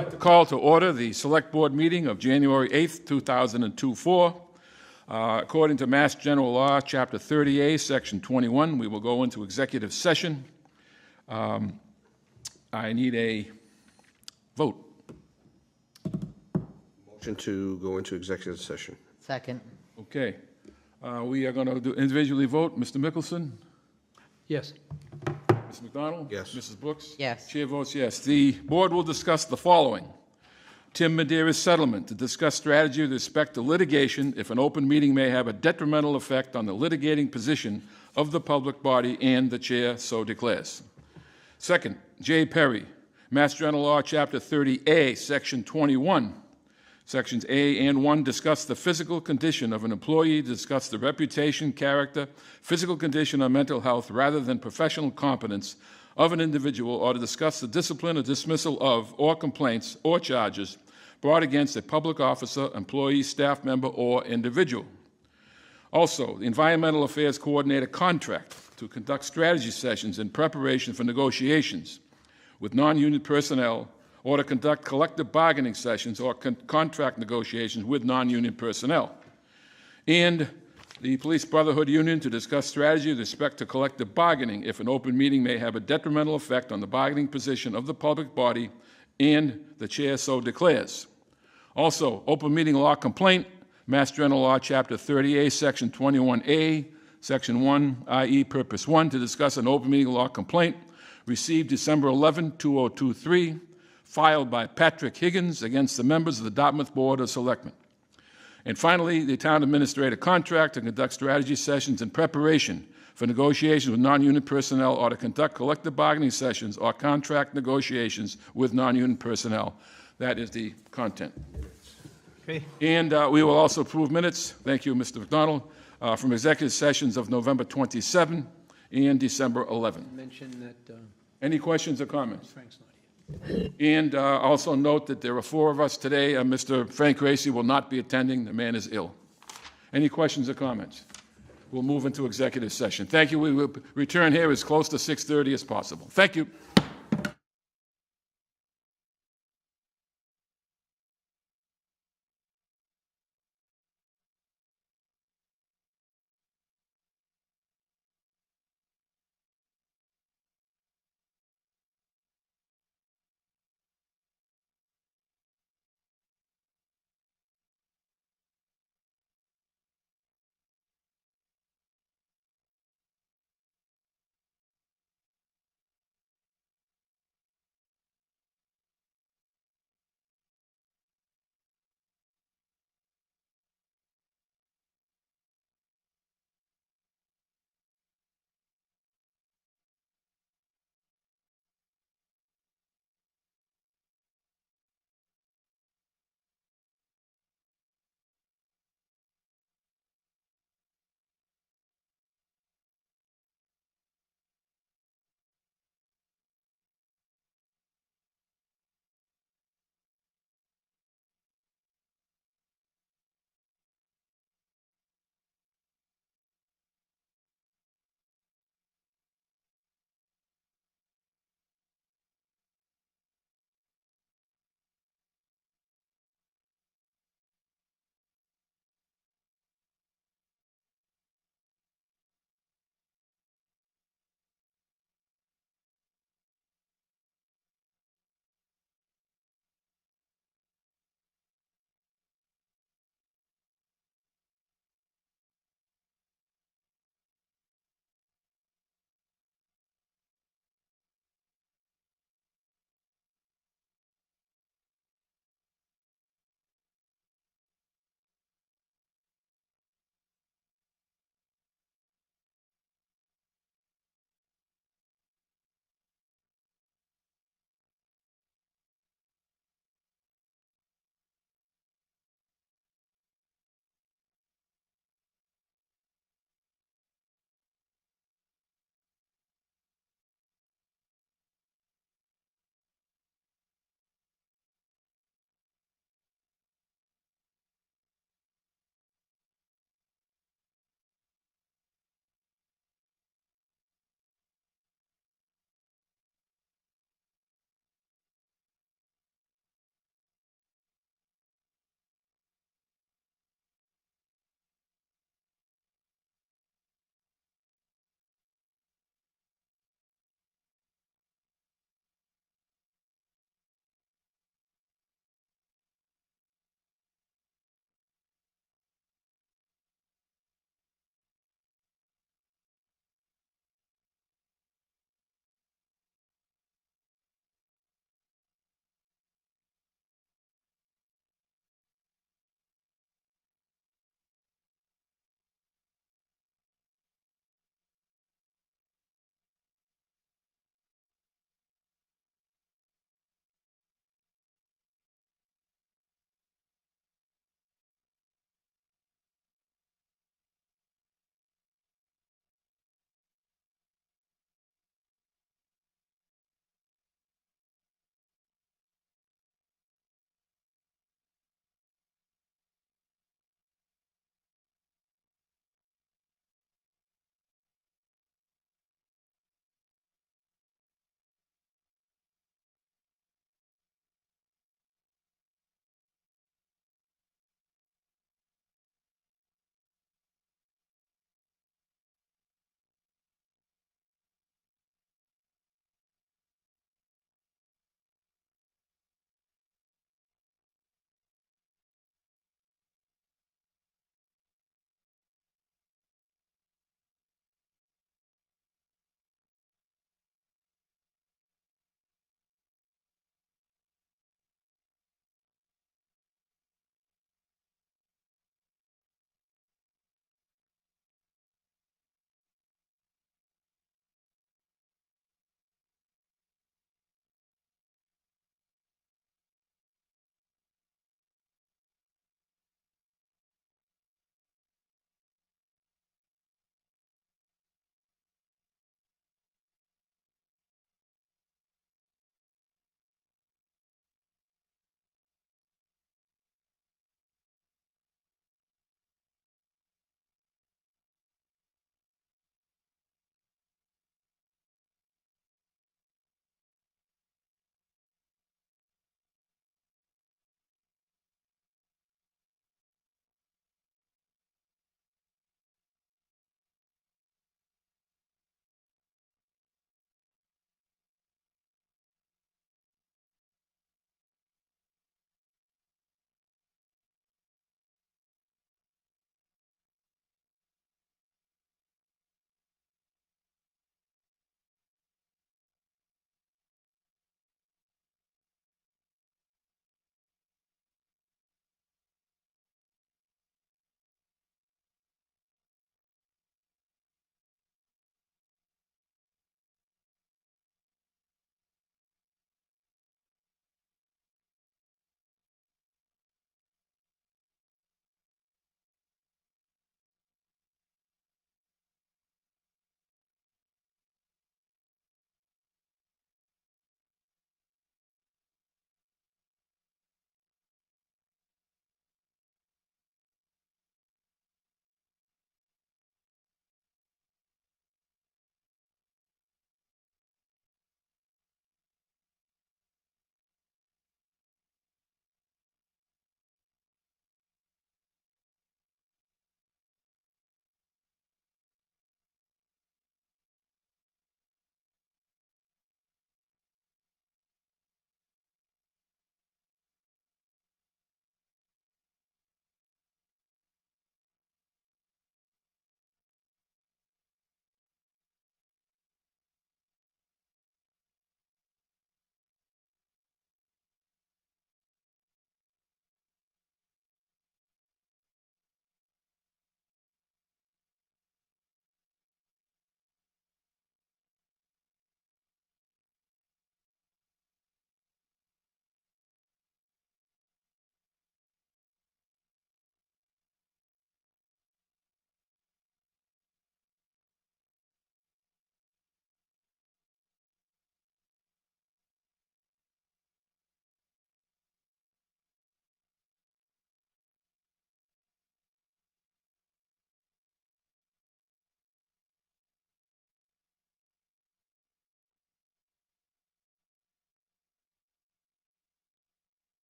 I'd like to call to order the Select Board meeting of January 8th, 2024. According to Mass General Law, Chapter 30A, Section 21, we will go into executive session. I need a vote. Motion to go into executive session. Second. Okay. We are going to do individually vote. Mr. Mickelson? Yes. Mr. McDonald? Yes. Mrs. Brooks? Yes. Chair votes yes. The board will discuss the following. Tim Madeira's settlement to discuss strategy with respect to litigation if an open meeting may have a detrimental effect on the litigating position of the public body and the chair so declares. Second, J. Perry, Mass General Law, Chapter 30A, Section 21. Sections A and 1 discuss the physical condition of an employee, discuss the reputation, character, physical condition, or mental health rather than professional competence of an individual, or to discuss the discipline or dismissal of, or complaints or charges brought against a public officer, employee, staff member, or individual. Also, the Environmental Affairs Coordinator contract to conduct strategy sessions in preparation for negotiations with non-union personnel, or to conduct collective bargaining sessions or contract negotiations with non-union personnel. And the Police Brotherhood Union to discuss strategy with respect to collective bargaining if an open meeting may have a detrimental effect on the bargaining position of the public body and the chair so declares. Also, open meeting law complaint, Mass General Law, Chapter 30A, Section 21A, Section 1, i.e. Purpose 1, to discuss an open meeting law complaint received December 11, 2023, filed by Patrick Higgins against the members of the Dartmouth Board of Selectmen. And finally, the town administrator contract to conduct strategy sessions in preparation for negotiations with non-union personnel, or to conduct collective bargaining sessions or contract negotiations with non-union personnel. That is the content. Okay. And we will also approve minutes, thank you, Mr. McDonald, from executive sessions of November 27 and December 11. Mention that Any questions or comments? Frank's not here. And also note that there are four of us today. Mr. Frank Gracie will not be attending. The man is ill. Any questions or comments? We'll move into executive session. Thank you. We will return here as close to 6:30 as possible. Thank you.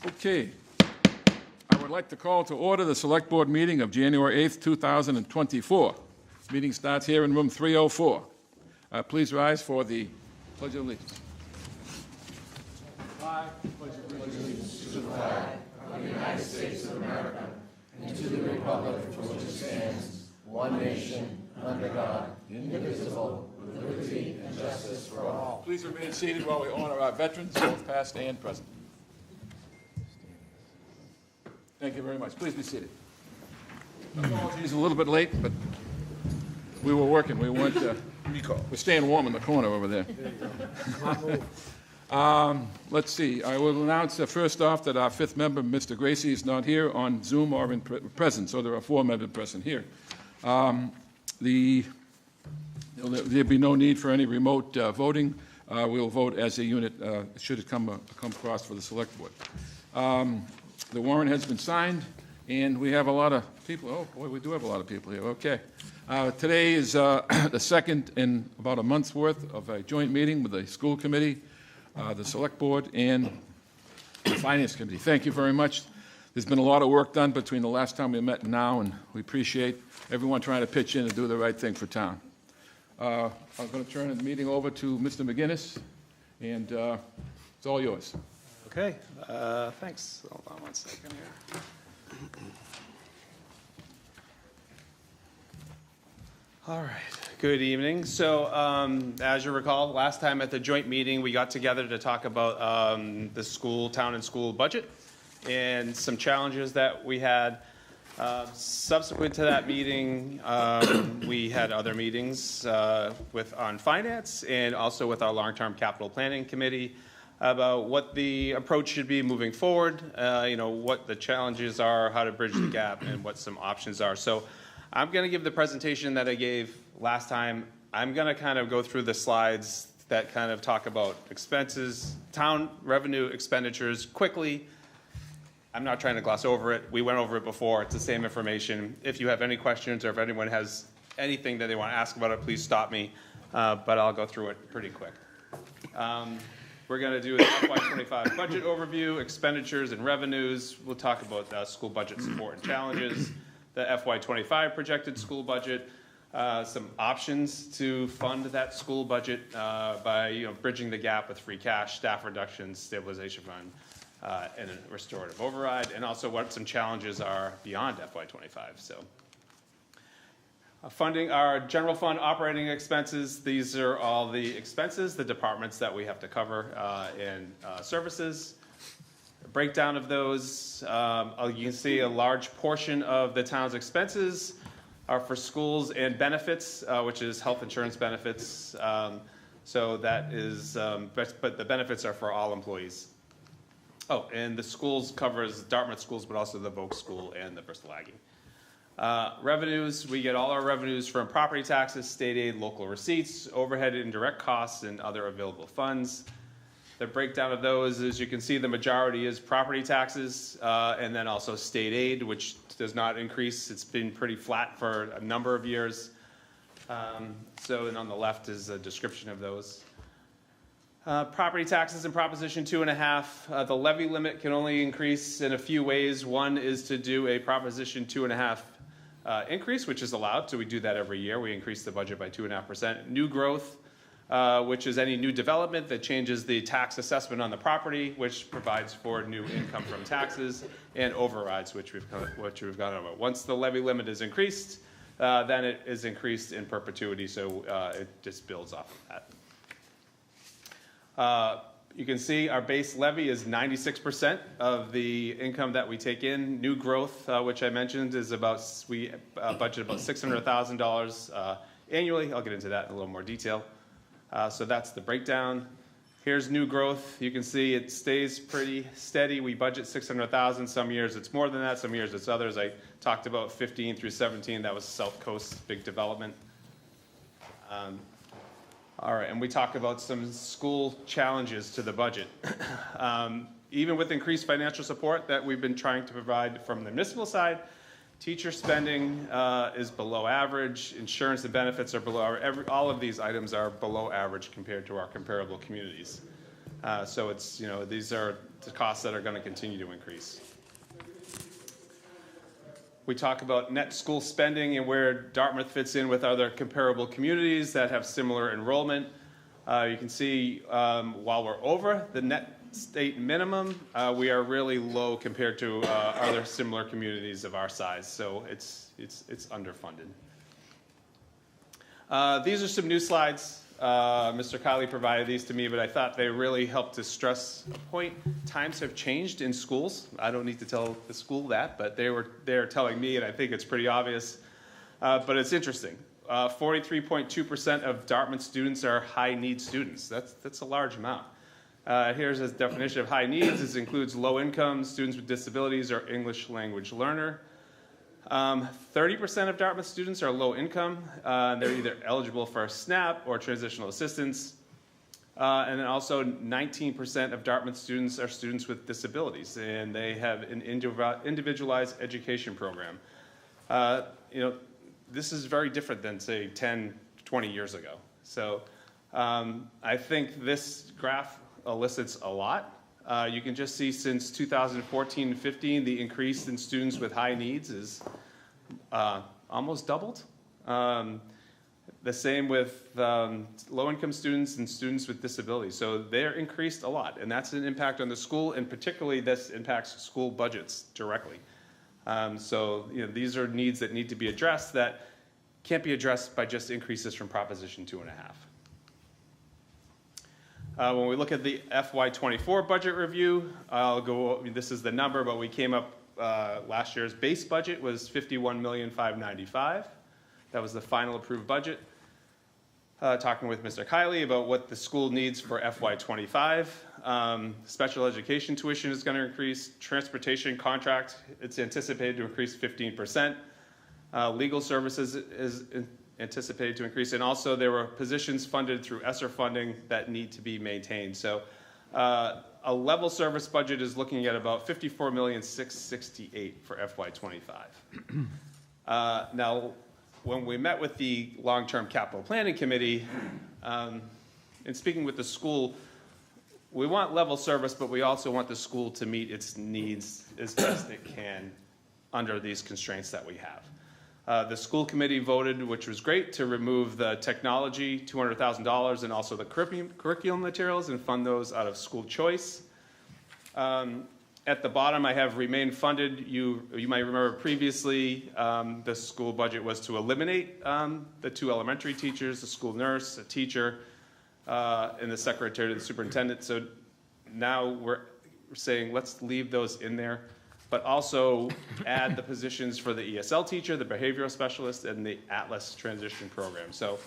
Okay. I would like to call to order the Select Board meeting of January 8th, 2024. Meeting starts here in room 304. Please rise for the Pledge of Allegiance. Please remain seated while we honor our veterans, both past and present. Thank you very much. Please be seated. Apologies, a little bit late, but we were working. We weren't. We're staying warm in the corner over there. Let's see. I will announce first off that our fifth member, Mr. Gracie, is not here on Zoom or in present, so there are 4 members present here. There'll be no need for any remote voting. We'll vote as a unit should it come across for the Select Board. The warrant has been signed, and we have a lot of people. Oh, boy, we do have a lot of people here. Okay. Today is the second in about a month's worth of a joint meeting with the school committee, the Select Board, and the Finance Committee. Thank you very much. There's been a lot of work done between the last time we met and now, and we appreciate everyone trying to pitch in and do the right thing for town. I'm going to turn the meeting over to Mr. McGinnis, and it's all yours. Okay, thanks. Hold on one second here. All right, good evening. So as you recall, last time at the joint meeting, we got together to talk about the town and school budget and some challenges that we had. Subsequent to that meeting, we had other meetings on finance and also with our long-term capital planning committee about what the approach should be moving forward, what the challenges are, how to bridge the gap, and what some options are. So I'm going to give the presentation that I gave last time. I'm going to kind of go through the slides that kind of talk about expenses, town revenue expenditures quickly. I'm not trying to gloss over it. We went over it before. It's the same information. If you have any questions or if anyone has anything that they want to ask about it, please stop me. But I'll go through it pretty quick. We're going to do an FY25 budget overview, expenditures and revenues. We'll talk about school budget support and challenges, the FY25 projected school budget, some options to fund that school budget by bridging the gap with free cash, staff reductions, stabilization fund, and a restorative override, and also what some challenges are beyond FY25. So, funding our general fund operating expenses. These are all the expenses, the departments that we have to cover in services. A breakdown of those. You can see a large portion of the town's expenses are for schools and benefits, which is health insurance benefits. So that is, but the benefits are for all employees. Oh, and the schools covers Dartmouth schools, but also the Vogue School and the Bristol Aggie. Revenues, we get all our revenues from property taxes, state aid, local receipts, overhead and indirect costs, and other available funds. The breakdown of those, as you can see, the majority is property taxes, and then also state aid, which does not increase. It's been pretty flat for a number of years. And on the left is a description of those. Property taxes in Proposition 2.5. The levy limit can only increase in a few ways. One is to do a Proposition 2.5 increase, which is allowed. So we do that every year. We increase the budget by 2.5%. New growth, which is any new development that changes the tax assessment on the property, which provides for new income from taxes, and overrides, which we've gone over. Once the levy limit is increased, then it is increased in perpetuity. So it just builds off of that. You can see our base levy is 96% of the income that we take in. New growth, which I mentioned, is we budget about $600,000 annually. I'll get into that in a little more detail. So that's the breakdown. Here's new growth. You can see it stays pretty steady. We budget $600,000. Some years it's more than that. Some years it's others. I talked about 15 through 17. That was South Coast, big development. All right, and we talk about some school challenges to the budget. Even with increased financial support that we've been trying to provide from the municipal side, teacher spending is below average. Insurance and benefits are below. All of these items are below average compared to our comparable communities. So it's, these are the costs that are going to continue to increase. We talk about net school spending and where Dartmouth fits in with other comparable communities that have similar enrollment. You can see while we're over the net state minimum, we are really low compared to other similar communities of our size. So it's underfunded. These are some new slides. Mr. Kiley provided these to me, but I thought they really helped to stress a point. Times have changed in schools. I don't need to tell the school that, but they're telling me, and I think it's pretty obvious. But it's interesting. 43.2% of Dartmouth students are high-need students. That's a large amount. Here's a definition of high needs. This includes low income, students with disabilities, or English language learner. 30% of Dartmouth students are low income. They're either eligible for SNAP or transitional assistance. And then also 19% of Dartmouth students are students with disabilities, and they have an individualized education program. This is very different than, say, 10, 20 years ago. So I think this graph elicits a lot. You can just see since 2014 and 15, the increase in students with high needs is almost doubled. The same with low-income students and students with disabilities. So they're increased a lot, and that's an impact on the school, and particularly this impacts school budgets directly. So these are needs that need to be addressed that can't be addressed by just increases from Proposition 2.5. When we look at the FY24 budget review, this is the number, but we came up, last year's base budget was $51,595,000. That was the final approved budget. Talking with Mr. Kiley about what the school needs for FY25. Special education tuition is going to increase. Transportation contract, it's anticipated to increase 15%. Legal services is anticipated to increase. And also there were positions funded through ESSER funding that need to be maintained. So a level service budget is looking at about $54,668,000 for FY25. Now, when we met with the long-term capital planning committee, and speaking with the school, we want level service, but we also want the school to meet its needs as best it can under these constraints that we have. The school committee voted, which was great, to remove the technology, $200,000, and also the curriculum materials and fund those out of school choice. At the bottom, I have remain funded. You might remember previously the school budget was to eliminate the 2 elementary teachers, the school nurse, a teacher, and the secretary to the superintendent. So now we're saying let's leave those in there, but also add the positions for the ESL teacher, the behavioral specialist, and the Atlas transition program. So,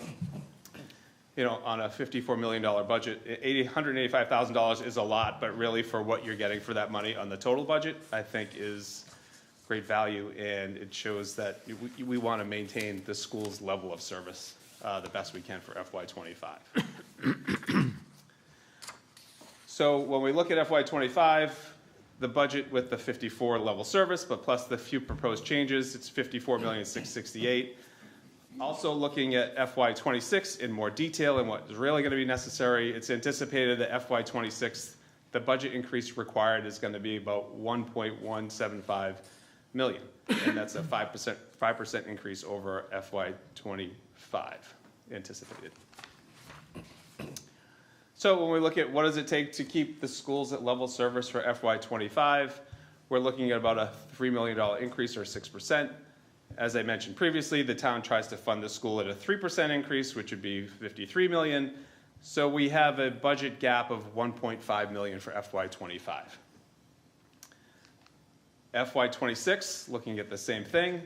on a $54 million budget, $185,000 is a lot, but really for what you're getting for that money on the total budget, I think is great value, and it shows that we want to maintain the school's level of service the best we can for FY25. So when we look at FY25, the budget with the 54 level service, but plus the few proposed changes, it's $54,668,000. Also looking at FY26 in more detail and what is really going to be necessary, it's anticipated that FY26, the budget increase required is going to be about $1.175 million, and that's a 5% increase over FY25 anticipated. So when we look at what does it take to keep the schools at level service for FY25, we're looking at about a $3 million increase or 6%. As I mentioned previously, the town tries to fund the school at a 3% increase, which would be $53 million. So we have a budget gap of $1.5 million for FY25. FY26, looking at the same thing,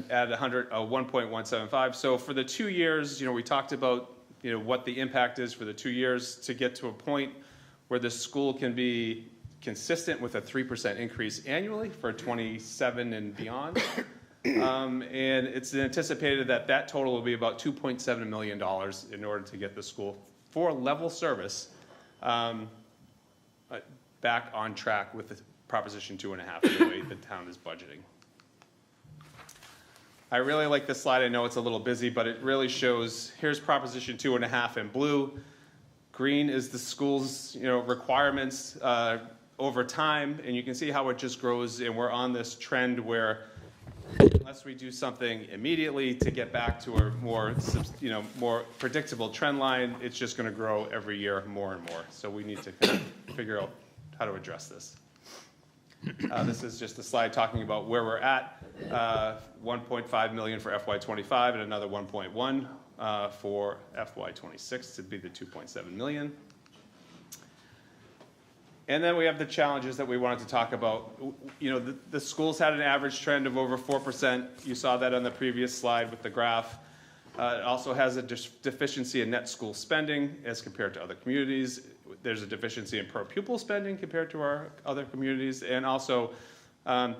at 1.175. So for the 2 years, we talked about what the impact is for the 2 years to get to a point where the school can be consistent with a 3% increase annually for 27 and beyond. And it's anticipated that that total will be about $2.7 million in order to get the school for level service back on track with the Proposition 2.5, the way the town is budgeting. I really like this slide. I know it's a little busy, but it really shows, here's Proposition 2.5 in blue, Green is the school's, requirements over time, and you can see how it just grows, and we're on this trend where unless we do something immediately to get back to a more predictable trend line, it's just going to grow every year more and more. So we need to kind of figure out how to address this. This is just a slide talking about where we're at. 1.5 million for FY25 and another 1.1 for FY26 to be the 2.7 million. And then we have the challenges that we wanted to talk about. The schools had an average trend of over 4%. You saw that on the previous slide with the graph. It also has a deficiency in net school spending as compared to other communities. There's a deficiency in per pupil spending compared to our other communities. And also,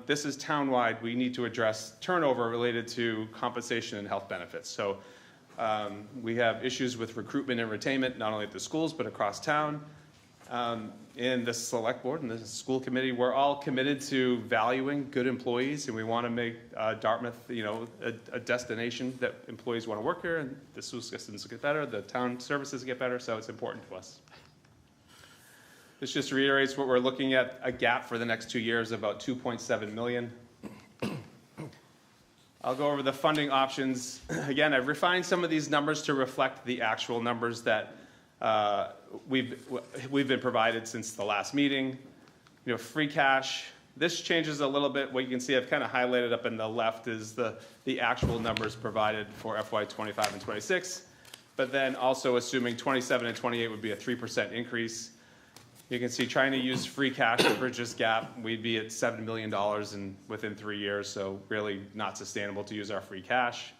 this is townwide. We need to address turnover related to compensation and health benefits. So we have issues with recruitment and retainment, not only at the schools, but across town. In the select board and the school committee, we're all committed to valuing good employees, and we want to make Dartmouth, a destination that employees want to work here, and the school systems get better, the town services get better, so it's important to us. This just reiterates what we're looking at, a gap for the next 2 years of about 2.7 million. I'll go over the funding options. Again, I've refined some of these numbers to reflect the actual numbers that we've been provided since the last meeting. Free cash, this changes a little bit. What you can see I've kind of highlighted up in the left is the actual numbers provided for FY25 and 26, but then also assuming 27 and 28 would be a 3% increase. You can see trying to use free cash to bridge this gap, we'd be at $7 million within 3 years, so really not sustainable to use our free cash.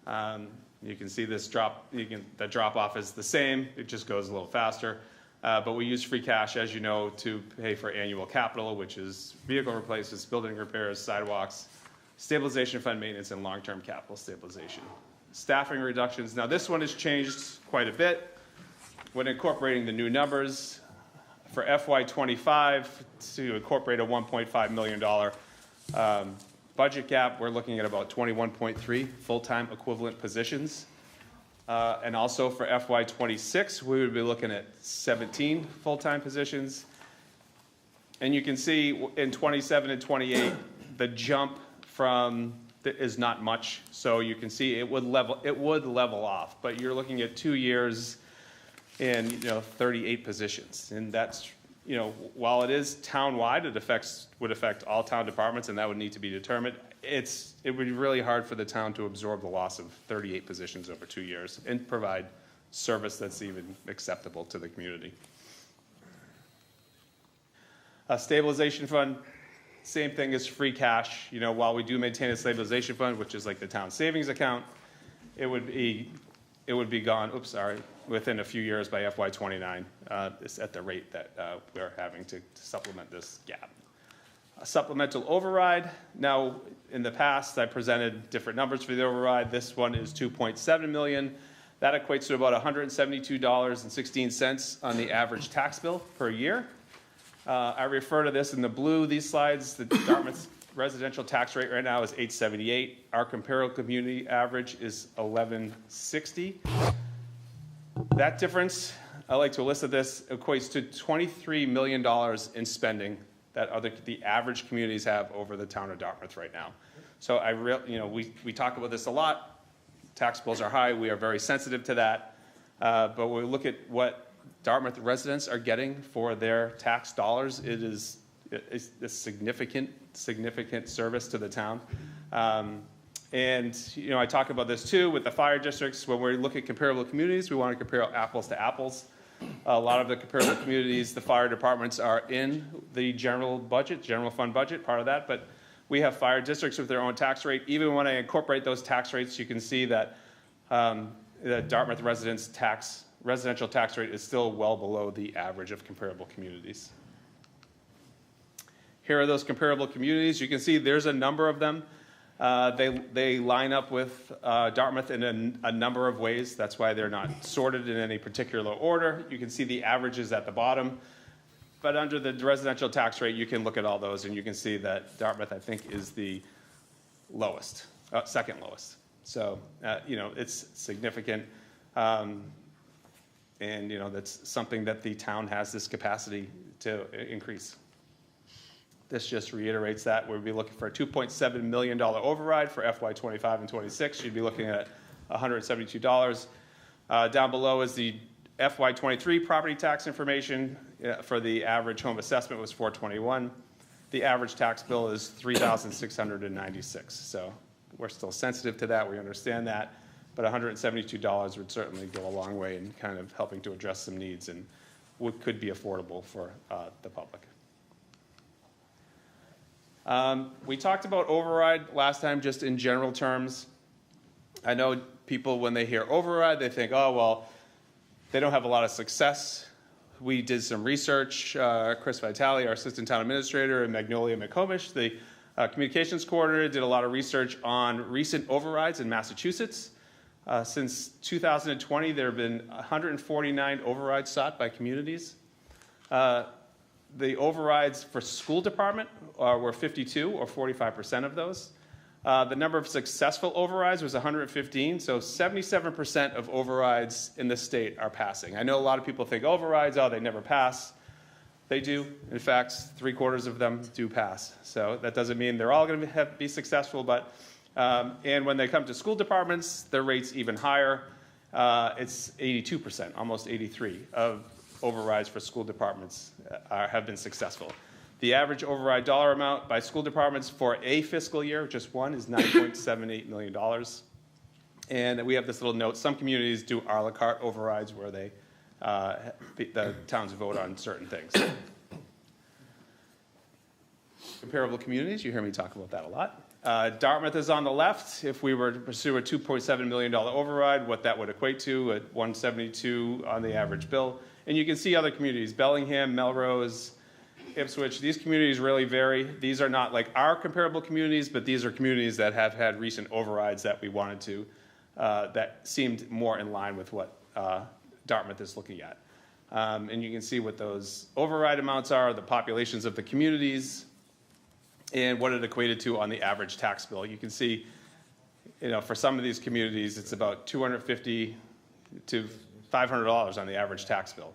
You can see this drop, the drop off is the same, it just goes a little faster. But we use free cash, as you know, to pay for annual capital, which is vehicle replacements, building repairs, sidewalks, stabilization fund maintenance, and long-term capital stabilization. Staffing reductions, now this one has changed quite a bit when incorporating the new numbers. For FY25, to incorporate a $1.5 million budget gap, we're looking at about 21.3 full-time equivalent positions. And also for FY26, we would be looking at 17 full-time positions. And you can see in 27 and 28, the jump is not much. So you can see it would level off, but you're looking at 2 years and 38 positions. And that's, while it is town-wide, it would affect all town departments, and that would need to be determined. It would be really hard for the town to absorb the loss of 38 positions over 2 years and provide service that's even acceptable to the community. A stabilization fund, same thing as free cash. While we do maintain a stabilization fund, which is like the town savings account, it would be gone, within a few years by FY29, at the rate that we're having to supplement this gap. A supplemental override. Now, in the past, I presented different numbers for the override. This one is 2.7 million. That equates to about $172.16 on the average tax bill per year. I refer to this in the blue, these slides. The Dartmouth residential tax rate right now is $878. Our comparable community average is $1160. That difference, I like to elicit this, equates to $23 million in spending that the average communities have over the town of Dartmouth right now. So we talk about this a lot. Tax bills are high. We are very sensitive to that. But when we look at what Dartmouth residents are getting for their tax dollars, it's a significant service to the town. And I talk about this too with the fire districts. When we look at comparable communities, we want to compare apples to apples. A lot of the comparable communities, the fire departments are in the general fund budget, part of that, but we have fire districts with their own tax rate. Even when I incorporate those tax rates, you can see that the Dartmouth residential tax rate is still well below the average of comparable communities. Here are those comparable communities. You can see there's a number of them. They line up with Dartmouth in a number of ways. That's why they're not sorted in any particular order. You can see the averages at the bottom. But under the residential tax rate, you can look at all those, and you can see that Dartmouth, I think, is the lowest, second lowest. So, it's significant. And, that's something that the town has this capacity to increase. This just reiterates that. We'll be looking for a $2.7 million override for FY25 and 26. You'd be looking at $172. Down below is the FY23 property tax information. For the average home assessment was $421. The average tax bill is $3,696. So we're still sensitive to that. We understand that. But $172 would certainly go a long way in kind of helping to address some needs and could be affordable for the public. We talked about override last time just in general terms. I know people, when they hear override, they think, oh, well, they don't have a lot of success. We did some research. Chris Vitale, our assistant town administrator, and Magnolia McComish, the communications coordinator, did a lot of research on recent overrides in Massachusetts. Since 2020, there have been 149 overrides sought by communities. The overrides for school department were 52, or 45% of those. The number of successful overrides was 115, so 77% of overrides in the state are passing. I know a lot of people think overrides, they never pass. They do. In fact, 3/4 of them do pass. So that doesn't mean they're all going to be successful, but and when they come to school departments, their rate's even higher. It's 82%, almost 83% of overrides for school departments have been successful. The average override dollar amount by school departments for a fiscal year, just one, is $9.78 million. And we have this little note. Some communities do a la carte overrides where they, the towns vote on certain things. Comparable communities, you hear me talk about that a lot. Dartmouth is on the left. If we were to pursue a $2.7 million override, what that would equate to at $172 on the average bill. And you can see other communities, Bellingham, Melrose, Ipswich. These communities really vary. These are not like our comparable communities, but these are communities that have had recent overrides that we wanted to, that seemed more in line with what Dartmouth is looking at. And you can see what those override amounts are, the populations of the communities, and what it equated to on the average tax bill. You can see, for some of these communities, it's about $250 to $500 on the average tax bill.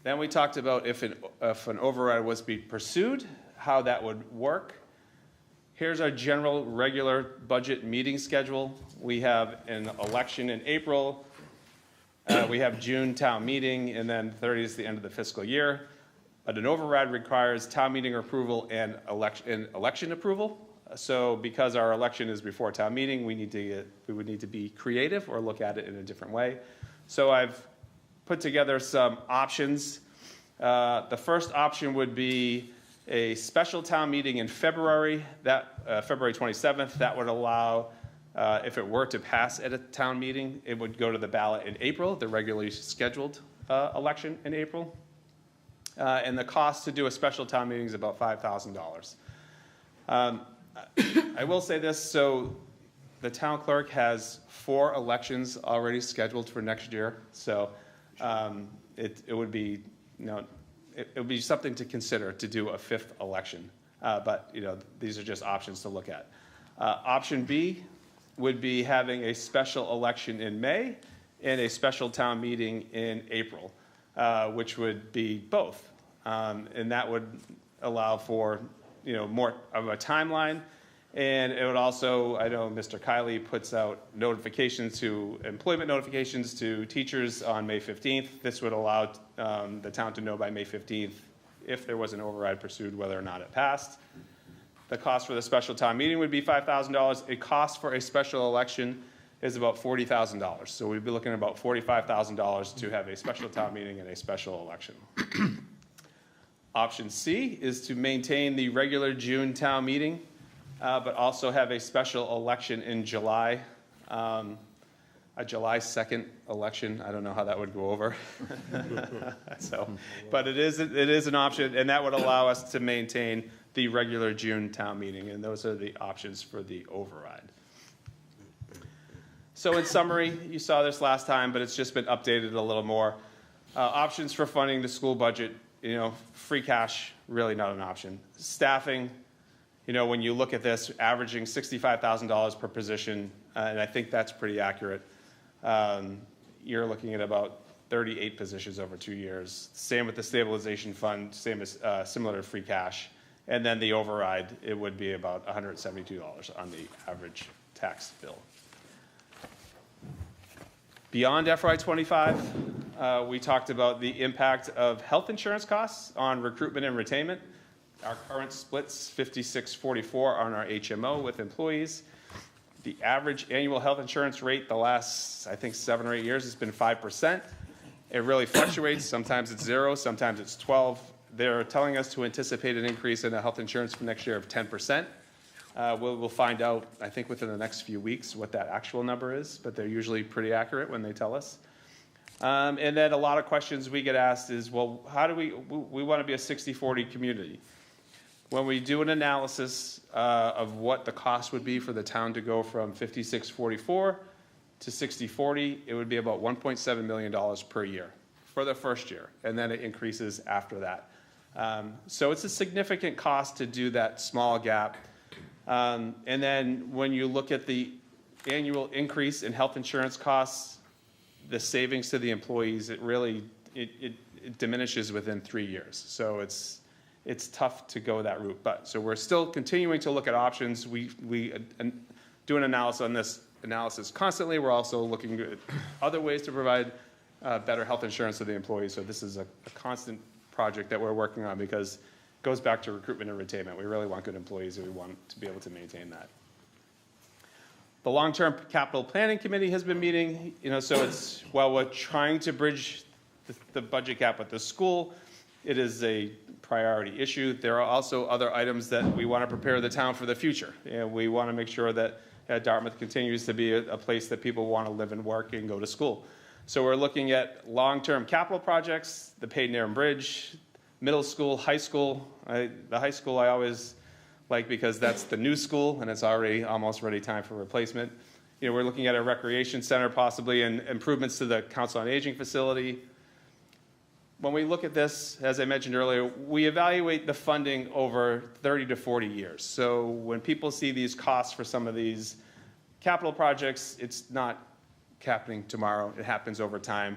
Then we talked about if an override was to be pursued, how that would work. Here's our general regular budget meeting schedule. We have an election in April. We have June town meeting, and then 30 is the end of the fiscal year. But an override requires town meeting approval and election approval. So because our election is before town meeting, we would need to be creative or look at it in a different way. So I've put together some options. The first option would be a special town meeting in February, February 27th. That would allow, if it were to pass at a town meeting, it would go to the ballot in April, the regularly scheduled election in April. And the cost to do a special town meeting is about $5,000. I will say this, so the town clerk has 4 elections already scheduled for next year. So it would be, it would be something to consider to do a 5th election. But these are just options to look at. Option B would be having a special election in May and a special town meeting in April, which would be both. And that would allow for, more of a timeline. And it would also, I know Mr. Kiley puts out employment notifications to teachers on May 15th. This would allow the town to know by May 15th if there was an override pursued, whether or not it passed. The cost for the special town meeting would be $5,000. A cost for a special election is about $40,000. So we'd be looking at about $45,000 to have a special town meeting and a special election. Option C is to maintain the regular June town meeting, but also have a special election in July. A July 2nd election, I don't know how that would go over. But it is an option, and that would allow us to maintain the regular June town meeting, and those are the options for the override. So in summary, you saw this last time, but it's just been updated a little more. Options for funding the school budget, free cash, really not an option. Staffing, You know, when you look at this, averaging $65,000 per position, and I think that's pretty accurate, you're looking at about 38 positions over 2 years. Same with the stabilization fund, same as similar to free cash. And then the override, it would be about $172 on the average tax bill. Beyond FY25, we talked about the impact of health insurance costs on recruitment and retainment. Our current splits 56-44 on our HMO with employees. The average annual health insurance rate the last, I think, 7 or 8 years has been 5%. It really fluctuates. Sometimes it's 0, sometimes it's 12. They're telling us to anticipate an increase in the health insurance for next year of 10%. We'll find out, I think, within the next few weeks what that actual number is, but they're usually pretty accurate when they tell us. And then a lot of questions we get asked is, well, how do we want to be a 60-40 community. When we do an analysis of what the cost would be for the town to go from 56-44 to 60-40, it would be about $1.7 million per year for the first year, and then it increases after that. So it's a significant cost to do that small gap. And then when you look at the annual increase in health insurance costs, the savings to the employees, it really it diminishes within 3 years. So it's tough to go that route. But so we're still continuing to look at options. We do an analysis constantly. We're also looking at other ways to provide better health insurance to the employees. So this is a constant project that we're working on because it goes back to recruitment and retainment. We really want good employees and we want to be able to maintain that. The long-term capital planning committee has been meeting, so it's, while we're trying to bridge the budget gap with the school, it is a priority issue. There are also other items that we want to prepare the town for the future. And we want to make sure that Dartmouth continues to be a place that people want to live and work and go to school. So we're looking at long-term capital projects, the Payden Bridge, middle school, high school. The high school I always like because that's the new school and it's already almost ready time for replacement. We're looking at a recreation center possibly and improvements to the Council on Aging facility. When we look at this, as I mentioned earlier, we evaluate the funding over 30 to 40 years. So when people see these costs for some of these capital projects, it's not happening tomorrow. It happens over time.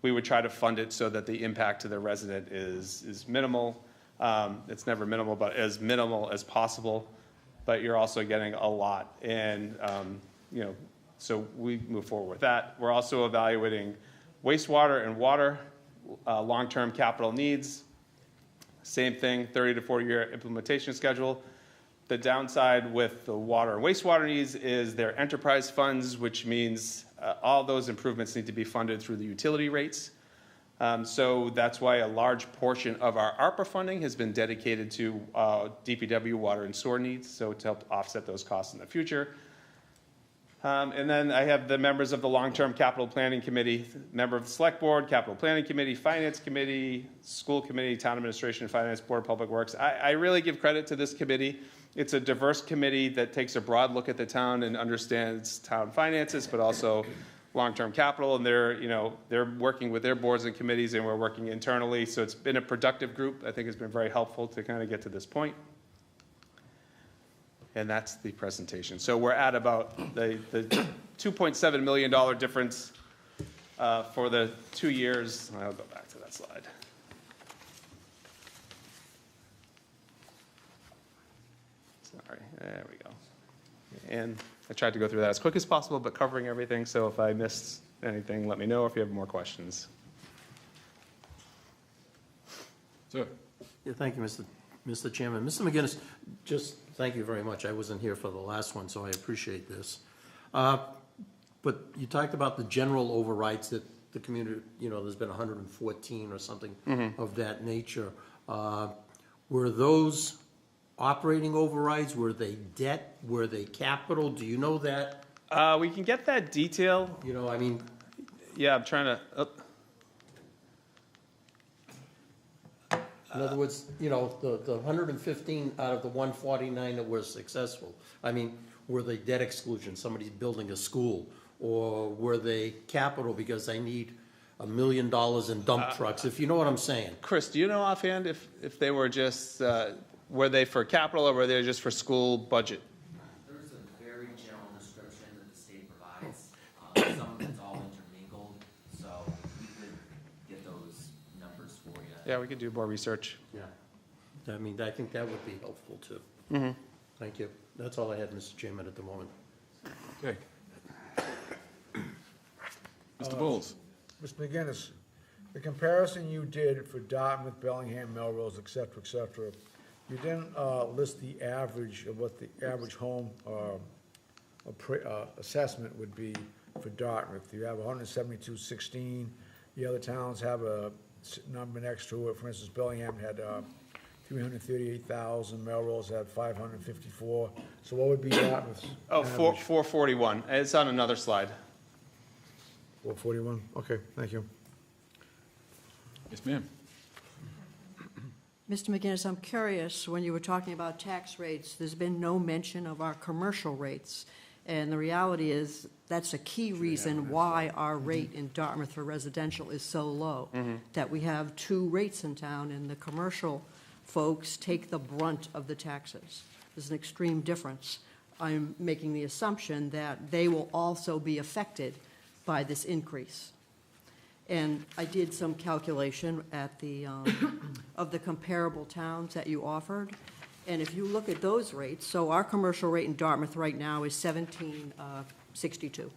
We would try to fund it so that the impact to the resident is minimal. It's never minimal, but as minimal as possible. But you're also getting a lot. And, so we move forward with that. We're also evaluating wastewater and water long-term capital needs. Same thing, 30 to 40-year implementation schedule. The downside with the water and wastewater needs is their enterprise funds, which means all those improvements need to be funded through the utility rates. So that's why a large portion of our ARPA funding has been dedicated to DPW water and sewer needs, so to help offset those costs in the future. And then I have the members of the Long-Term Capital Planning Committee, member of the Select Board, Capital Planning Committee, Finance Committee, School Committee, Town Administration and Finance Board, Public Works. I really give credit to this committee. It's a diverse committee that takes a broad look at the town and understands town finances, but also long-term capital. And they're working with their boards and committees, and we're working internally. So it's been a productive group. I think it's been very helpful to kind of get to this point. And that's the presentation. So we're at about the $2.7 million difference for the 2 years. I'll go back to that slide. Sorry, there we go. And I tried to go through that as quick as possible, but covering everything. So if I missed anything, let me know if you have more questions. Sir. Yeah, thank you, Mr. Chairman. Mr. McGinnis, just thank you very much. I wasn't here for the last one, so I appreciate this. But you talked about the general overrides that the community, there's been 114 or something of that nature. Were those operating overrides? Were they debt? Were they capital? Do you know that? We can get that detail. Yeah, I'm trying to. In other words, the 115 out of the 149 that were successful, were they debt exclusion, somebody's building a school, or were they capital because they need $1 million in dump trucks, if you know what I'm saying? Chris, do you know offhand if they were just Were they for capital or were they just for school budget? There's a very general description that the state provides. Some of it's all intermingled, so we could get those numbers for you. Yeah, we could do more research. Yeah. I mean, I think that would be helpful too. Thank you. That's all I had, Mr. Chairman, at the moment. Okay. Mr. Bowles? Mr. McGinnis, the comparison you did for Dartmouth, Bellingham, Melrose, et cetera, you didn't list the average of what the average home assessment would be for Dartmouth. You have 172.16. The other towns have a number next to it. For instance, Bellingham had 338,000, Melrose had 554. So what would be Dartmouth's? Oh, average? 441. It's on another slide. 441, okay, thank you. Yes, ma'am. Mr. McGinnis, I'm curious, when you were talking about tax rates, there's been no mention of our commercial rates. And the reality is, that's a key reason why our rate in Dartmouth for residential is so low. That we have two rates in town, and the commercial folks take the brunt of the taxes. There's an extreme difference. I'm making the assumption that they will also be affected by this increase. And I did some calculation at the, of the comparable towns that you offered. And if you look at those rates, so our commercial rate in Dartmouth right now is 17.62.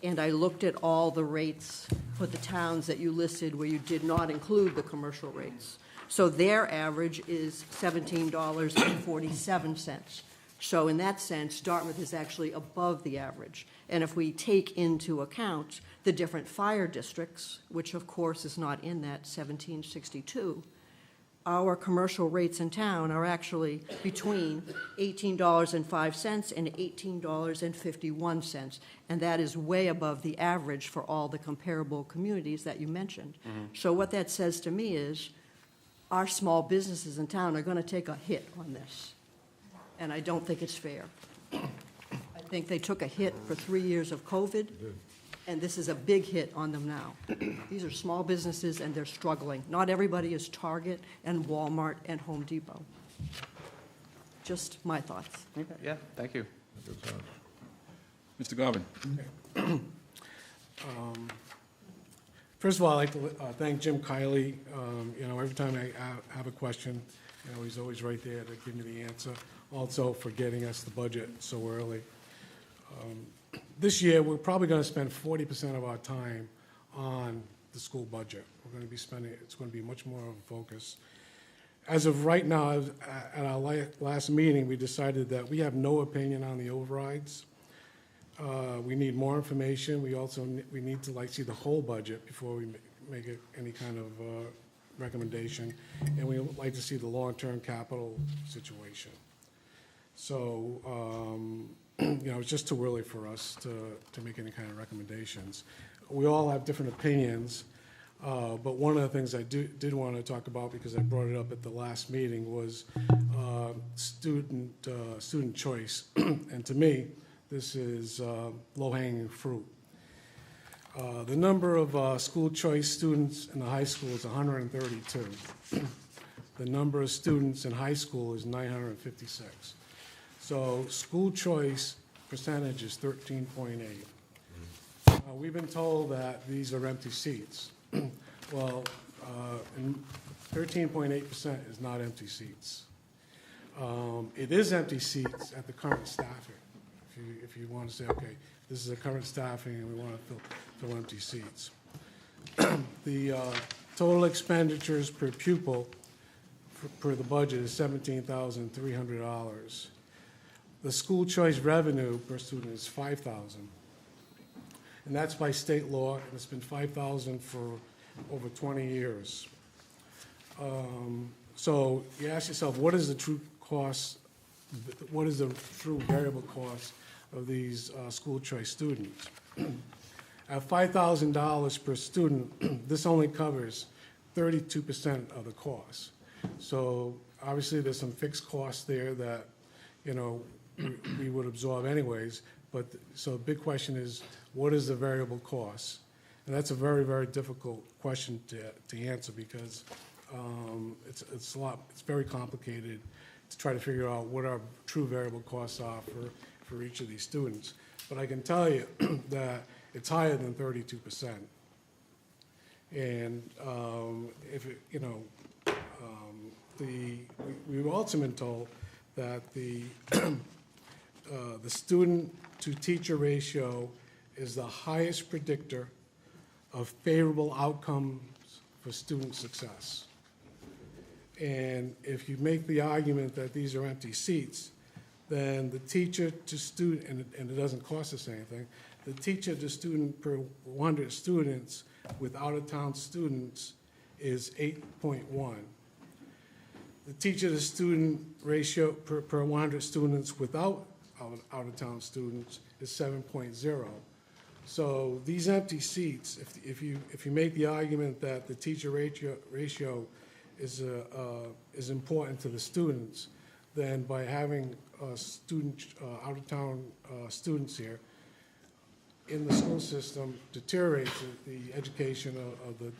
And I looked at all the rates for the towns that you listed where you did not include the commercial rates. So their average is $17.47. So in that sense, Dartmouth is actually above the average. And if we take into account the different fire districts, which of course is not in that 1762, our commercial rates in town are actually between $18.05 and $18.51. And that is way above the average for all the comparable communities that you mentioned. So what that says to me is our small businesses in town are going to take a hit on this. And I don't think it's fair. I think they took a hit for 3 years of COVID, and this is a big hit on them now. These are small businesses, and they're struggling. Not everybody is Target and Walmart and Home Depot. Just my thoughts. Okay, yeah, thank you. Mr. Garvin? First of all, I'd like to thank Jim Kiley. Every time I have a question, he's always right there to give me the answer. Also for getting us the budget so early. This year, we're probably going to spend 40% of our time on the school budget. We're going to be spending, it's going to be much more of a focus. As of right now, at our last meeting, we decided that we have no opinion on the overrides. We need more information. We need to see the whole budget before we make any kind of recommendation. And we would like to see the long-term capital situation. So, it's just too early for us to make any kind of recommendations. We all have different opinions, but one of the things I did want to talk about, because I brought it up at the last meeting, was student choice. And to me, this is low-hanging fruit. The number of school choice students in the high school is 132. The number of students in high school is 956. So school choice percentage is 13.8. We've been told that these are empty seats. Well, 13.8% is not empty seats. It is empty seats at the current staffing. If you want to say, okay, this is the current staffing and we want to fill empty seats. The total expenditures per pupil per the budget is $17,300. The school choice revenue per student is $5,000. And that's by state law, and it's been $5,000 for over 20 years. So you ask yourself, what is the true cost, what is the true variable cost of these school choice students? At $5,000 per student, this only covers 32% of the cost. So obviously there's some fixed costs there that, we would absorb anyways, but so the big question is, what is the variable cost? And that's a very, very difficult question to answer, because It's very complicated to try to figure out what our true variable costs are for each of these students. But I can tell you that it's higher than 32%. And we were also been told that the student-to-teacher ratio is the highest predictor of favorable outcomes for student success. And if you make the argument that these are empty seats, then the teacher to student, and it doesn't cost us anything, the teacher to student per 100 students with out-of-town students is 8.1. The teacher to student ratio per 100 students without out-of-town students is 7.0. So these empty seats, if you make the argument that the teacher ratio is important to the students, then by having out-of-town students here in the school system deteriorates the education of the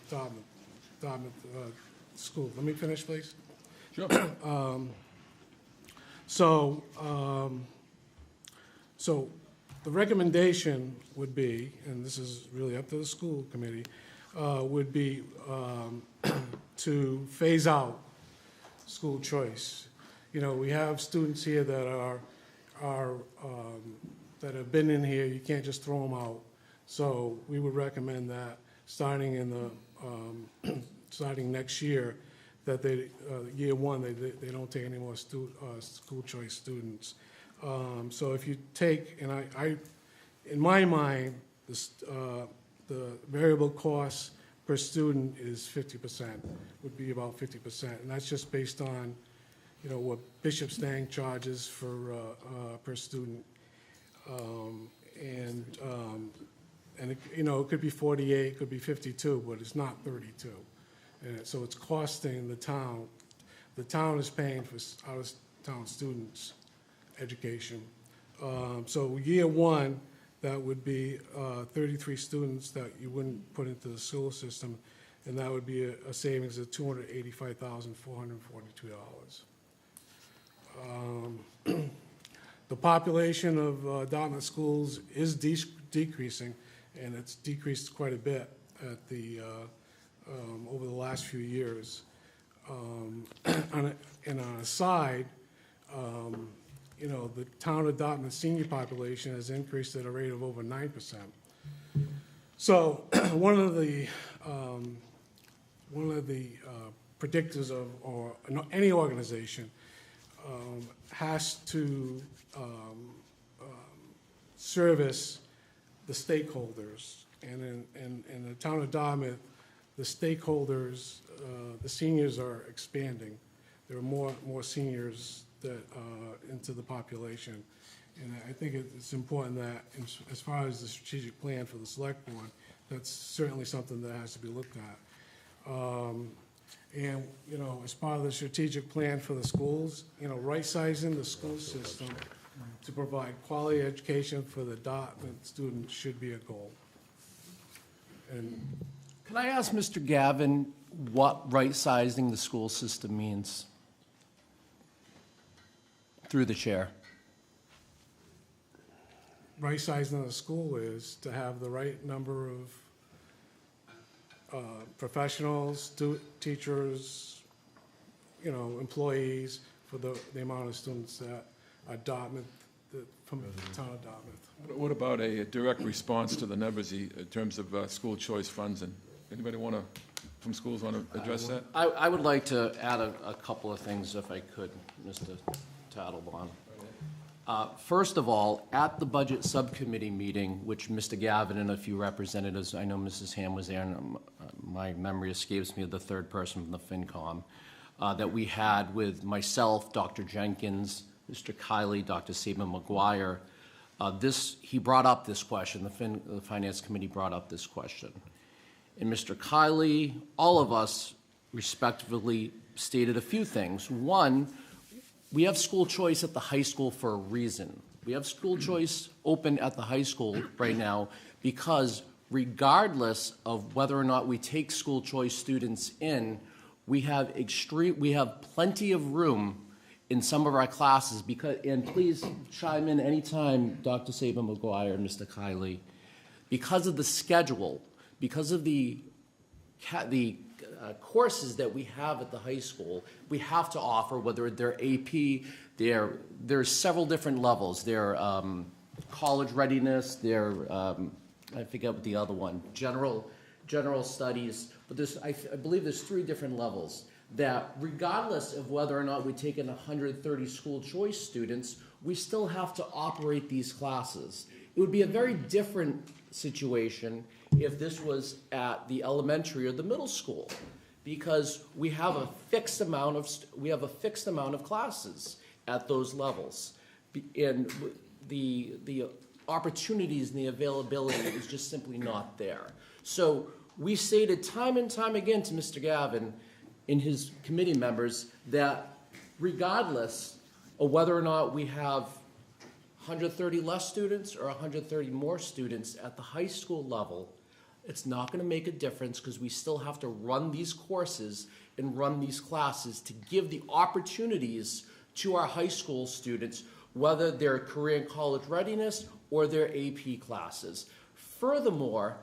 Dartmouth school. Let me finish, please. Sure. So the recommendation would be, and this is really up to the school committee, would be to phase out school choice. You know, we have students here that that have been in here. You can't just throw them out. So we would recommend that starting starting next year, that they year one they don't take any more school choice students. So if you take, and I in my mind, the variable cost per student is 50%, would be about 50%, and that's just based on, you know, what Bishop Stang charges for per student, and it, you know, it could be 48, it could be 52, but it's not 32, and so it's costing the town. The town is paying for out-of-town students' education. So year one, that would be 33 students that you wouldn't put into the school system, and that would be a savings of $285,442. The population of Dartmouth schools is decreasing, and it's decreased quite a bit at the over the last few years. And on a side, you know, the town of Dartmouth senior population has increased at a rate of over 9%. So one of the predictors of, or any organization has to service the stakeholders, and in the town of Dartmouth, the stakeholders, the seniors are expanding. There are more seniors that into the population, and I think it's important that, as far as the strategic plan for the select board, that's certainly something that has to be looked at. And, you know, as part of the strategic plan for the schools, you know, right-sizing the school system to provide quality education for the Dartmouth students should be a goal. And Can I ask Mr. Gavin what right-sizing the school system means? Through the chair. right-sizing the school is to have the right number of professionals, teachers, you know, employees for the amount of students that are Dartmouth, from the town of Dartmouth. What about a direct response to the numbers in terms of school choice funds? And anybody want to, from schools, want to address that? I would like to add a couple of things, if I could, Mr. Tattlebaum. First of all, at the Budget Subcommittee meeting, which Mr. Gavin and a few representatives, I know Mrs. Ham was there, and my memory escapes me of the third person from the FinCom, that we had with myself, Dr. Jenkins, Mr. Kiley, Dr. Saban McGuire. He brought up this question, the Finance Committee brought up this question. And Mr. Kiley, all of us respectively stated a few things. One, we have school choice at the high school for a reason. We have school choice open at the high school right now because regardless of whether or not we take school choice students in, we have plenty of room in some of our classes because, and please chime in anytime, Dr. Saban McGuire and Mr. Kiley, because of the schedule, because of the courses that we have at the high school, we have to offer, whether they're AP, there's several different levels. They're college readiness, they're, I forget what the other one, general studies, but I believe there's 3 different levels that regardless of whether or not we take in 130 school choice students, we still have to operate these classes. It would be a very different situation if this was at the elementary or the middle school, because we have a fixed amount of classes at those levels, and the opportunities and the availability is just simply not there. So we stated time and time again to Mr. Gavin and his committee members that regardless of whether or not we have 130 less students or 130 more students at the high school level, it's not going to make a difference because we still have to run these courses and run these classes to give the opportunities to our high school students, whether they're career and college readiness or their AP classes. Furthermore,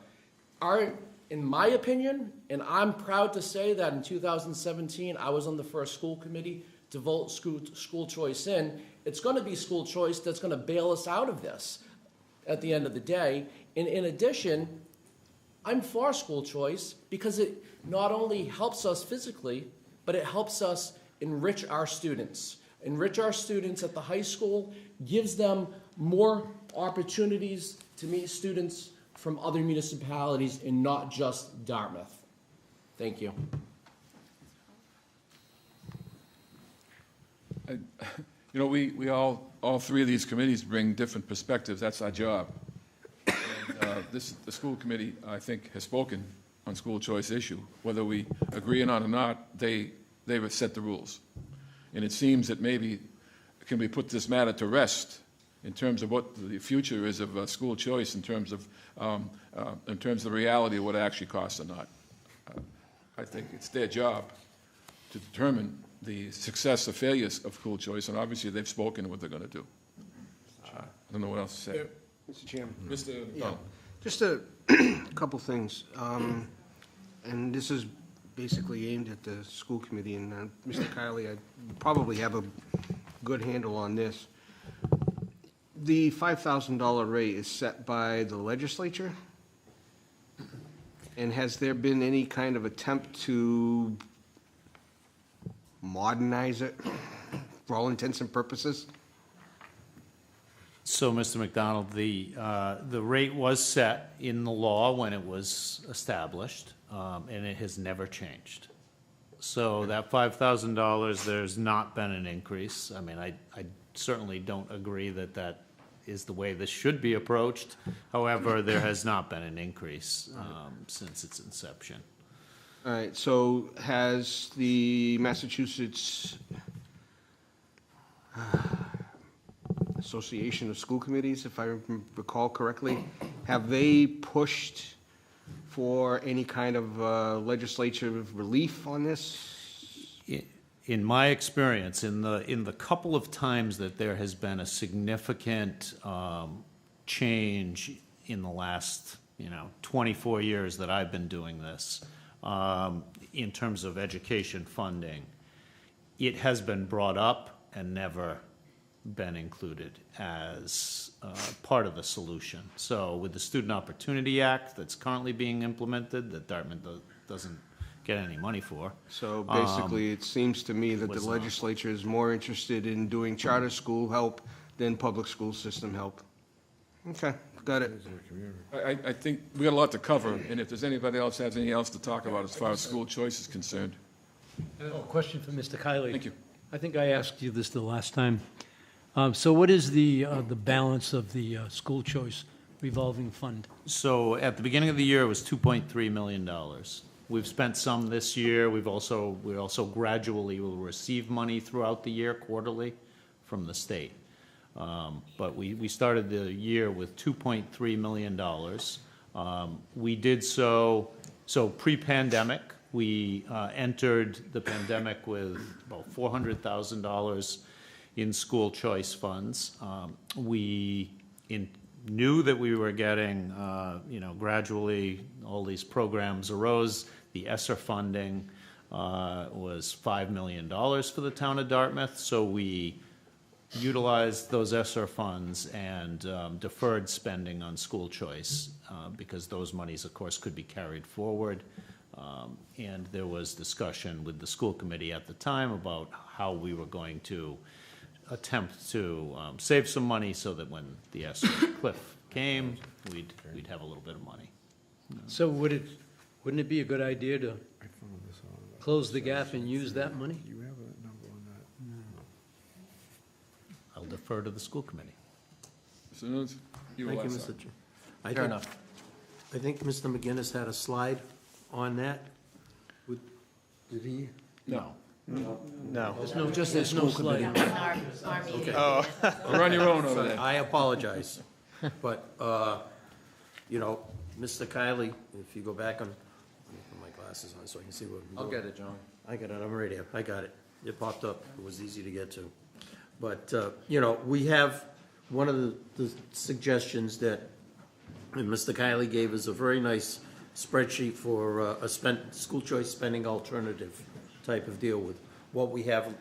in my opinion, and I'm proud to say that in 2017, I was on the first school committee to vote school choice in. It's going to be school choice that's going to bail us out of this at the end of the day. And in addition, I'm for school choice because it not only helps us physically, but it helps us enrich our students. Enrich our students at the high school, gives them more opportunities to meet students from other municipalities and not just Dartmouth. Thank you. You know, we all 3 of these committees bring different perspectives. That's our job. And, the school committee, I think, has spoken on school choice issue. Whether we agree on it or not, they've set the rules. And it seems that maybe can we put this matter to rest in terms of what the future is of school choice, in terms of the reality of what it actually costs or not. I think it's their job to determine the success or failures of school choice, and obviously they've spoken what they're going to do. I don't know what else to say. Mr. Chairman. Mr. Yeah, Donald. just a couple things. And this is basically aimed at the school committee, and Mr. Kiley, I probably have a good handle on this. The $5,000 rate is set by the legislature? And has there been any kind of attempt to modernize it for all intents and purposes? So, Mr. McDonald, the rate was set in the law when it was established, and it has never changed. So that $5,000, there's not been an increase. I mean, I certainly don't agree that that is the way this should be approached. However, there has not been an increase since its inception. All right, so has the Massachusetts Association of School Committees, if I recall correctly, have they pushed for any kind of legislative relief on this? In my experience, in the couple of times that there has been a significant change in the last 24 years that I've been doing this, in terms of education funding, it has been brought up and never been included as part of the solution. So with the Student Opportunity Act that's currently being implemented, that Dartmouth doesn't get any money for. So basically, it seems to me that the was not. legislature is more interested in doing charter school help than public school system help. Okay, got it. I think we got a lot to cover, and if there's anybody else has anything else to talk about as far as school choice is concerned. Question for Mr. Kiley. Thank you. I think I asked you this the last time. So what is the balance of the school choice revolving fund? So at the beginning of the year, it was $2.3 million. We've spent some this year. We also gradually will receive money throughout the year, quarterly, from the state. But we started the year with $2.3 million. We did so pre-pandemic, We entered the pandemic with about $400,000 in school choice funds. We knew that we were getting, gradually all these programs arose. The ESSER funding was $5 million for the town of Dartmouth, so we utilized those ESSER funds and deferred spending on school choice because those monies, of course, could be carried forward. And there was discussion with the school committee at the time about how we were going to attempt to save some money so that when the ESSER cliff came, we'd have a little bit of money. So wouldn't it be a good idea to close the gap and use that money? You have a number on that? I'll defer to the school committee. Mr. Nunes, you were Thank you, last. Mr. Chair. Fair enough. I think Mr. McGinnis had a slide on that. Did he? No. No. There's no slide. You're on your own over there. I apologize. But, Mr. Kiley, if you go back on, let me put my glasses on so I can see what I'm doing. I'll get it, John. I got it, I'm right here, I got it. It popped up, it was easy to get to. But, we have, one of the suggestions that Mr. Kiley gave is a very nice spreadsheet for a school choice spending alternative type of deal with what we have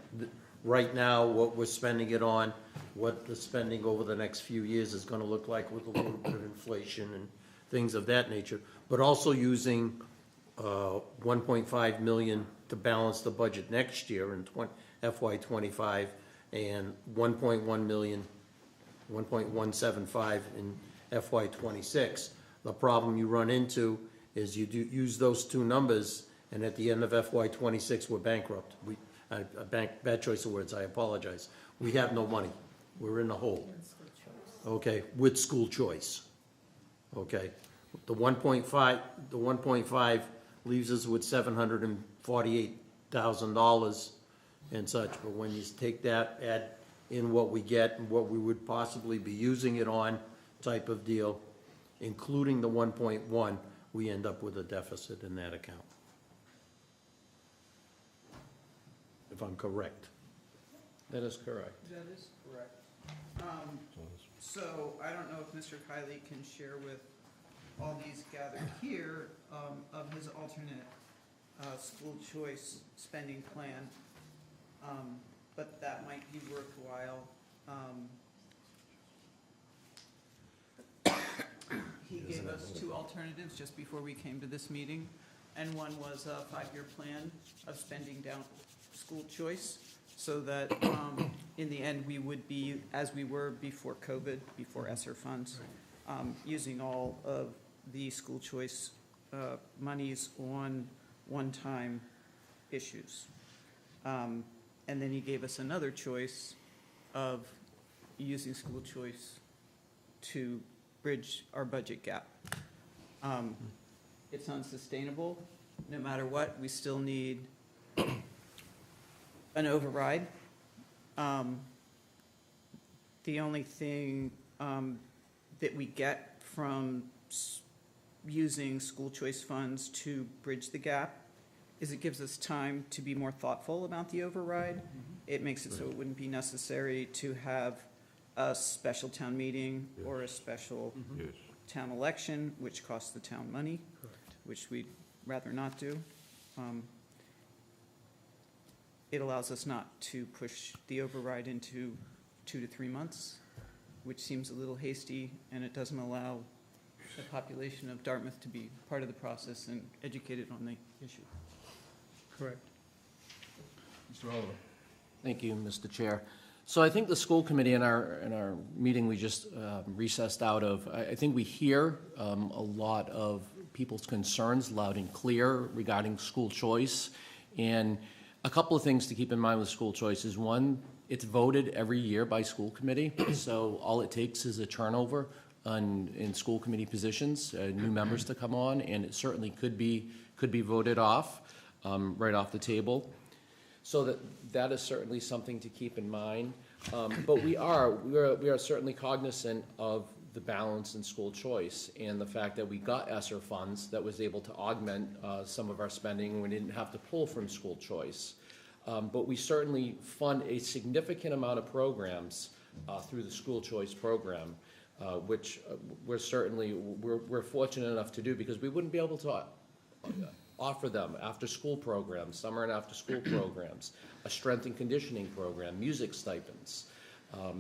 right now, what we're spending it on, what the spending over the next few years is gonna look like with a little bit of inflation and things of that nature, but also using 1.5 million to balance the budget next year in FY '25 and 1.1 million, 1.175 in FY '26. The problem you run into is you do use those two numbers, and at the end of FY '26, we're bankrupt. Bad choice of words, I apologize. We have no money. We're in the hole. Okay, with school choice. Okay, the 1.5 leaves us with $748,000 and such, but when you take that, add in what we get and what we would possibly be using it on type of deal, including the 1.1, we end up with a deficit in that account. If I'm correct. That is correct. That is correct. So I don't know if Mr. Kiley can share with all these gathered here of his alternate school choice spending plan, but that might be worthwhile. He gave us two alternatives just before we came to this meeting, and one was a 5-year plan of spending down school choice, so that in the end, we would be, as we were before COVID, before ESSER funds, using all of the school choice monies on one-time issues. And then he gave us another choice of using school choice to bridge our budget gap. It's unsustainable. No matter what, we still need an override. The only thing that we get from using school choice funds to bridge the gap is it gives us time to be more thoughtful about the override. It makes it so it wouldn't be necessary to have a special town meeting or a special town election, which costs the town money, which we'd rather not do. It allows us not to push the override into 2 to 3 months, which seems a little hasty, and it doesn't allow the population of Dartmouth to be part of the process and educated on the issue. Correct. Mr. Oliver. Thank you, Mr. Chair. So I think the school committee in our meeting we just recessed out of, I think we hear a lot of people's concerns loud and clear regarding school choice. And a couple of things to keep in mind with school choice is, one, it's voted every year by school committee. So all it takes is a turnover in school committee positions, new members to come on, and it certainly could be voted off right off the table. So that is certainly something to keep in mind. But we are certainly cognizant of the balance in school choice and the fact that we got ESSER funds that was able to augment some of our spending. We didn't have to pull from school choice. But we certainly fund a significant amount of programs through the school choice program, which we're fortunate enough to do because we wouldn't be able to offer them after-school programs, summer and after-school programs, a strength and conditioning program, music stipends, a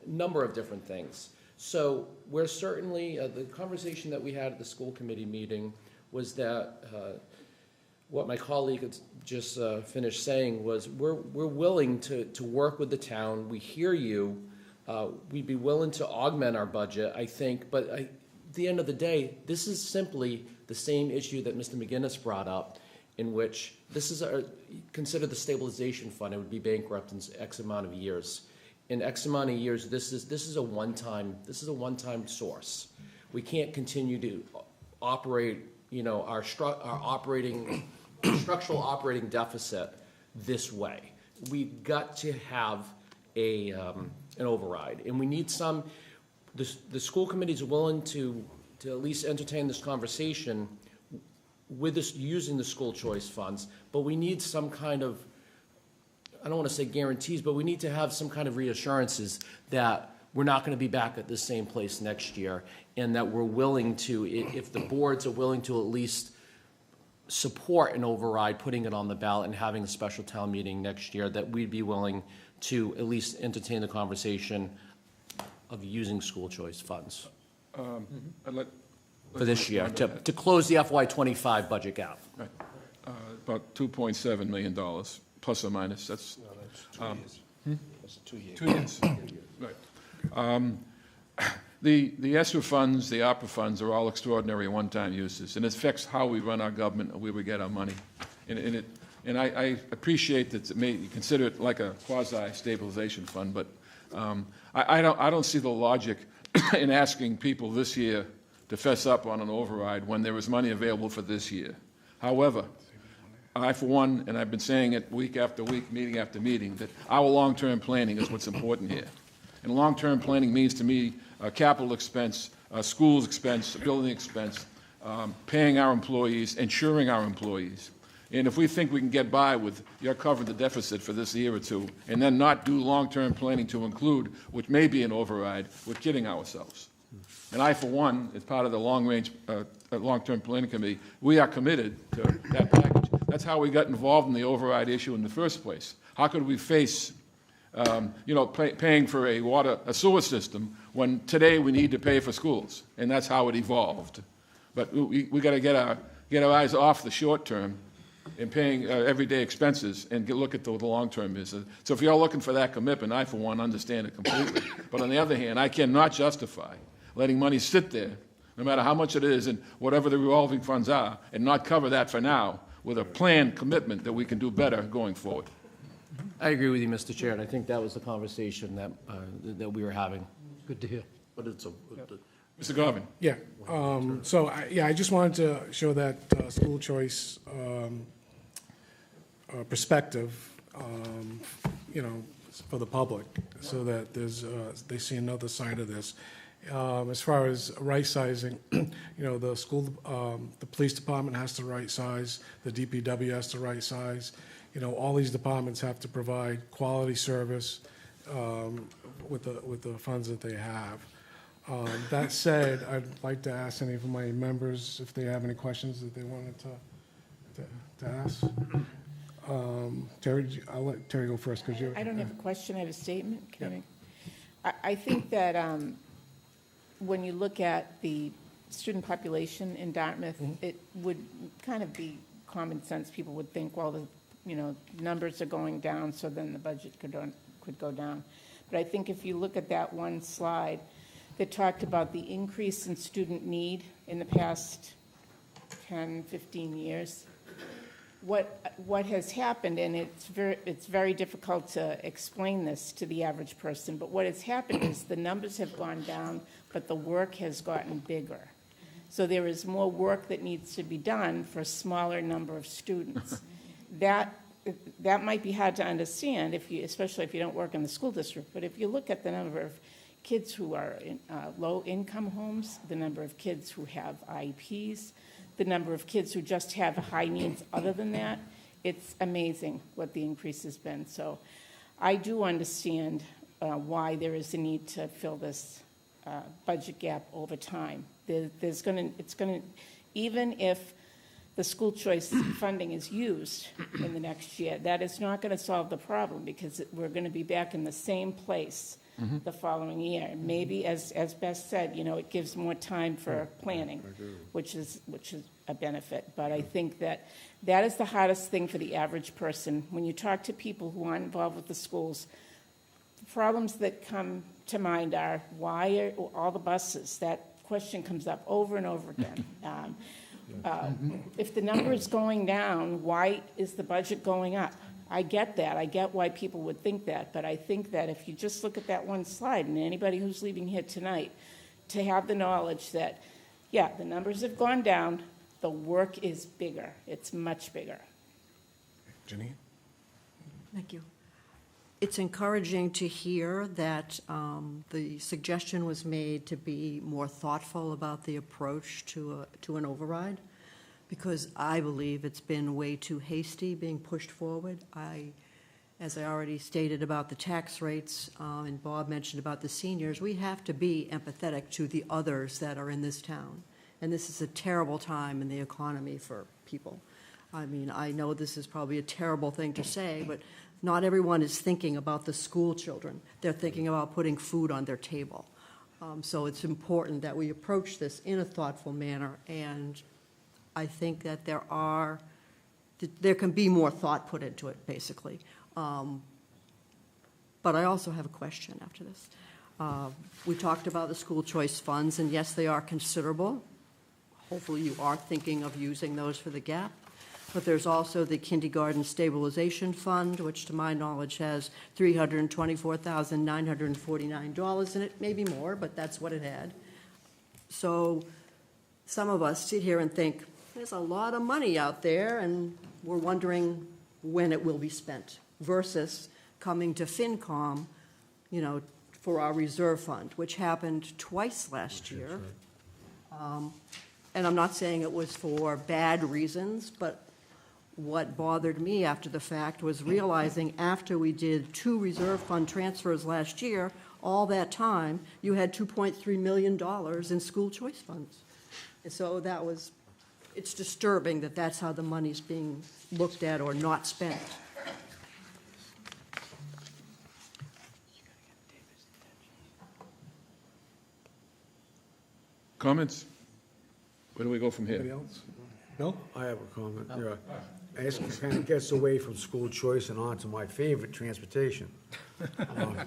number of different things. So we're certainly, the conversation that we had at the school committee meeting was that what my colleague had just finished saying was we're willing to work with the town. We hear you. We'd be willing to augment our budget, I think, but at the end of the day, this is simply the same issue that Mr. McGinnis brought up, in which this is consider the stabilization fund. It would be bankrupt in X amount of years. In X amount of years, this is a one-time source. We can't continue to operate, our structural operating deficit this way. We've got to have an override, and we need some. The school committee is willing to at least entertain this conversation with this using the school choice funds, but we need some kind of, I don't want to say guarantees, but we need to have some kind of reassurances that we're not going to be back at the same place next year, and that we're willing to, if the boards are willing to at least support an override, putting it on the ballot and having a special town meeting next year, that we'd be willing to at least entertain the conversation of using school choice funds for this year to close the FY25 budget gap. Right. About $2.7 million, plus or minus. That's 2 years. That's 2 years. 2 years. Right. The ESSER funds, the ARPA funds are all extraordinary one-time uses, and it affects how we run our government and where we get our money. And I appreciate that you consider it like a quasi-stabilization fund, but I don't see the logic in asking people this year to fess up on an override when there is money available for this year. However, I, for one, and I've been saying it week after week, meeting after meeting, that our long-term planning is what's important here. And long-term planning means to me capital expense, schools expense, building expense, paying our employees, insuring our employees. And if we think we can get by with you're covering the deficit for this year or two, and then not do long-term planning to include, which may be an override, we're kidding ourselves. And I, for one, as part of the long-term planning committee, we are committed to that package. That's how we got involved in the override issue in the first place. How could we face, paying for a sewer system when today we need to pay for schools? And that's how it evolved. But we got to get our eyes off the short term and paying everyday expenses and look at the long term is. So if you're looking for that commitment, I, for one, understand it completely. But on the other hand, I cannot justify letting money sit there, no matter how much it is and whatever the revolving funds are, and not cover that for now with a planned commitment that we can do better going forward. I agree with you, Mr. Chair, and I think that was the conversation that we were having. Good to hear. But it's Mr. Garvin. Yeah, I just wanted to show that school choice perspective, for the public, so that they see another side of this. As far as right sizing, the school, the police department has to right size, the DPW has to right size. All these departments have to provide quality service with the funds that they have. That said, I'd like to ask any of my members if they have any questions that they wanted to ask. Terry, I'll let Terry go first because you're. I don't have a question, I have a statement. I think that when you look at the student population in Dartmouth, it would kind of be common sense. People would think, well, the numbers are going down, so then the budget could go down. But I think if you look at that one slide that talked about the increase in student need in the past 10, 15 years, what has happened, and it's very difficult to explain this to the average person, but what has happened is the numbers have gone down, but the work has gotten bigger. So there is more work that needs to be done for a smaller number of students. That might be hard to understand, especially if you don't work in the school district, but if you look at the number of kids who are in low-income homes, the number of kids who have IEPs, the number of kids who just have high needs other than that. It's amazing what the increase has been. So I do understand why there is a need to fill this budget gap over time. It's going to, even if the school choice funding is used in the next year, that is not going to solve the problem, because we're going to be back in the same place the following year. Maybe, as Beth said, it gives more time for planning, which is a benefit. But I think that is the hardest thing for the average person. When you talk to people who aren't involved with the schools, the problems that come to mind are, why are all the buses? That question comes up over and over again. If the number is going down, why is the budget going up? I get that. I get why people would think that. But I think that if you just look at that one slide, and anybody who's leaving here tonight, to have the knowledge that, yeah, the numbers have gone down, the work is bigger. It's much bigger. Janine? Thank you. It's encouraging to hear that the suggestion was made to be more thoughtful about the approach to an override, because I believe it's been way too hasty being pushed forward. As I already stated about the tax rates, and Bob mentioned about the seniors, we have to be empathetic to the others that are in this town. And this is a terrible time in the economy for people. I mean, I know this is probably a terrible thing to say, but not everyone is thinking about the school children. They're thinking about putting food on their table. So it's important that we approach this in a thoughtful manner, and I think that there can be more thought put into it, basically. But I also have a question after this. We talked about the school choice funds, and yes, they are considerable. Hopefully you are thinking of using those for the gap. But there's also the Kindergarten Stabilization Fund, which to my knowledge has $324,949 in it, maybe more, but that's what it had. So some of us sit here and think, there's a lot of money out there, and we're wondering when it will be spent, versus coming to FinCom, for our reserve fund, which happened twice last year. And I'm not saying it was for bad reasons, but what bothered me after the fact was realizing after we did 2 reserve fund transfers last year, all that time, you had $2.3 million in school choice funds. And so it's disturbing that that's how the money's being looked at or not spent. Comments? Where do we go from here? Anybody else? No? I have a comment, yeah. It kind of gets away from school choice and on to my favorite, transportation. I'm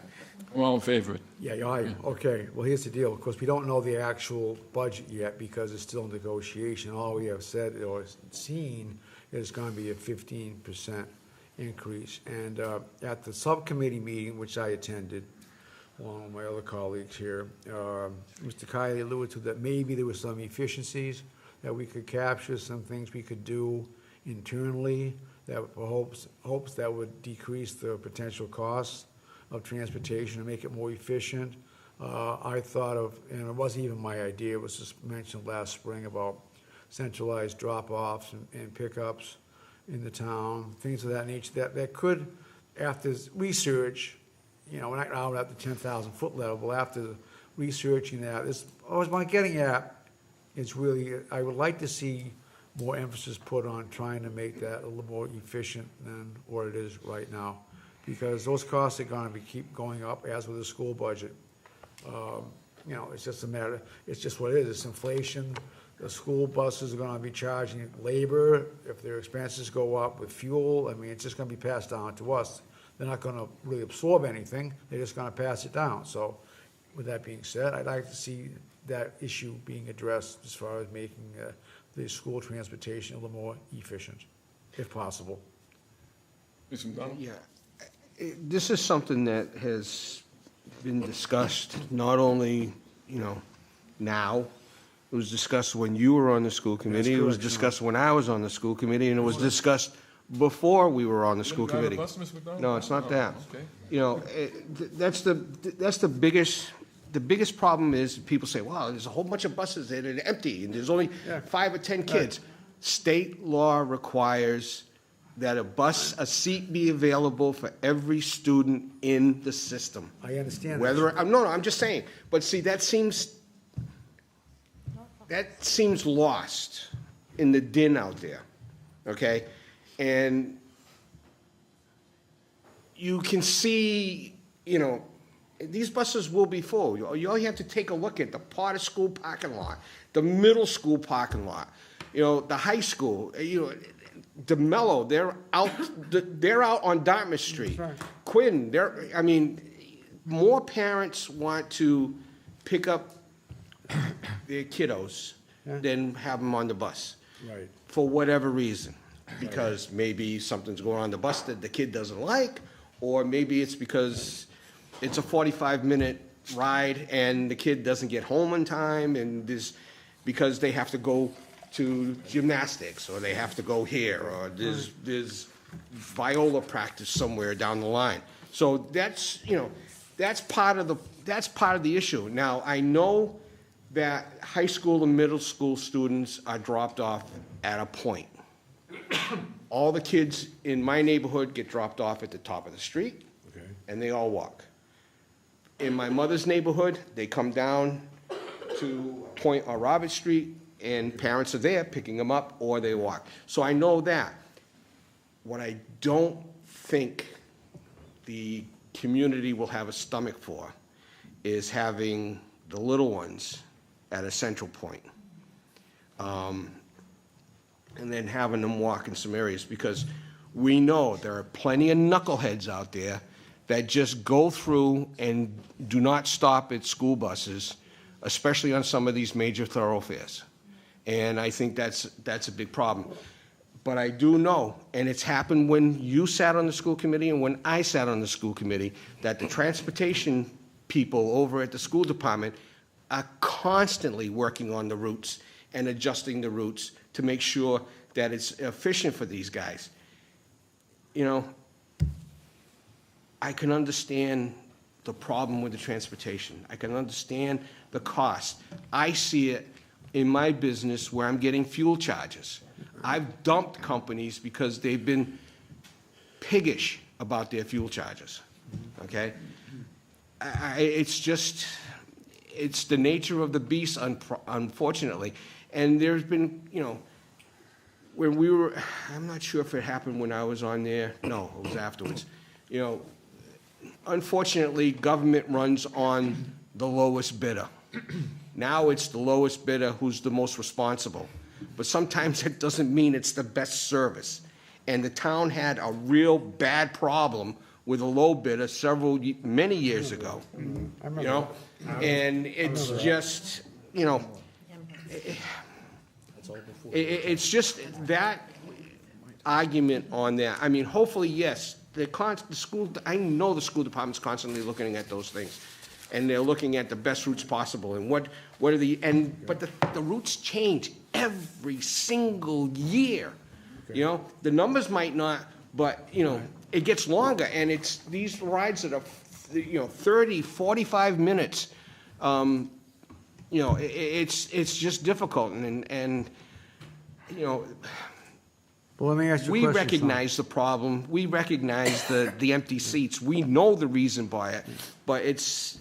all in favor of it. Okay, well, here's the deal, of course, we don't know the actual budget yet because it's still in negotiation. All we have said or seen is going to be a 15% increase. And at the subcommittee meeting, which I attended, along with my other colleagues here, Mr. Kiley alluded to that maybe there were some efficiencies that we could capture, some things we could do internally that hopes that would decrease the potential costs of transportation and make it more efficient. I thought of, and it wasn't even my idea, it was just mentioned last spring about centralized drop-offs and pickups in the town, things of that nature that could, after research, we're not out at the 10,000 foot level, after researching that, what I'm getting at is really, I would like to see more emphasis put on trying to make that a little more efficient than what it is right now. Because those costs are gonna keep going up, as with the school budget. It's just a matter, it's just what it is, it's inflation. The school buses are gonna be charging labor, if their expenses go up with fuel, it's just gonna be passed down to us. They're not gonna really absorb anything, they're just gonna pass it down. So, with that being said, I'd like to see that issue being addressed as far as making the school transportation a little more efficient, if possible. Mr. McDonald? Yeah, this is something that has been discussed not only, now, it was discussed when you were on the school committee, it was discussed when I was on the school committee, and it was discussed before we were on the school Drive a committee. bus, Mr. McDonald? No, it's not that. Okay. That's the biggest the biggest problem is people say, wow, there's a whole bunch of buses that are empty and there's only 5 or 10 kids. State law requires that a seat be available for every student in the system. I understand that. Whether, no, I'm just saying, but see, that seems lost in the din out there, okay? And you can see, you know, these buses will be full. You all have to take a look at the Potter School parking lot, the middle school parking lot, you know, the high school, you know, DeMello, they're out on Dartmouth Street. Right. Quinn, I mean, more parents want to pick up their kiddos than have them on the bus. Right. For whatever reason. Because maybe something's going on the bus that the kid doesn't like, or maybe it's because it's a 45-minute ride and the kid doesn't get home in time, and because they have to go to gymnastics, or they have to go here, or there's viola practice somewhere down the line. So that's, you know, that's part of the issue. Now, I know that high school and middle school students are dropped off at a point. All the kids in my neighborhood get dropped off at the top of the street, and they all walk. In my mother's neighborhood, they come down to Point or Robert Street, and parents are there picking them up, or they walk. So I know that. What I don't think the community will have a stomach for is having the little ones at a central point. And then having them walk in some areas, because we know there are plenty of knuckleheads out there that just go through and do not stop at school buses, especially on some of these major thoroughfares. And I think that's a big problem. But I do know, and it's happened when you sat on the school committee and when I sat on the school committee, that the transportation people over at the school department are constantly working on the routes and adjusting the routes to make sure that it's efficient for these guys. You know, I can understand the problem with the transportation. I can understand the cost. I see it in my business where I'm getting fuel charges. I've dumped companies because they've been piggish about their fuel charges, okay? It's just, it's the nature of the beast, unfortunately. And there's been, you know, when we were, I'm not sure if it happened when I was on there. No, it was afterwards. You know, unfortunately, government runs on the lowest bidder. Now it's the lowest bidder who's the most responsible. But sometimes it doesn't mean it's the best service. And the town had a real bad problem with a low bidder many years ago. I remember You know, and it's just, you know, it's just that argument on that. I mean, hopefully, yes, the school, I know the school department's constantly looking at those things. And they're looking at the best routes possible and what are but the routes change every single year. You know, the numbers might not, but, you know, it gets longer, and it's these rides that are, you know, 30, 45 minutes. You know, it's just difficult, and you know, Well, let me ask you a we question. recognize the problem. We recognize the empty seats. We know the reason by it, but it's,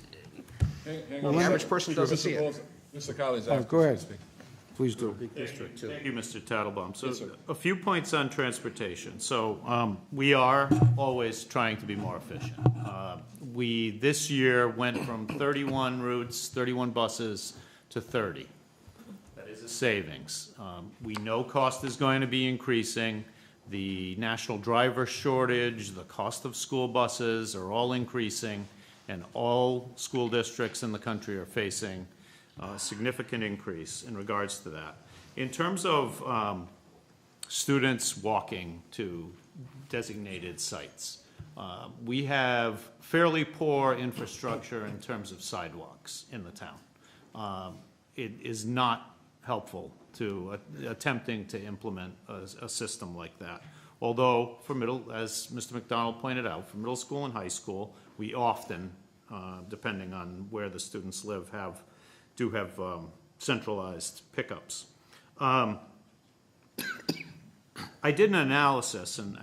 Hang the on. average person doesn't see it. Mr. Collins. Oh, go ahead. Please do. Thank you, Mr. Tattlebaum. So Yes, sir. a few points on transportation. So we are always trying to be more efficient. We, this year, went from 31 routes, 31 buses, to 30. That is a savings. We know cost is going to be increasing. The national driver shortage, the cost of school buses are all increasing, and all school districts in the country are facing a significant increase in regards to that. In terms of students walking to designated sites, we have fairly poor infrastructure in terms of sidewalks in the town. It is not helpful to attempting to implement a system like that. Although for as Mr. McDonald pointed out, for middle school and high school, we often depending on where the students live, do have centralized pickups. I did an analysis, and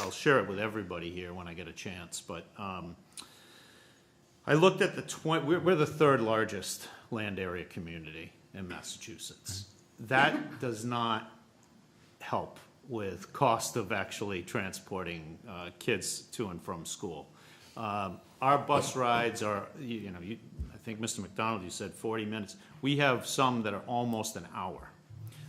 I'll share it with everybody here when I get a chance, but I looked at we're the third largest land area community in Massachusetts. That does not help with cost of actually transporting kids to and from school. Our bus rides are, I think Mr. McDonald, you said 40 minutes. We have some that are almost an hour.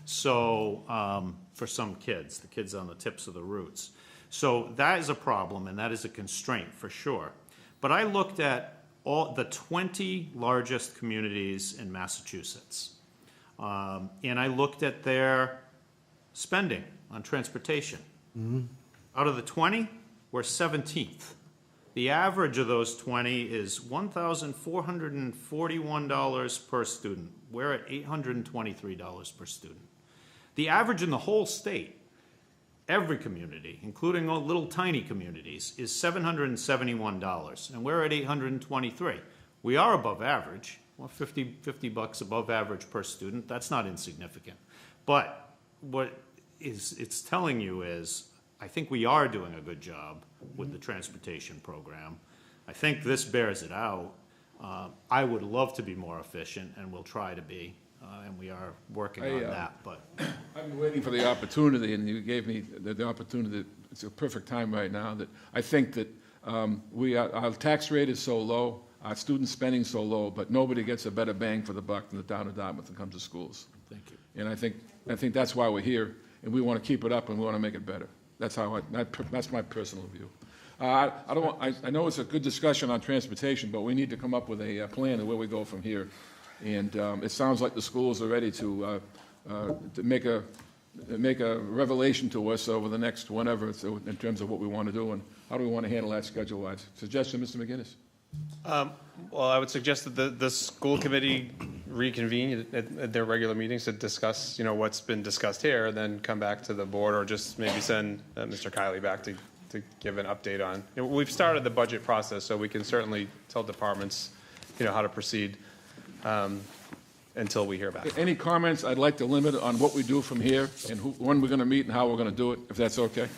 So for some kids, the kids on the tips of the routes. So that is a problem, and that is a constraint for sure. But I looked at all the 20 largest communities in Massachusetts, and I looked at their spending on transportation. Out of the 20, we're 17th. The average of those 20 is $1,441 per student. We're at $823 per student. The average in the whole state, every community, including all little tiny communities, is $771, and we're at $823. We are above average. Well, $50 above average per student. That's not insignificant. But what it's telling you is, I think we are doing a good job with the transportation program. I think this bears it out. I would love to be more efficient, and we'll try to be, and we are working on that. But I've been waiting for the opportunity, and you gave me the opportunity. It's a perfect time right now. That I think that our tax rate is so low, our student spending so low, but nobody gets a better bang for the buck than the town of Dartmouth when it comes to schools. thank you. And I think that's why we're here, and we want to keep it up, and we want to make it better. That's that's my personal view. I know it's a good discussion on transportation, but we need to come up with a plan of where we go from here. And it sounds like the schools are ready to make a revelation to us over the next whenever, so in terms of what we want to do and how do we want to handle that schedule-wise. Suggestion, Mr. McGinnis? Well, I would suggest that the school committee reconvene at their regular meetings to discuss, what's been discussed here, and then come back to the board, or just maybe send Mr. Kiley back to give an update on. We've started the budget process, so we can certainly tell departments, how to proceed until we hear back. Any comments? I'd like to limit on what we do from here and when we're going to meet and how we're going to do it, if that's okay.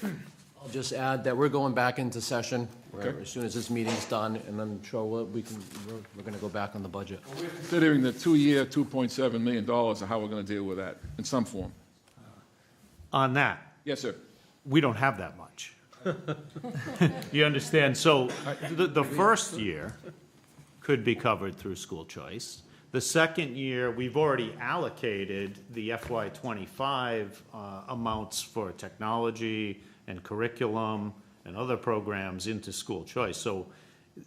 I'll just add that we're going back into session Okay. as soon as this meeting's done, and I'm sure we're going to go back on the budget. Considering the 2-year, $2.7 million, and how we're going to deal with that in some form. On that, Yes, sir. we don't have that much. You understand? So the first year could be covered through school choice. The second year, we've already allocated the FY25 amounts for technology and curriculum and other programs into school choice. So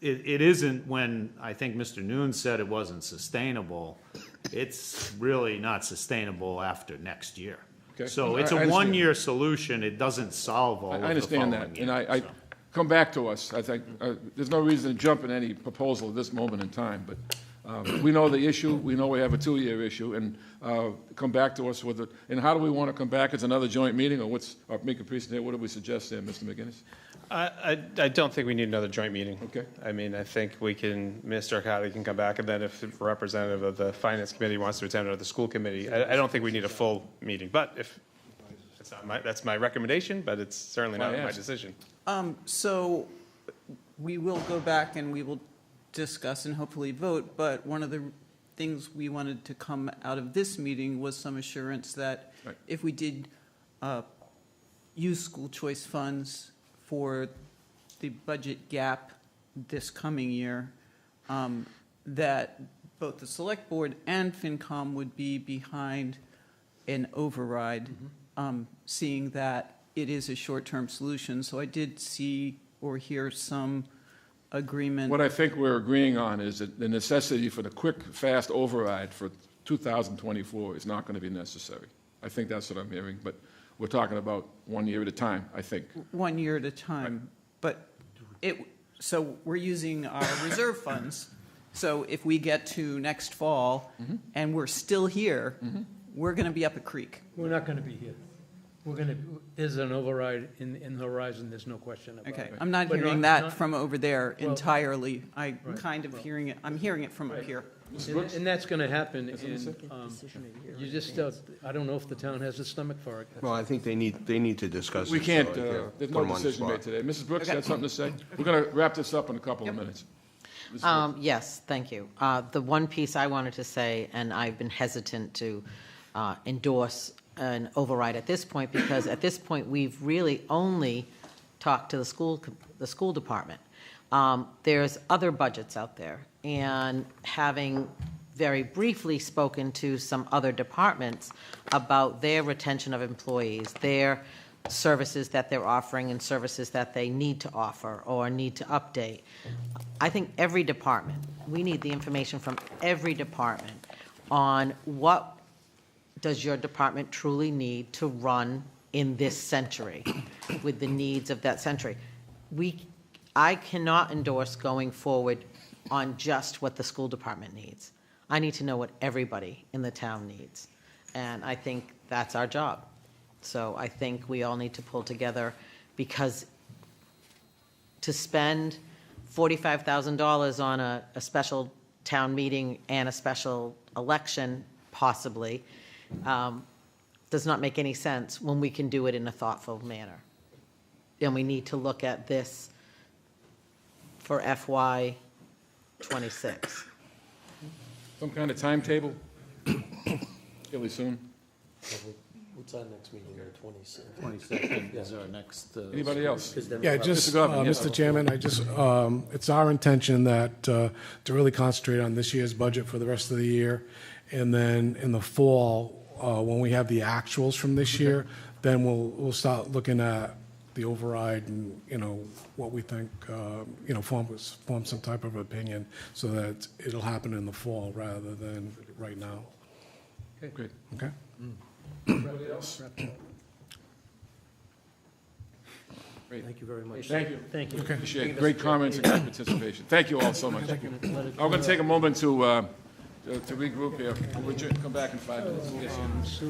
it isn't, when I think Mr. Noon said it wasn't sustainable, it's really not sustainable after next year. Okay. So I it's a understand. one-year solution. It doesn't solve all of the I understand that, following and years, I so. come back to us. I think there's no reason to jump in any proposal at this moment in time, but we know the issue. We know we have a 2-year issue, and come back to us with it. And how do we want to come back? It's another joint meeting, or make a presentation? What do we suggest there, Mr. McGinnis? I don't think we need another joint meeting. Okay. I mean, I think Mr. Kiley can come back, and then if a representative of the finance committee wants to attend, or the school committee, I don't think we need a full meeting. But if it's not that's my recommendation, but it's certainly not my decision. So we will go back and we will discuss and hopefully vote, but one of the things we wanted to come out of this meeting was some assurance that Right. if we did use school choice funds for the budget gap this coming year, that both the select board and FinCom would be behind an override, seeing that it is a short-term solution. So I did see or hear some agreement. What I think we're agreeing on is that the necessity for the quick, fast override for 2024 is not going to be necessary. I think that's what I'm hearing, but we're talking about 1 year at a time, I think. 1 year at a time. But so we're using our reserve funds. So if we get to next fall and we're still here, we're going to be up a creek. We're not going to be here. We're gonna, there's an override in the horizon, there's no question about it. Okay, I'm not But hearing not- that from over there Well- entirely. I'm Right. kind of hearing it, I'm hearing it from up here. And that's gonna happen, and, you just, I don't know if the town has the stomach for it. Well, I think they need to discuss it. We so can't, I there's put no them on the decision made spot. today. Mrs. Brooks, you had something to say? We're going to wrap this up in a couple of minutes. Yes, thank you. The one piece I wanted to say, and I've been hesitant to endorse an override at this point, because at this point, we've really only talked to the school department. There's other budgets out there, and having very briefly spoken to some other departments about their retention of employees, their services that they're offering and services that they need to offer or need to update. I think every department, we need the information from every department on what does your department truly need to run in this century with the needs of that century. I cannot endorse going forward on just what the school department needs. I need to know what everybody in the town needs. And I think that's our job. So I think we all need to pull together, because to spend $45,000 on a special town meeting and a special election, possibly, does not make any sense when we can do it in a thoughtful manner. And we need to look at this for FY '26. Some kind of timetable? Fairly soon? What's our next meeting, the 26th? 22nd is our next. Anybody else? Yeah, just, Mr. Governor, yes. Mr. Chairman, it's our intention that, to really concentrate on this year's budget for the rest of the year. And then in the fall, when we have the actuals from this year, then we'll start looking at the override and, what we think, form some type of opinion, so that it'll happen in the fall rather than right now. Okay, great. Okay? Anybody else? Great. Thank you very much. Thank you. Thank you. Appreciate it. Great comments and great participation. Thank you all so much. I'm going to take a moment to regroup here. We'll come back in 5 minutes. Yes,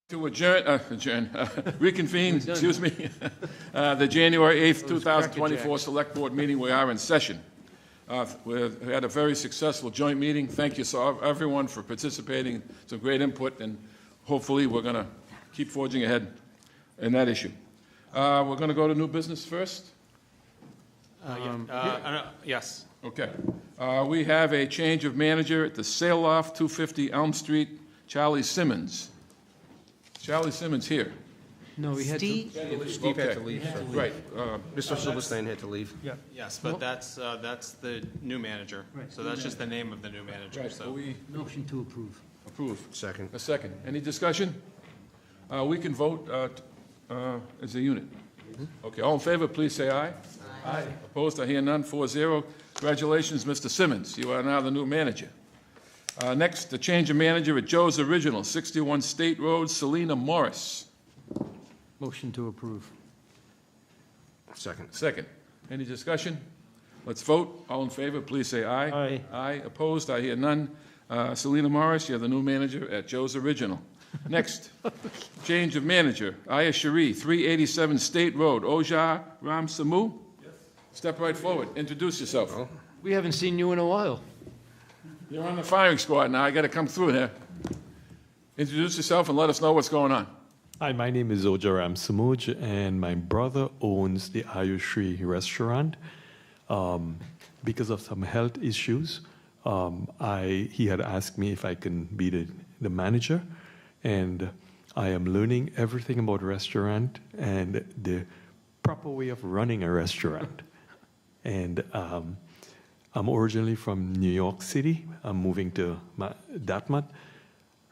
To reconvene, excuse me, the January 8th, 2024 Select Board meeting. We are in session. We had a very successful joint meeting. Thank you, everyone, for participating. Some great input, and hopefully we're going to keep forging ahead in that issue. We're going to go to new business first. Yes. Okay. We have a change of manager at the Sail Off, 250 Elm Street. Charlie Simmons. Charlie Simmons here. No, we had to. Steve had to leave, so. Right. Mr. Silverstein had to leave. Yeah. Yes, but that's the new manager. So that's just the name of the new manager, Right. so. We Motion to approve. approve. Second. A second. Any discussion? We can vote as a unit. Okay, all in favor, please say aye. Aye. Opposed, I hear none, 4-0. Congratulations, Mr. Simmons. You are now the new manager. Next, the change of manager at Joe's Original, 61 State Road, Selena Morris. Motion to approve. Second. Second. Any discussion? Let's vote. All in favor, please say aye. Aye. Aye. Opposed, I hear none. Selena Morris, you're the new manager at Joe's Original. Next, change of manager, Aya Cherie, 387 State Road, Ojar Ram Samu. Step right forward, introduce yourself. We haven't seen you in a while. You're on the firing squad now, I gotta come through here. Introduce yourself and let us know what's going on. Hi, my name is Ojaram Samuj, and my brother owns the Ayushri restaurant. Because of some health issues, he had asked me if I can be the manager, and I am learning everything about restaurant and the proper way of running a restaurant. And I'm originally from New York City. I'm moving to Dartmouth,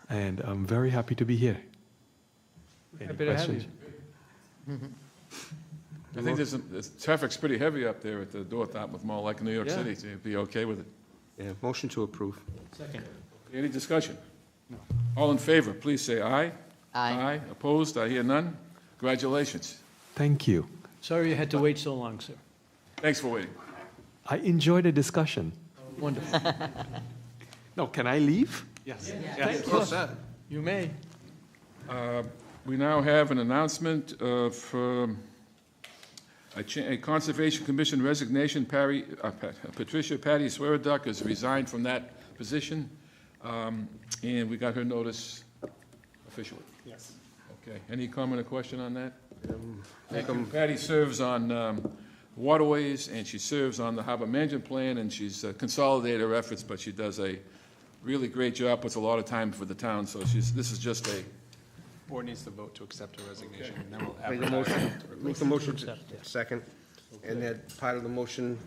and I'm very happy to be here. Any Happy to have questions? you. I think the traffic's pretty heavy up there at the North Dartmouth Mall, like in New York Yeah. City, so you'd be okay with it. Yeah, motion to approve. Second. Any discussion? All in favor, please say aye. Aye. Opposed, I hear none. Congratulations. Thank you. Sorry you had to wait so long, sir. Thanks for waiting. I enjoyed the discussion. Wonderful. No, can I leave? Yes. Well said. You may. We now have an announcement of a Conservation Commission resignation. Patricia Patty Sweariduck has resigned from that position, and we got her notice officially. Yes. Okay, any comment or question on that? Patty serves on waterways, and she serves on the harbor management plan, and she's consolidated her efforts, but she does a really great job, puts a lot of time for the town, so this is just a, Board needs to vote to accept her resignation, and then we'll Make a advertise. motion, make a motion to, second. And that part of the motion,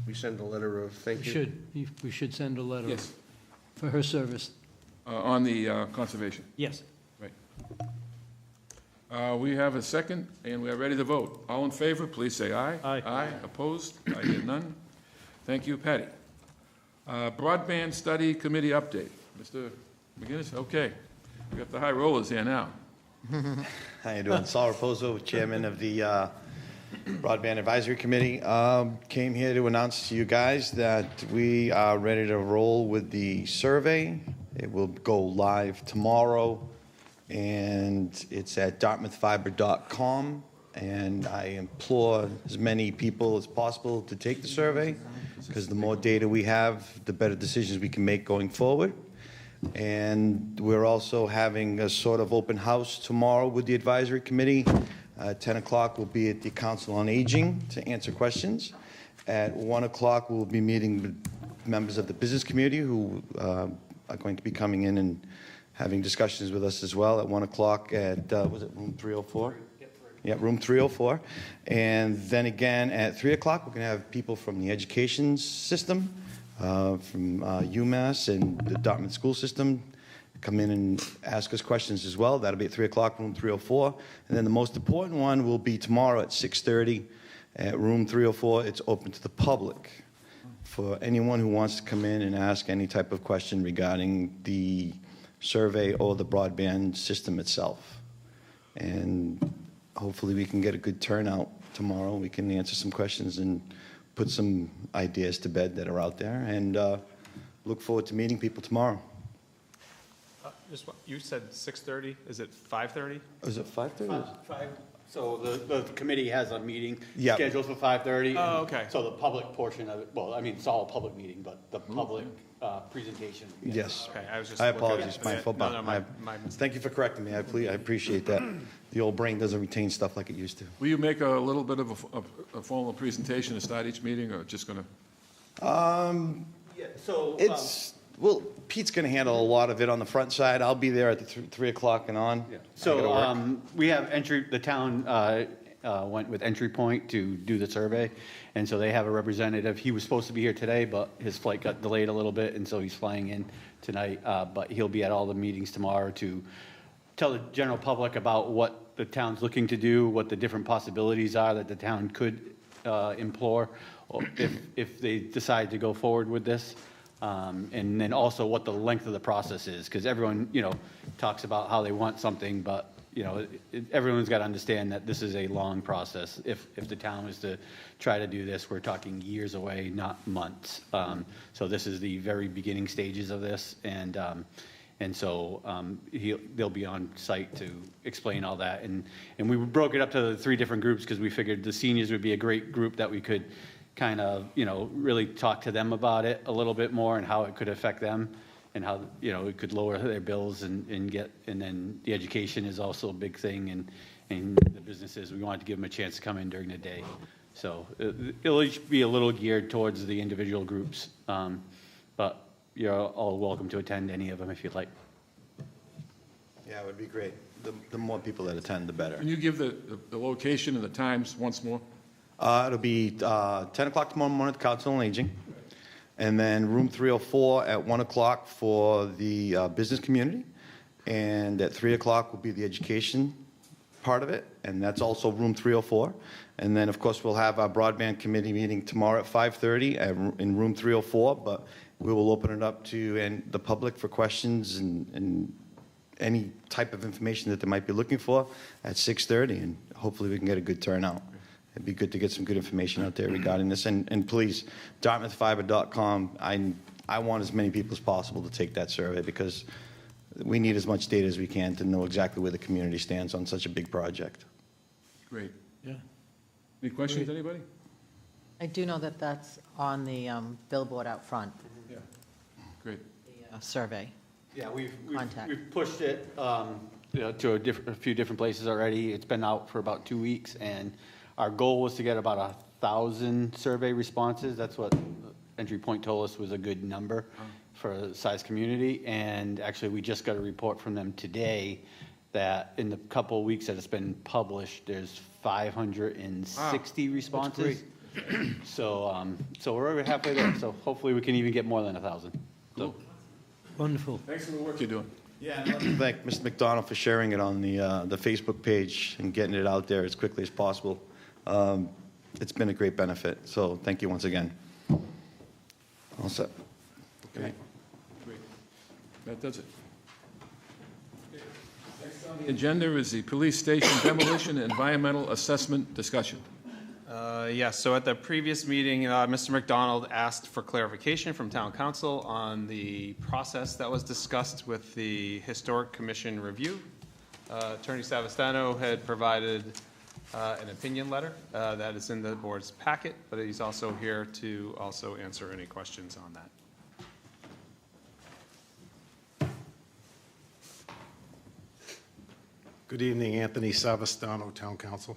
we send a letter of thank you. We should send a letter yes, for her service. on the conservation. Yes. Right. We have a second, and we are ready to vote. All in favor, please say aye. Aye. Aye. Opposed? I hear none. Thank you, Patty. Broadband Study Committee update. Mr. McGinnis, okay. We got the high rollers here now. How you doing? Saul Raposo, Chairman of the Broadband Advisory Committee. Came here to announce to you guys that we are ready to roll with the survey. It will go live tomorrow, and it's at dartmouthfiber.com. And I implore as many people as possible to take the survey, because the more data we have, the better decisions we can make going forward. And we're also having a sort of open house tomorrow with the advisory committee. 10 o'clock, we'll be at the Council on Aging to answer questions. At 1 o'clock, we'll be meeting with members of the business community who are going to be coming in and having discussions with us as well at 1 o'clock at, was it room 304? Yeah, room 304. And then again, at 3 o'clock, we're going to have people from the education system, from UMass and the Dartmouth school system come in and ask us questions as well. That'll be at 3 o'clock, room 304. And then the most important one will be tomorrow at 6:30 at room 304. It's open to the public for anyone who wants to come in and ask any type of question regarding the survey or the broadband system itself. And hopefully we can get a good turnout tomorrow. We can answer some questions and put some ideas to bed that are out there, and look forward to meeting people tomorrow. You said 6:30, is it 5:30? Is it 5:30? So the committee has a meeting Yep. scheduled for 5:30. Oh, okay. So the public portion of it, well, I mean, it's all a public meeting, but the public presentation. Yes. Okay, I was just I looking apologize, at my it. fault. No, my Thank you for correcting me. I appreciate that. The old brain doesn't retain stuff like it used to. Will you make a little bit of a formal presentation to start each meeting, or just going to? Yeah, so. Well, Pete's going to handle a lot of it on the front side. I'll be there at the 3 o'clock and on. Yeah. I gotta work. So we have the town went with Entry Point to do the survey, and so they have a representative. He was supposed to be here today, but his flight got delayed a little bit, and so he's flying in tonight. But he'll be at all the meetings tomorrow to tell the general public about what the town's looking to do, what the different possibilities are that the town could implore if they decide to go forward with this. And then also what the length of the process is, because everyone, talks about how they want something, but, everyone's got to understand that this is a long process. If the town was to try to do this, we're talking years away, not months. So this is the very beginning stages of this, and so they'll be on site to explain all that. And we broke it up to the 3 different groups because we figured the seniors would be a great group that we could kind of, really talk to them about it a little bit more and how it could affect them and how, it could lower their bills and then the education is also a big thing and the businesses, we wanted to give them a chance to come in during the day. So it'll each be a little geared towards the individual groups, but you're all welcome to attend any of them if you'd like. Yeah, it would be great. The more people that attend, the better. Can you give the location and the times once more? It'll be 10 o'clock tomorrow morning at the Council on Aging, and then room 304 at 1 o'clock for the business community, and at 3 o'clock will be the education part of it, and that's also room 304. And then, of course, we'll have our broadband committee meeting tomorrow at 5:30 in room 304, but we will open it up to the public for questions and any type of information that they might be looking for at 6:30, and hopefully we can get a good turnout. It'd be good to get some good information out there regarding this. And please, DartmouthFiber.com, I want as many people as possible to take that survey because we need as much data as we can to know exactly where the community stands on such a big project. Great. Yeah. Any questions, anybody? I do know that that's on the billboard out front, Yeah. Great. the survey. Yeah, we've Contact. pushed it, to a few different places already. It's been out for about 2 weeks, and our goal was to get about 1,000 survey responses. That's what Entry Point told us was a good number for a size community. And actually, we just got a report from them today that in the couple of weeks that it's been published, there's 560 responses. So we're over halfway there. So hopefully we can even get more than 1,000. So. Wonderful. Thanks for the work you're doing. Yeah, and I'd like to thank Mr. McDonald for sharing it on the Facebook page and getting it out there as quickly as possible. It's been a great benefit, so thank you once again. All set. Okay. Great. That does it. Next on the agenda is the police station demolition and environmental assessment discussion. Yes, so at the previous meeting, Mr. McDonald asked for clarification from town council on the process that was discussed with the Historic Commission review. Attorney Savastano had provided an opinion letter that is in the board's packet, but he's also here to also answer any questions on that. Good evening, Anthony Savastano, Town Council.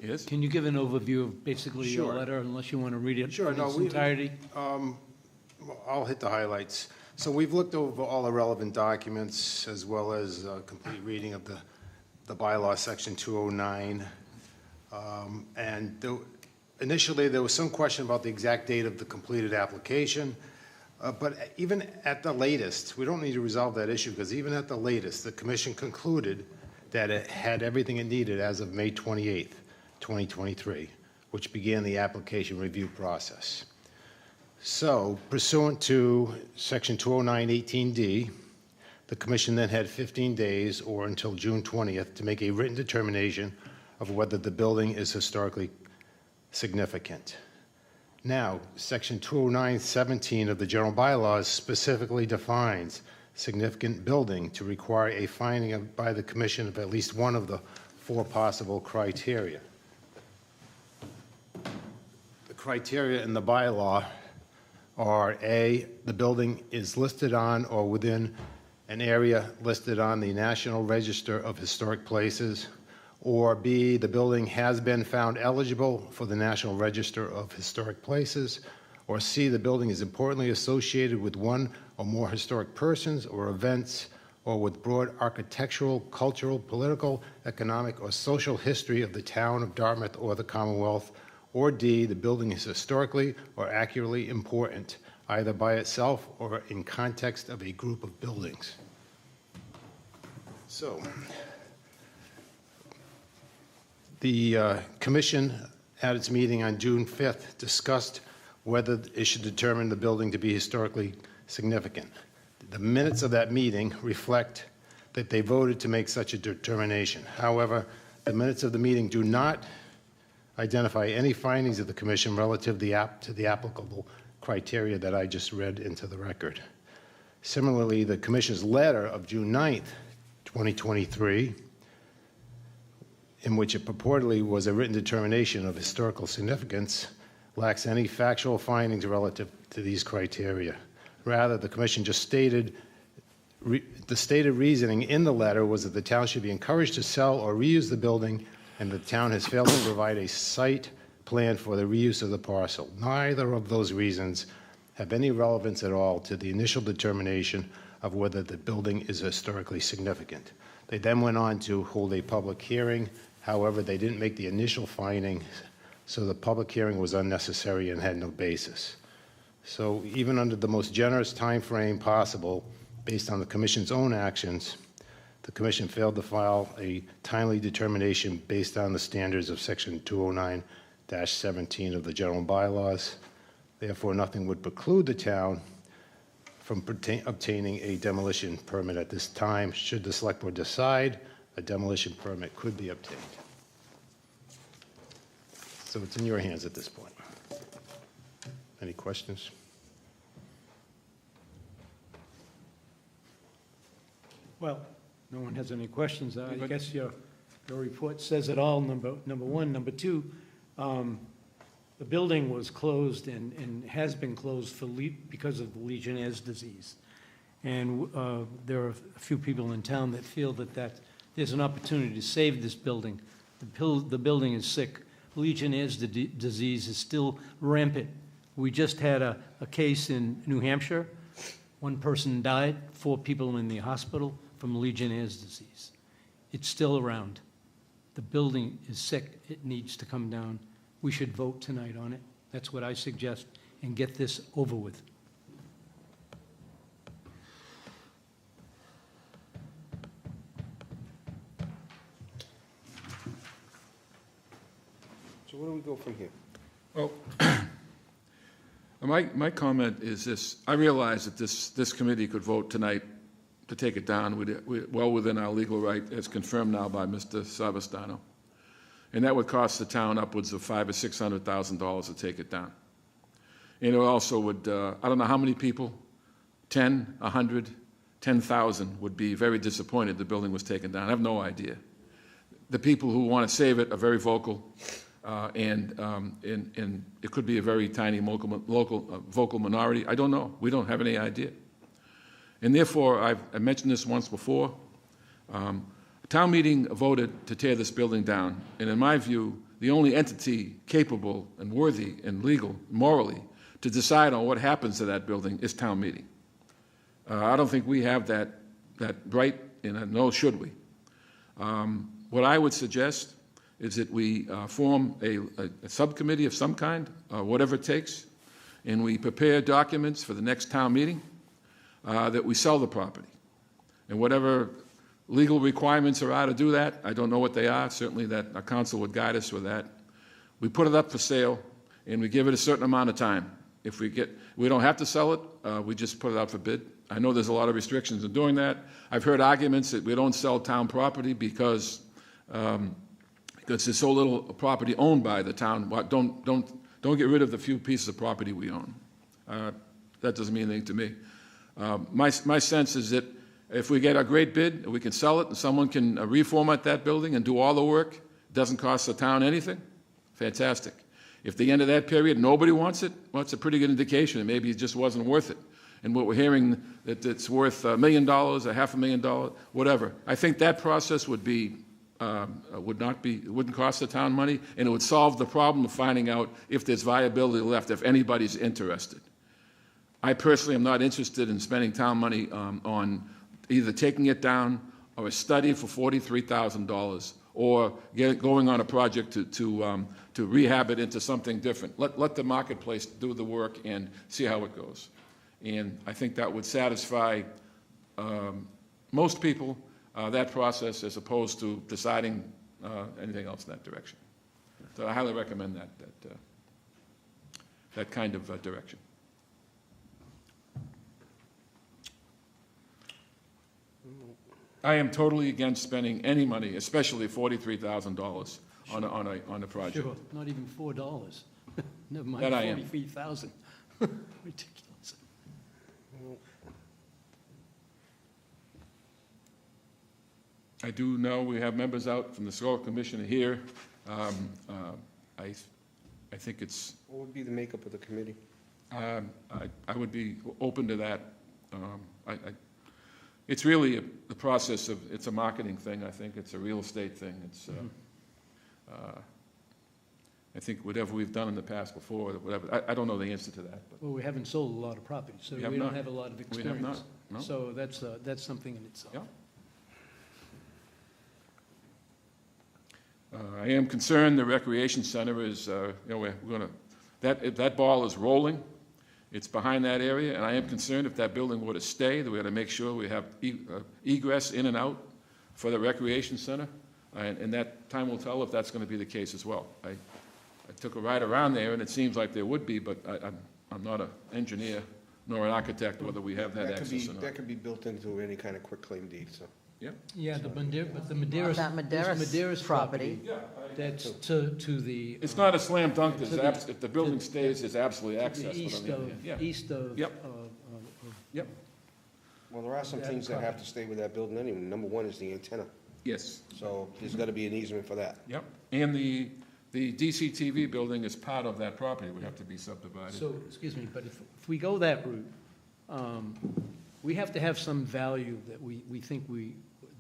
Yes? Can you give an overview of basically your Sure. letter, unless you want to read it Sure, in no, its entirety? I'll hit the highlights. So we've looked over all the relevant documents as well as a complete reading of the bylaw, section 209. Initially, there was some question about the exact date of the completed application. But even at the latest, we don't need to resolve that issue because even at the latest, the commission concluded that it had everything it needed as of May 28th, 2023, which began the application review process. So pursuant to section 209-18D, the commission then had 15 days or until June 20th to make a written determination of whether the building is historically significant. Now, Section 209-17 of the general bylaws specifically defines significant building to require a finding by the commission of at least one of the 4 possible criteria. The criteria in the bylaw are A, the building is listed on or within an area listed on the National Register of Historic Places, or B, the building has been found eligible for the National Register of Historic Places, or C, the building is importantly associated with one or more historic persons or events, or with broad architectural, cultural, political, economic, or social history of the town of Dartmouth or the Commonwealth, or D, the building is historically or accurately important, either by itself or in context of a group of buildings. So, the commission at its meeting on June 5th discussed whether it should determine the building to be historically significant. The minutes of that meeting reflect that they voted to make such a determination. However, the minutes of the meeting do not identify any findings of the commission relative to the applicable criteria that I just read into the record. Similarly, the commission's letter of June 9th, 2023, in which it purportedly was a written determination of historical significance, lacks any factual findings relative to these criteria. Rather, the commission just stated, the stated reasoning in the letter was that the town should be encouraged to sell or reuse the building, and the town has failed to provide a site plan for the reuse of the parcel. Neither of those reasons have any relevance at all to the initial determination of whether the building is historically significant. They then went on to hold a public hearing. However, they didn't make the initial finding, so the public hearing was unnecessary and had no basis. So even under the most generous time frame possible, based on the commission's own actions, the commission failed to file a timely determination based on the standards of Section 209-17 of the general bylaws. Therefore, nothing would preclude the town from obtaining a demolition permit at this time. Should the select board decide, a demolition permit could be obtained. So it's in your hands at this point. Any questions? Well, no one has any questions. I guess your report says it all, number one. Number two, the building was closed and has been closed because of Legionnaire's disease. And there are a few people in town that feel that there's an opportunity to save this building. The building is sick. Legionnaire's disease is still rampant. We just had a case in New Hampshire. One person died, 4 people in the hospital from Legionnaire's disease. It's still around. The building is sick. It needs to come down. We should vote tonight on it. That's what I suggest, and get this over with. So where do we go from here? Well, my comment is this. I realize that this committee could vote tonight to take it down. We're well within our legal right, as confirmed now by Mr. Savastano. And that would cost the town upwards of $500,000 or $600,000 to take it down. And it also would, I don't know how many people, 10, 100, 10,000 would be very disappointed the building was taken down. I have no idea. The people who want to save it are very vocal, and it could be a very tiny vocal minority. I don't know. We don't have any idea. And therefore, I mentioned this once before. The town meeting voted to tear this building down, and in my view, the only entity capable and worthy and legal, morally, to decide on what happens to that building is town meeting. I don't think we have that right, and nor should we. What I would suggest is that we form a subcommittee of some kind, whatever it takes, and we prepare documents for the next town meeting, that we sell the property. And whatever legal requirements are out to do that, I don't know what they are. Certainly that our council would guide us with that. We put it up for sale, and we give it a certain amount of time. If we don't have to sell it, we just put it out for bid. I know there's a lot of restrictions in doing that. I've heard arguments that we don't sell town property because there's so little property owned by the town. Don't Don't get rid of the few pieces of property we own. That doesn't mean anything to me. My sense is that if we get a great bid, we can sell it, and someone can reformat that building and do all the work, it doesn't cost the town anything, fantastic. If the end of that period, nobody wants it, well, it's a pretty good indication that maybe it just wasn't worth it. And what we're hearing, that it's worth $1 million, $500,000, whatever. I think that process would be, it wouldn't cost the town money, and it would solve the problem of finding out if there's viability left, if anybody's interested. I personally am not interested in spending town money on either taking it down or a study for $43,000 or going on a project to rehab it into something different. Let the marketplace do the work and see how it goes. And I think that would satisfy most people, that process, as opposed to deciding anything else in that direction. So I highly recommend that kind of direction. I am totally against spending any money, especially $43,000 on a project. Sure, not even $4. Never mind That I am. 43,000. Ridiculous. I do know we have members out from the Soil Commission here. I think it's, What would be the makeup of the committee? I would be open to that. It's really the process of, it's a marketing thing, I think. It's a real estate thing. It's, I think whatever we've done in the past before, whatever, I don't know the answer to that. But Well, we haven't sold a lot of property, so We we have don't not. have a lot of We experience. have not, no. So that's something in itself. Yeah. I am concerned the recreation center is, we're going to, that ball is rolling. It's behind that area, and I am concerned if that building were to stay, that we got to make sure we have egress in and out for the recreation center, and that time will tell if that's going to be the case as well. I took a ride around there, and it seems like there would be, but I'm not an engineer nor an architect, whether we have that access or not. That could be built into any kind of quitclaim deed, so. Yeah. Yeah, but the Madeira's. That Madeira's property. That's to the. It's not a slam dunk, to the- if the building stays, there's absolutely to access. the but I east mean, of, yeah. east of. Yep. of- Yep, Well, there are some That things that have property. to stay with that building anyway. Number one is the antenna, yes, so there's gotta be an easement for that. yep. And the DCTV building is part of that property, would have to be subdivided. So, excuse me, but if we go that route, we have to have some value that we think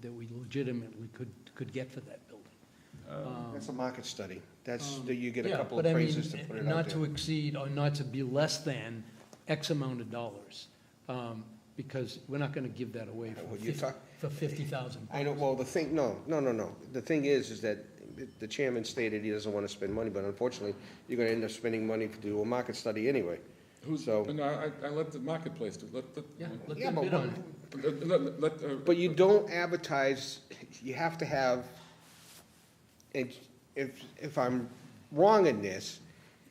that we legitimately could get for that building. That's a market study. That's, you get a Yeah, couple of but I mean, appraisers to put it out not to there. exceed or not to be less than X amount of dollars, because we're not gonna give that away Well, you're talk- for 50,000. I know, well, the thing, no. The thing is that the chairman stated he doesn't want to spend money, but unfortunately, you're gonna end up spending money to do a market study anyway. So, No, I let the marketplace do, Yeah, let Yeah, them but bid on it. but you don't advertise, you have to have, if I'm wrong in this,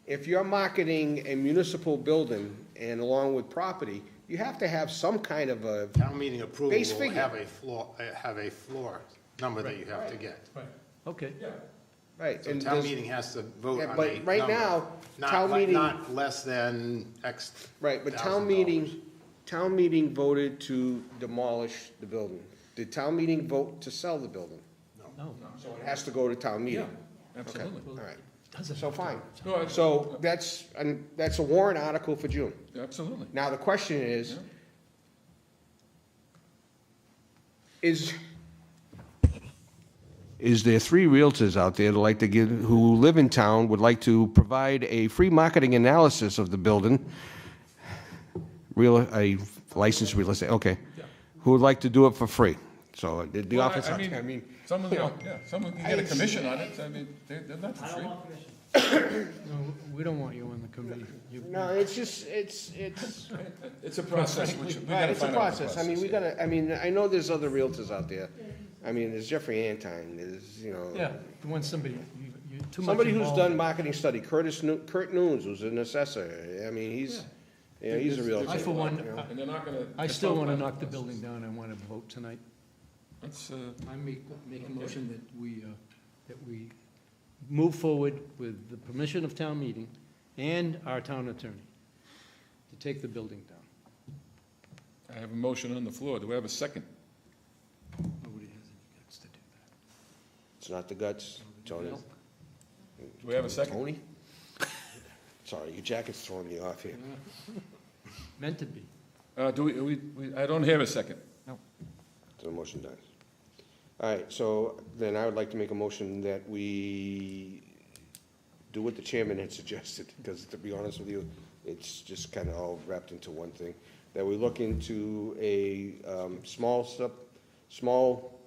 if you're marketing a municipal building and along with property, you have to have some kind of a, Town meeting approval Base will figure. have a floor number that you have to get. Okay. right. So and town there's- meeting has to vote Yeah, on but a right number. now, Not town like- meeting- Not less than X. Right, but $1,000. town meeting voted to demolish the building. Did town meeting vote to sell the building? No. So it has to go to town meeting? Yeah, absolutely. Okay, all right. Doesn't So have to. fine. No, I- So that's a warrant article for June. Absolutely. Now, the question is, Yeah. is there three realtors out there who live in town, would like to provide a free marketing analysis of the building? A licensed real estate, okay. Who would like to do it for free? So the Well, office, I mean, some of them, some can get a commission on it, I mean, they're not for free. No, we don't want you on the committee. no, it's just, it's. It's a process, which we gotta Right, it's a find out the process. I mean, we process. gotta, I know there's other realtors out there. I mean, there's Jeffrey Antine, there's, Yeah, you want somebody, you too much somebody who's involved. done marketing study, Kurt Noons, who's an assessor. I mean, he's a realtor. I, for one, And they're not gonna. I still want to knock the building down. I want to vote tonight. That's, I make a motion that we move forward with the permission of town meeting and our town attorney to take the building down. I have a motion on the floor. Do we have a second? Nobody has any guts to do It's not the guts, Tony. Do we have a second? Tony? Sorry, your jacket's throwing me off here. that. Meant to be. I don't hear a second. So the motion dies. All right, so then I would like to make a motion that we do what the chairman had suggested, because to be honest with you, it's just kind of all wrapped into one thing. That we look into a small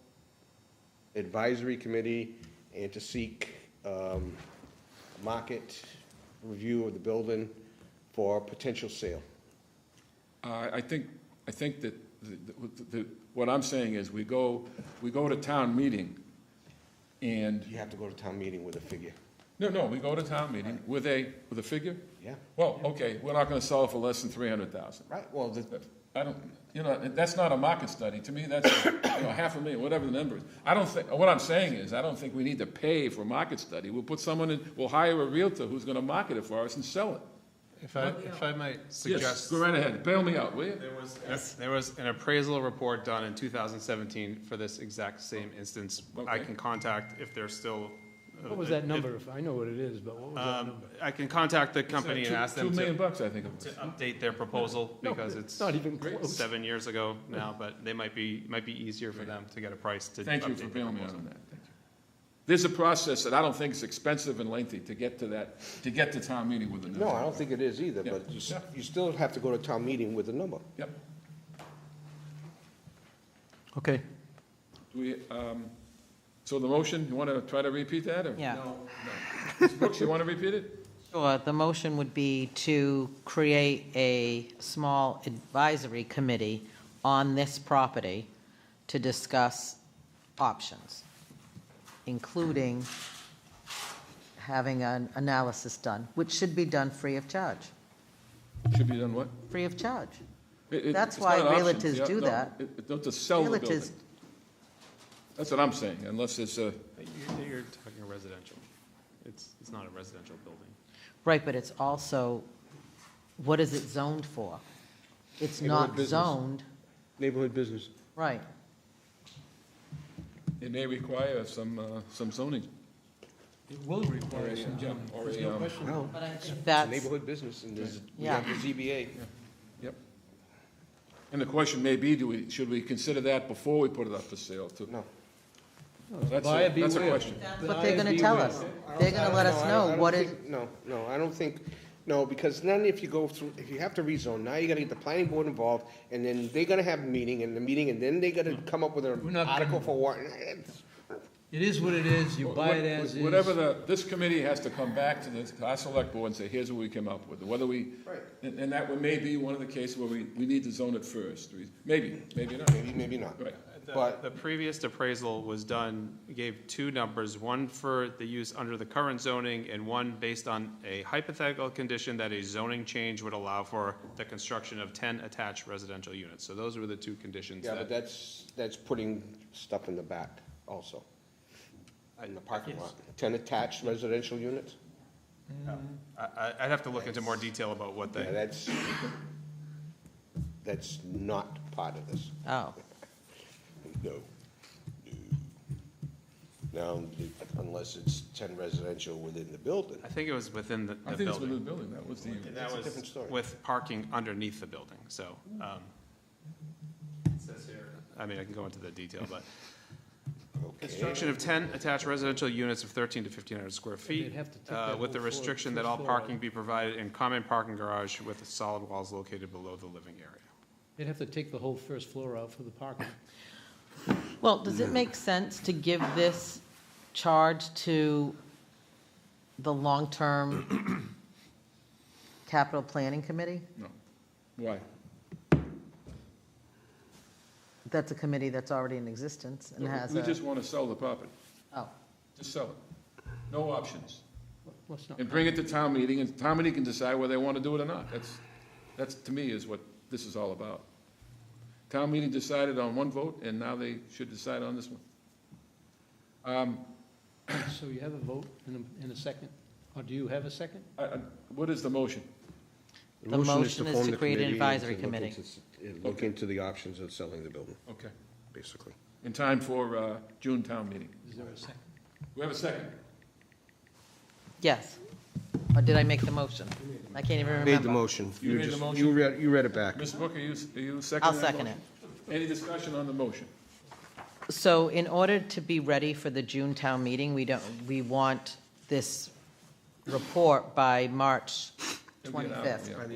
advisory committee and to seek market review of the building for potential sale. I think that what I'm saying is we go to town meeting and. You have to go to town meeting with a figure. No, we go to town meeting with a figure? Yeah. Well, okay, we're not gonna sell it for less than 300,000. Right, well, I don't, that's not a market study. To me, that's, $500,000, whatever the number is. What I'm saying is, I don't think we need to pay for a market study. We'll put someone in, we'll hire a realtor who's gonna market it for us and sell it. If I might Yes, suggest. go right ahead. Bail me out, will you? There was an appraisal report done in 2017 for this exact same instance. I Okay. can contact if there's still. What was that number? I know what it is, but what was that number? I can contact the company and ask them $2 million, to I think it was. update their proposal because it's Not even close. 7 years ago now, but they might be easier for them to get a price to update Thank you for their bailing me out proposal. on that. Thank you. There's a process that I don't think is expensive and lengthy to get to town meeting with a number. No, I don't think it is either, Yeah. but you still have to go to town meeting with a number. Yep. Okay. Do we, so the motion, you want to try to repeat that, or? Yeah. No. Ms. Brooks, you want to repeat it? Sure, the motion would be to create a small advisory committee on this property to discuss options, including having an analysis done, which should be done free of charge. Should be done what? Free of charge. It- That's it's why not options. realtors Yeah, do no, that. Don't to sell the building. Realtors- That's what I'm saying, unless it's a, You're talking residential. It's not a residential building. Right, but it's also, what is it zoned for? It's Neighborhood not business. zoned, Neighborhood business. right. it may require some zoning. It will require Or some yeah, zoning. or There's a, no question. Well, But I think it's a that's, neighborhood business, and we Yeah. have the ZBA. Yep. And the question may be, should we consider that before we put it up for sale, too? No. That's Buyer a beware. question. but they're gonna tell us. They're gonna let us know what is, No, I don't think, no, because then if you have to rezone, now you gotta get the planning board involved, and then they're gonna have a meeting, and then they gotta come up with We're an not article gonna- for what. It is what it is, you buy it as is. Whatever this committee has to come back to our select board and say, here's what we came up with, whether we, Right. and that may be one of the cases where we need to zone it first. Maybe not. Maybe not. Right. But- The previous appraisal was done, gave two numbers, one for the use under the current zoning and one based on a hypothetical condition that a zoning change would allow for the construction of 10 attached residential units. So those were the two conditions Yeah, but that, that's putting stuff in the back also, in the parking lot. 10 attached residential units? I'd have to look into more detail about what Yeah, they, that's not part of this. oh, No. Now, unless it's 10 residential within the building. I think it was within the I think it's within the building. building, that was the. That a different story. was with parking underneath the building, so, it says here, I mean, I can go into the detail, but Okay. construction of 10 attached residential units of 13 to 1,500 square feet, They'd have to take that with the whole floor- restriction that first all floor parking out. be provided in common parking garage with solid walls located below the living area. They'd have to take the whole first floor out for the parking. well, does it make sense to give this charge to the long-term capital planning committee? No. Why? That's a committee that's already in existence and has We a, just want to sell the property. oh, Just sell it. No options. Let's not. And bring it to town meeting, and town meeting can decide whether they want to do it or not. That's, to me, is what this is all about. Town meeting decided on one vote, and now they should decide on this one. So you have a vote in a second? Or do you have a second? What is the motion? The motion is form to the create an committee and advisory to look committee. Look into the options of selling the building, Okay. basically. In time for June town meeting. Is there a second? We have a second. Yes. Or did I make the motion? I can't even remember. Made the motion. You made the just- motion? You read it back. Ms. Book, are you seconding I'll that second motion? Any discussion on the motion? So in order to be ready for the June town meeting, we want this report by March It'll be an hour, 25th. yeah. By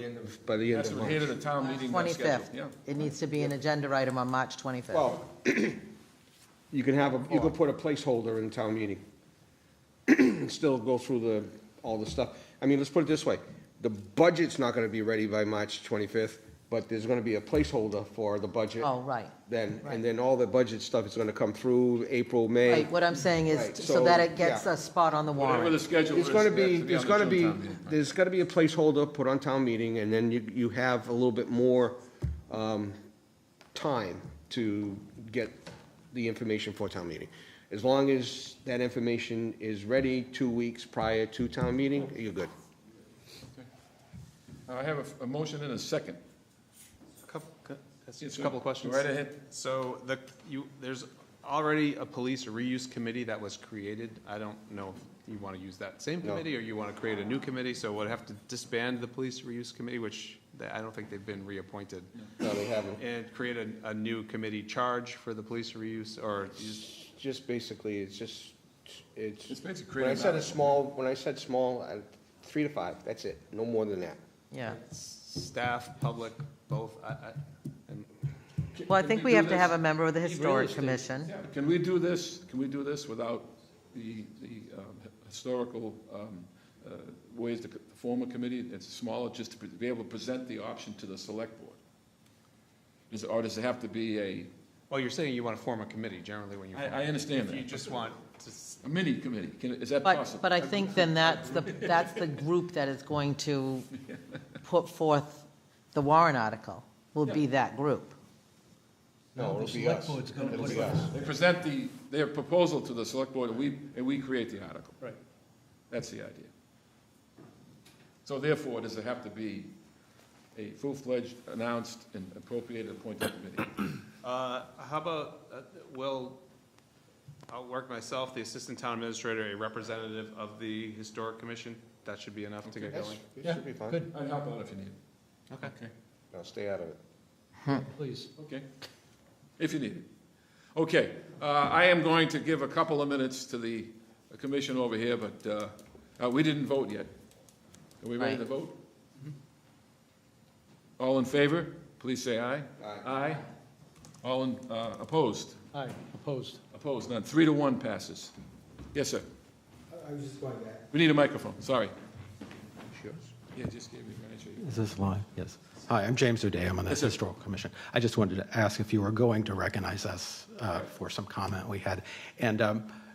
the end That's of what March. here to the town meeting schedule. 25th. Yeah. It needs to be an agenda item on March 25th. Well, you can put a placeholder in town meeting. And still go through all the stuff. I mean, let's put it this way. The budget's not gonna be ready by March 25th, but there's gonna be a placeholder for the budget. Oh, right. Then, and then all the budget stuff is gonna come through April, May. Right, what I'm saying Right, is, so that it so, gets yeah. a spot on the Whatever the warrant. schedule is. There's gonna that be, to there's on the gonna June be, town meeting. there's gotta be a placeholder put on town meeting, and then you have a little bit more, time to get the information for town meeting. As long as that information is ready 2 weeks prior to town meeting, you're good. I have a motion and a second. That's just a couple of questions. Go right ahead. So there's already a police reuse committee that was created. I don't know if you want to use that same No. committee or you want to create a new committee. So we'll have to disband the police reuse committee, which I don't think they've been reappointed. No, they haven't. And create a new committee charge for the police reuse, or Just basically, it's basically when I creating said that. a small, 3 to 5, that's it, no more than that. Yeah. staff, public, both. Well, I think we do have to this? have a member of the Be Historic realistic. Commission. Yeah, can we do this without the historical ways to form a committee? It's smaller, just to be able to present the option to the select board? Or does it have to be a, Well, you're saying you want to form a committee generally when you. I understand that. If you just want to. a mini committee? Is that But, possible? but I think then that's the group that is going to put forth the warrant article, will be that group. No, the it'll be select us. board's gonna It'll put be it us. They present their proposal to the select board, and we create the article. Right. That's the idea. So therefore, does it have to be a full-fledged, announced, and appropriated appointed committee? How about, I'll work myself, the assistant town administrator, a representative of the historic commission. That should be enough to get going. It should be fine. Good, I'd help out if you need it. Okay. No, stay out of it. please. Okay, if you need it. Okay, I am going to give a couple of minutes to the commission over here, but we didn't vote yet. Are we ready to Right. vote? All in favor, please say aye. Aye. All opposed? Aye, opposed. Opposed, none. 3-1 passes. Yes, sir. I was just going to We need a microphone, sorry. Yours? Yeah, just give me, right, show you. Is this live? Yes. Hi, I'm James O'Day. I'm on the Yes, sir. Historical Commission. I just wanted to ask if you were going to recognize us for some comment we had. And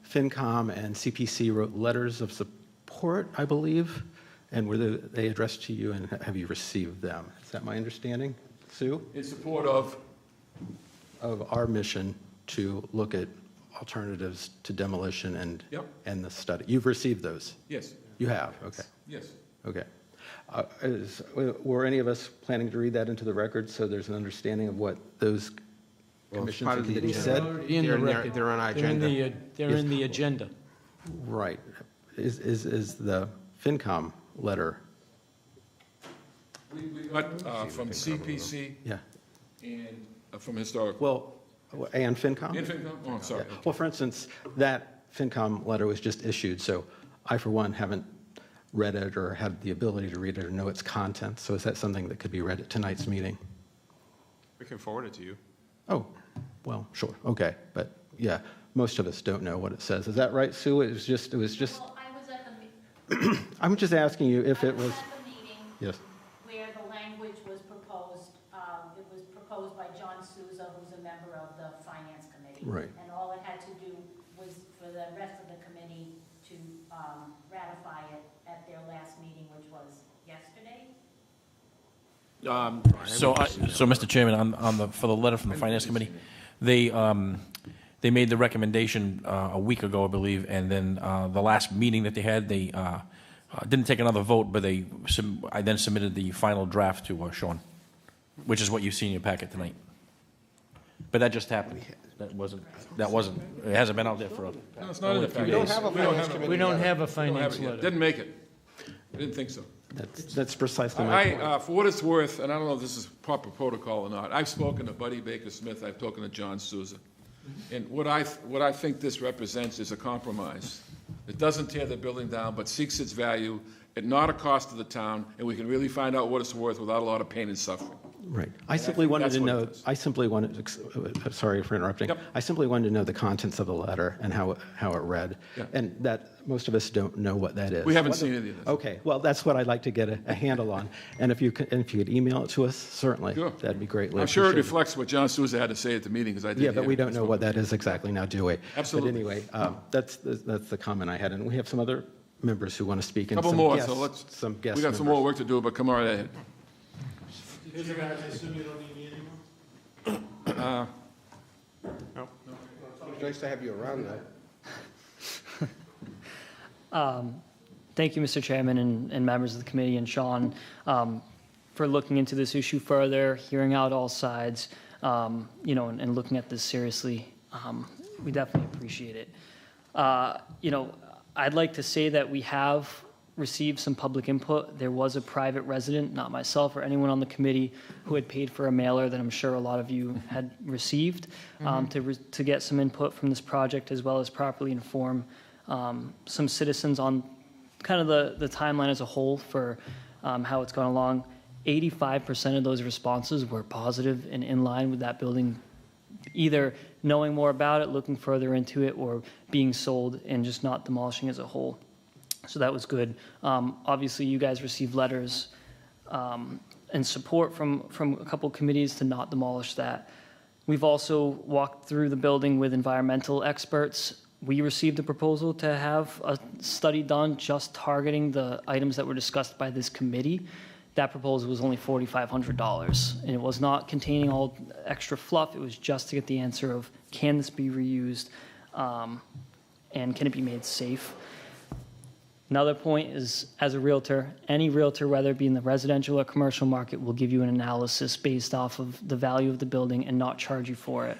FinCom and CPC wrote letters of support, I believe, and were they addressed to you, and have you received them? Is that my understanding, Sue? In support of, Of our mission to look at alternatives to demolition Yep. and the study. You've received those? yes, You have, okay. yes. Okay. Were any of us planning to read that into the record so there's an understanding of what those Well, it's commissions part and of the committees agenda. said? Already in the They're in there- record. they're on our They're in agenda. They're in the agenda. Right. Is the FinCom letter, We got from CPC yeah, and from Historical. well, and FinCom? And FinCom? Oh, I'm sorry. Well, for instance, that FinCom letter was just issued, so I, for one, haven't read it or had the ability to read it or know its contents. So is that something that could be read at tonight's meeting? We can forward it to you. Oh, well, sure, okay. But, yeah, most of us don't know what it says. Is that right, Sue? It was just, Well, I was at the meeting. I'm just asking you if it was, I was at the meeting yes. where the language was proposed. It was proposed by John Souza, who's a member of the Finance Committee. Right. And all it had to do was for the rest of the committee to ratify it at their last meeting, which was yesterday. So, Mr. Chairman, for the letter from the Finance Committee, they made the recommendation a week ago, I believe, and then the last meeting that they had, they Didn't take another vote, but I then submitted the final draft to Sean, which is what you see in your packet tonight. But that just happened. That wasn't, it hasn't been out there for No, it's not in only the a few packet. days. We don't have a We don't have finance it yet. letter. Didn't make it. I didn't think so. That's precisely my point. For what it's worth, and I don't know if this is proper protocol or not, I've spoken to Buddy Baker Smith, I've spoken to John Souza. And what I think this represents is a compromise. It doesn't tear the building down, but seeks its value at not a cost to the town, and we can really find out what it's worth without a lot of pain and suffering. Right. I simply wanted to know, sorry for interrupting. Yep. I simply wanted to know the contents of the letter and how it read. Yeah. And that, most of us don't know what that is. We haven't seen any of this. Okay, well, that's what I'd like to get a handle on. And if you could email it to us, certainly, Sure. that'd be greatly I'm sure it appreciated. reflects what John Souza had to say at the meeting, because I did Yeah, but hear we it. don't know what that is exactly now, do we? Absolutely. But anyway, that's the comment I had. And we have some other members who want to speak. And Couple some more, guests, so let's, some guest we got some members. more work to do, but come right ahead. Guys, I assume you don't need me anymore? It's nice to have you around, though. Thank you, Mr. Chairman and members of the committee and Sean, for looking into this issue further, hearing out all sides, and looking at this seriously. We definitely appreciate it. I'd like to say that we have received some public input. There was a private resident, not myself or anyone on the committee, who had paid for a mailer that I'm sure a lot of you had received to get some input from this project, as well as properly inform some citizens on kind of the timeline as a whole for how it's gone along. 85% of those responses were positive and in line with that building either knowing more about it, looking further into it, or being sold and just not demolishing as a whole. So that was good. Obviously, you guys received letters and support from a couple committees to not demolish that. We've also walked through the building with environmental experts. We received a proposal to have a study done just targeting the items that were discussed by this committee. That proposal was only $4,500, and it was not containing all extra fluff. It was just to get the answer of, can this be reused, and can it be made safe? Another point is, as a realtor, any realtor, whether it be in the residential or commercial market, will give you an analysis based off of the value of the building and not charge you for it.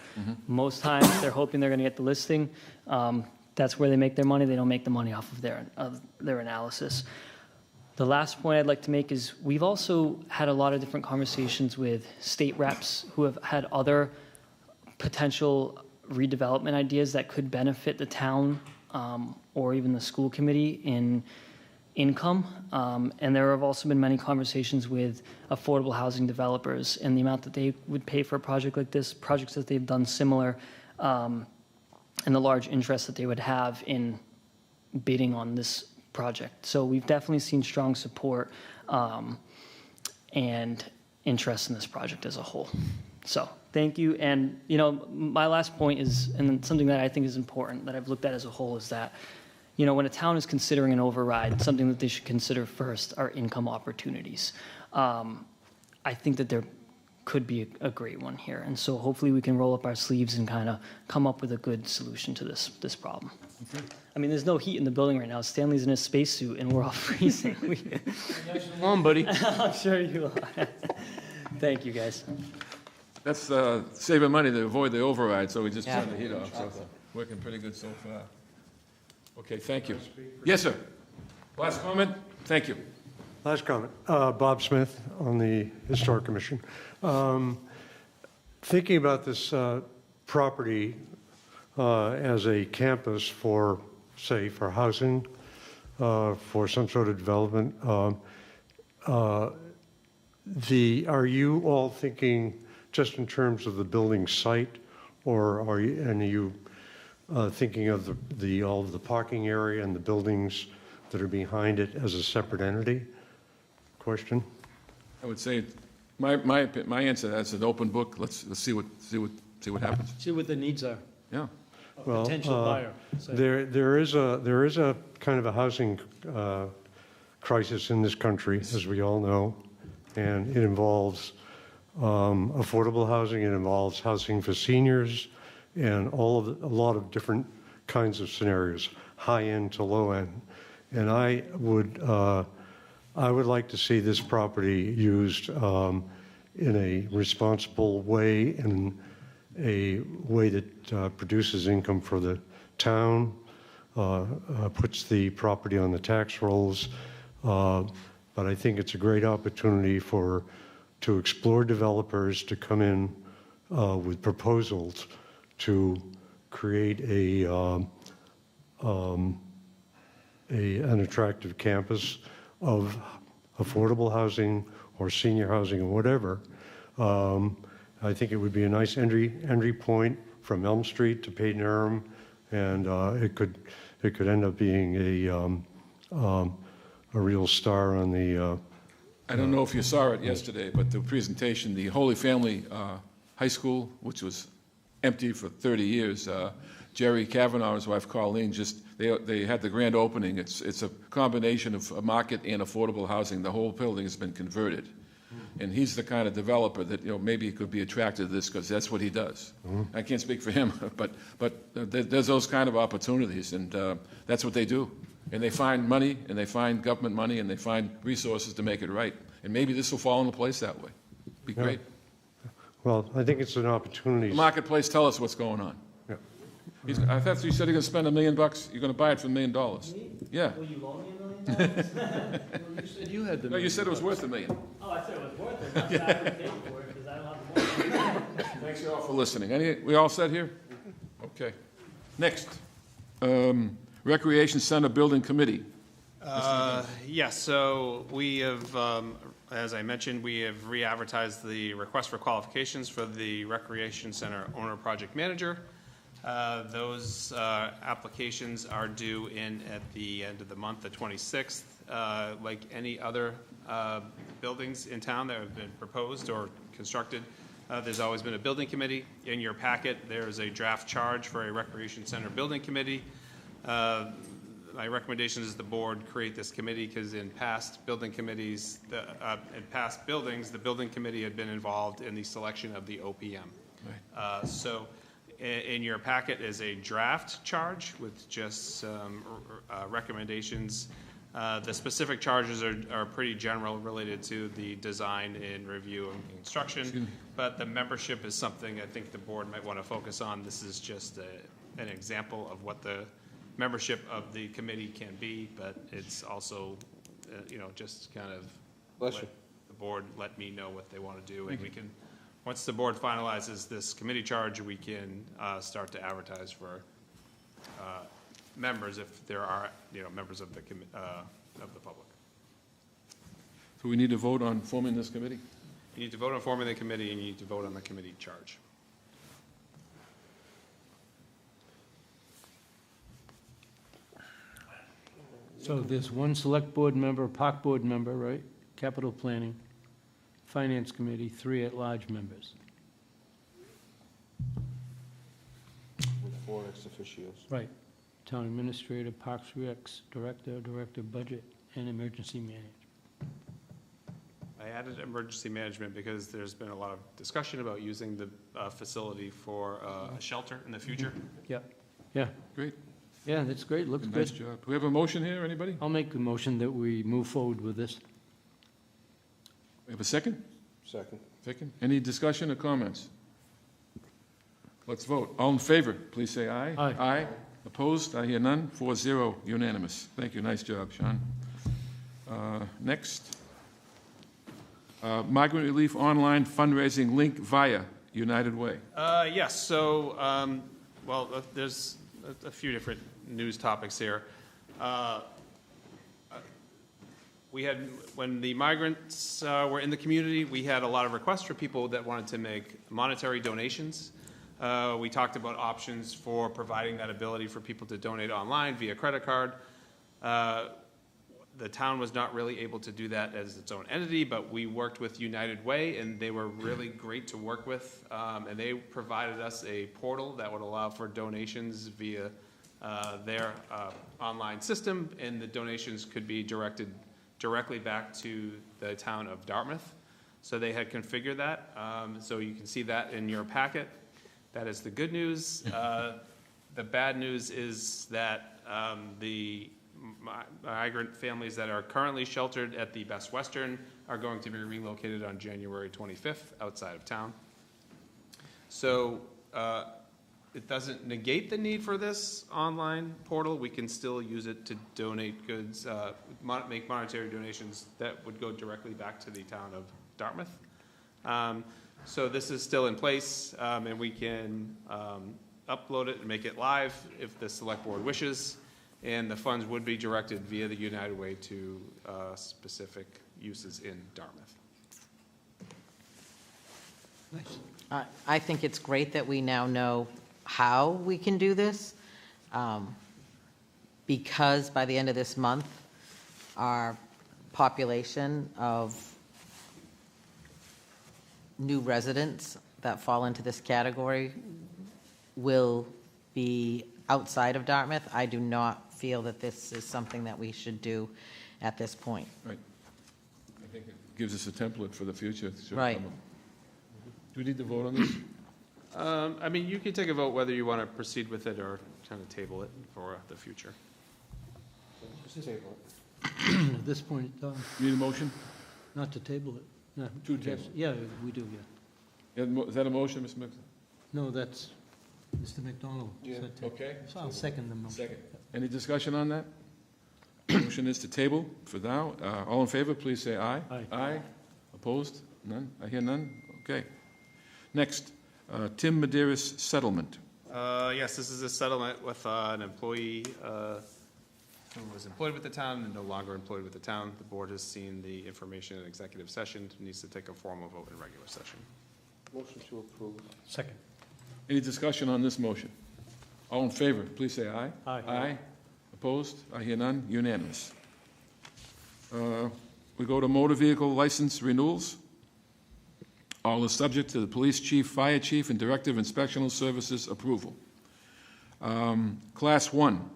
Most times, they're hoping they're going to get the listing. That's where they make their money. They don't make the money off of their analysis. The last point I'd like to make is we've also had a lot of different conversations with state reps who have had other potential redevelopment ideas that could benefit the town or even the school committee in income. And there have also been many conversations with affordable housing developers and the amount that they would pay for a project like this, projects that they've done similar, and the large interest that they would have in bidding on this project. So we've definitely seen strong support and interest in this project as a whole. So thank you. And, my last point is, and something that I think is important that I've looked at as a whole, is that, when a town is considering an override, something that they should consider first are income opportunities. I think that there could be a great one here. And so hopefully we can roll up our sleeves and kind of come up with a good solution to this problem. Okay. I mean, there's no heat in the building right now. Stanley's in his spacesuit and we're all freezing. Come on, buddy. I'm sure you are. Thank you, guys. That's saving money to avoid the override, so we just turned the heat off. So it's working pretty good so far. Okay, thank you. Yes, sir. Last comment? Thank you. Last comment. Bob Smith on the Historic Commission. Thinking about this property as a campus for, say, for housing, for some sort of development, are you all thinking just in terms of the building site, or are you thinking of all of the parking area and the buildings that are behind it as a separate entity? Question. I would say, my answer, that's an open book. Let's see what happens. See what the needs are. Yeah. Well, potential buyer. There is a kind of a housing crisis in this country, as we all know, and it involves affordable housing. It involves housing for seniors, and a lot of different kinds of scenarios, high end to low end. And I would like to see this property used in a responsible way, in a way that produces income for the town, puts the property on the tax rolls. But I think it's a great opportunity to explore developers to come in with proposals to create an attractive campus of affordable housing or senior housing or whatever. I think it would be a nice entry point from Elm Street to Peyton Aram, and it could end up being a real star on the. I don't know if you saw it yesterday, but the presentation, the Holy Family High School, which was empty for 30 years, Jerry Kavanaugh and his wife Colleen they had the grand opening. It's a combination of a market and affordable housing. The whole building has been converted. And he's the kind of developer that, maybe could be attracted to this because that's what he does. I can't speak for him, but there's those kind of opportunities, and that's what they do. And they find money, and they find government money, and they find resources to make it right. And maybe this will fall into place that way. Be great. Well, I think it's an opportunity. The marketplace, tell us what's going on. Yeah. I thought you said you're going to spend $1 million. You're going to buy it for $1 million. Yeah. Will you loan me $1 million? Well, you said you had the. No, you said it was worth $1 million. Oh, I said it was worth it. That's why I would pay for it, because I don't have the money. Thanks you all for listening. We all set here? Okay. Next, Recreation Center Building Committee. Yes, so we have, as I mentioned, we have re-advertised the request for qualifications for the Recreation Center Owner Project Manager. Those applications are due in at the end of the month, the 26th. Like any other buildings in town that have been proposed or constructed, there's always been a building committee. In your packet, there's a draft charge for a Recreation Center Building Committee. My recommendation is the board create this committee because in past building committees, in past buildings, the building committee had been involved in the selection of the OPM. Right. So in your packet is a draft charge with just some recommendations. The specific charges are pretty general, related to the design and review and construction, but the membership is something I think the board might want to focus on. This is just an example of what the membership of the committee can be, but it's also, just kind of let the board let me know what they want to do, and we can, once the board finalizes this committee charge, we can start to advertise for members if there are, members of the public. So we need to vote on forming this committee? You need to vote on forming the committee, and you need to vote on the committee charge. So there's one select board member, park board member, right? Capital planning, finance committee, 3 at-large members. With 4 ex officios. Right. Town administrator, parks recs, director budget, and emergency management. I added emergency management because there's been a lot of discussion about using the facility for a shelter in the future. Yeah, yeah. Great. Yeah, that's great, looks good. Nice job. Do we have a motion here, anybody? I'll make a motion that we move forward with this. We have a second? Second. Second. Any discussion or comments? Let's vote. All in favor, please say aye. Aye. Aye. Opposed? I hear none. 4-0, unanimous. Thank you. Nice job, Sean. Next. Migrant Relief Online Fundraising Link via United Way. Yes, so, there's a few different news topics here. We had, when the migrants were in the community, we had a lot of requests for people that wanted to make monetary donations. We talked about options for providing that ability for people to donate online via credit card. The town was not really able to do that as its own entity, but we worked with United Way, and they were really great to work with. And they provided us a portal that would allow for donations via their online system, and the donations could be directed directly back to the town of Dartmouth. So they had configured that. So you can see that in your packet. That is the good news. The bad news is that the migrant families that are currently sheltered at the Best Western are going to be relocated on January 25th outside of town. So it doesn't negate the need for this online portal. We can still use it to donate goods, make monetary donations that would go directly back to the town of Dartmouth. So this is still in place, and we can upload it and make it live if the select board wishes. And the funds would be directed via the United Way to specific uses in Dartmouth. I think it's great that we now know how we can do this, because by the end of this month, our population of new residents that fall into this category will be outside of Dartmouth. I do not feel that this is something that we should do at this point. Right. I think it gives us a template for the future. Right. Do we need to vote on this? I mean, you can take a vote whether you want to proceed with it or kind of table it for the future. At this point, Need a motion? not to table it. No, To I guess- table. Yeah, we do, yeah. Is that a motion, Mr. Mixon? No, that's Mr. McDonald. said to- Okay. So I'll second the motion. Second. Any discussion on that? Motion is to table for now. All in favor, please say aye. Aye. Aye. Opposed? None? I hear none? Okay. Next, Tim Medeiros settlement. Yes, this is a settlement with an employee who was employed with the town and no longer employed with the town. The board has seen the information in executive session, needs to take a formal vote in regular session. Motion to approve. Second. Any discussion on this motion? All in favor, please say aye. Aye. Aye. Opposed? I hear none. Unanimous. We go to motor vehicle license renewals. All is subject to the police chief, fire chief, and director of inspectional services approval. Class 1,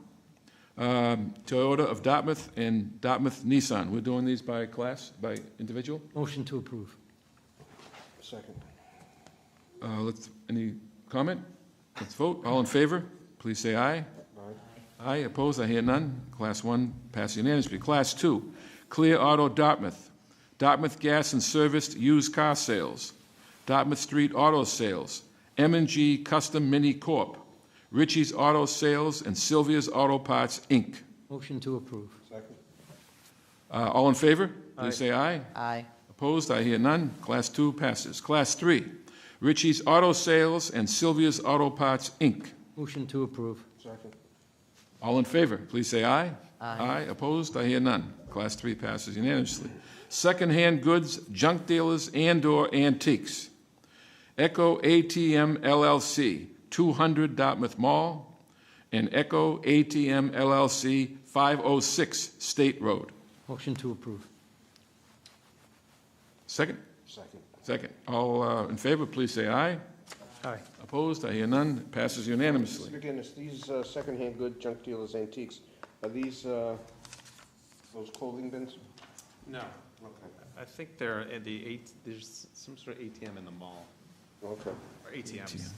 Toyota of Dartmouth and Dartmouth Nissan. We're doing these by class, by individual? Motion to approve. Second. Any comment? Let's vote. All in favor, please say aye. Aye. Opposed? I hear none. Class 1 passes unanimously. Class 2, Clear Auto Dartmouth, Dartmouth Gas and Serviced Used Car Sales, Dartmouth Street Auto Sales, M&G Custom Mini Corp., Richie's Auto Sales, and Sylvia's Auto Parts, Inc. Motion to approve. Second. All in favor? Please say aye. Aye. Opposed? I hear none. Class 2 passes. Class 3, Richie's Auto Sales and Sylvia's Auto Parts, Inc. Motion to approve. Second. All in favor, please say aye. Aye. Opposed? I hear none. Class 3 passes unanimously. Secondhand goods, junk dealers, and/or antiques. Echo ATM LLC, 200 Dartmouth Mall, and Echo ATM LLC, 506 State Road. Motion to approve. Second? Second. Second. All in favor, please say aye. Aye. Opposed? I hear none. Passes unanimously. Mr. McGinnis, these secondhand good junk dealers, antiques, are these those clothing bins? No. Okay. I think they're at there's some sort of ATM in the mall, Okay. or ATMs.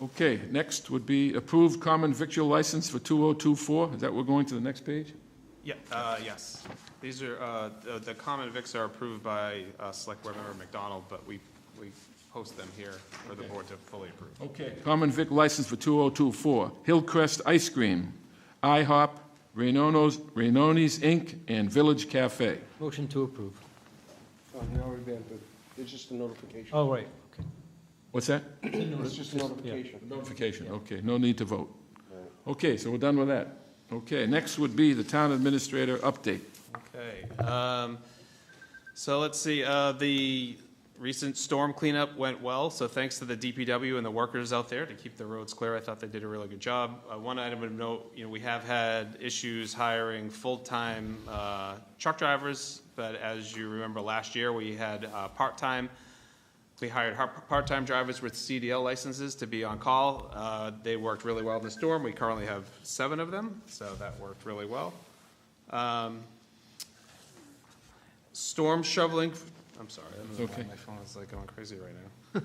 Okay, next would be approved common victual license for 2024. Is that we're going to the next page? Yeah, yes. These are, the common vics are approved by Select Board Member McDonald, but we post them here for the board to fully approve. Okay. Common vic license for 2024. Hillcrest Ice Cream, IHOP, Rainoni's Inc., and Village Cafe. Motion to approve. Oh, they already been, but it's just a notification. Oh, right, okay. What's that? It's just a notification. Notification, okay, no need to vote. Okay, so we're done with that. Okay, next would be the town administrator update. Okay, so let's see, the recent storm cleanup went well, so thanks to the DPW and the workers out there to keep the roads clear. I thought they did a really good job. One item of note, we have had issues hiring full-time truck drivers, but as you remember last year, we had part-time. We hired part-time drivers with CDL licenses to be on call. They worked really well in the storm. We currently have 7 of them, so that worked really well. Storm shoveling, I'm sorry, I don't know why my phone is like going crazy right now.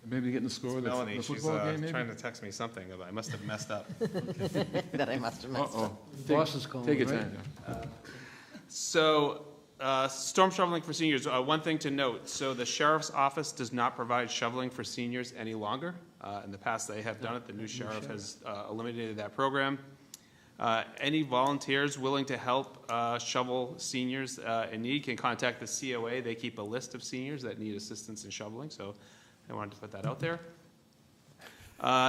Maybe getting the score of the Melanie, the she's football game, maybe? trying to text me something, but I must have messed up. That I must have messed up. Boss is calling, Take your right? time, John. So, storm shoveling for seniors, one thing to note, so the sheriff's office does not provide shoveling for seniors any longer. In the past, they have done it. The new sheriff has eliminated that program. Any volunteers willing to help shovel seniors in need can contact the COA. They keep a list of seniors that need assistance in shoveling, so I wanted to put that out there.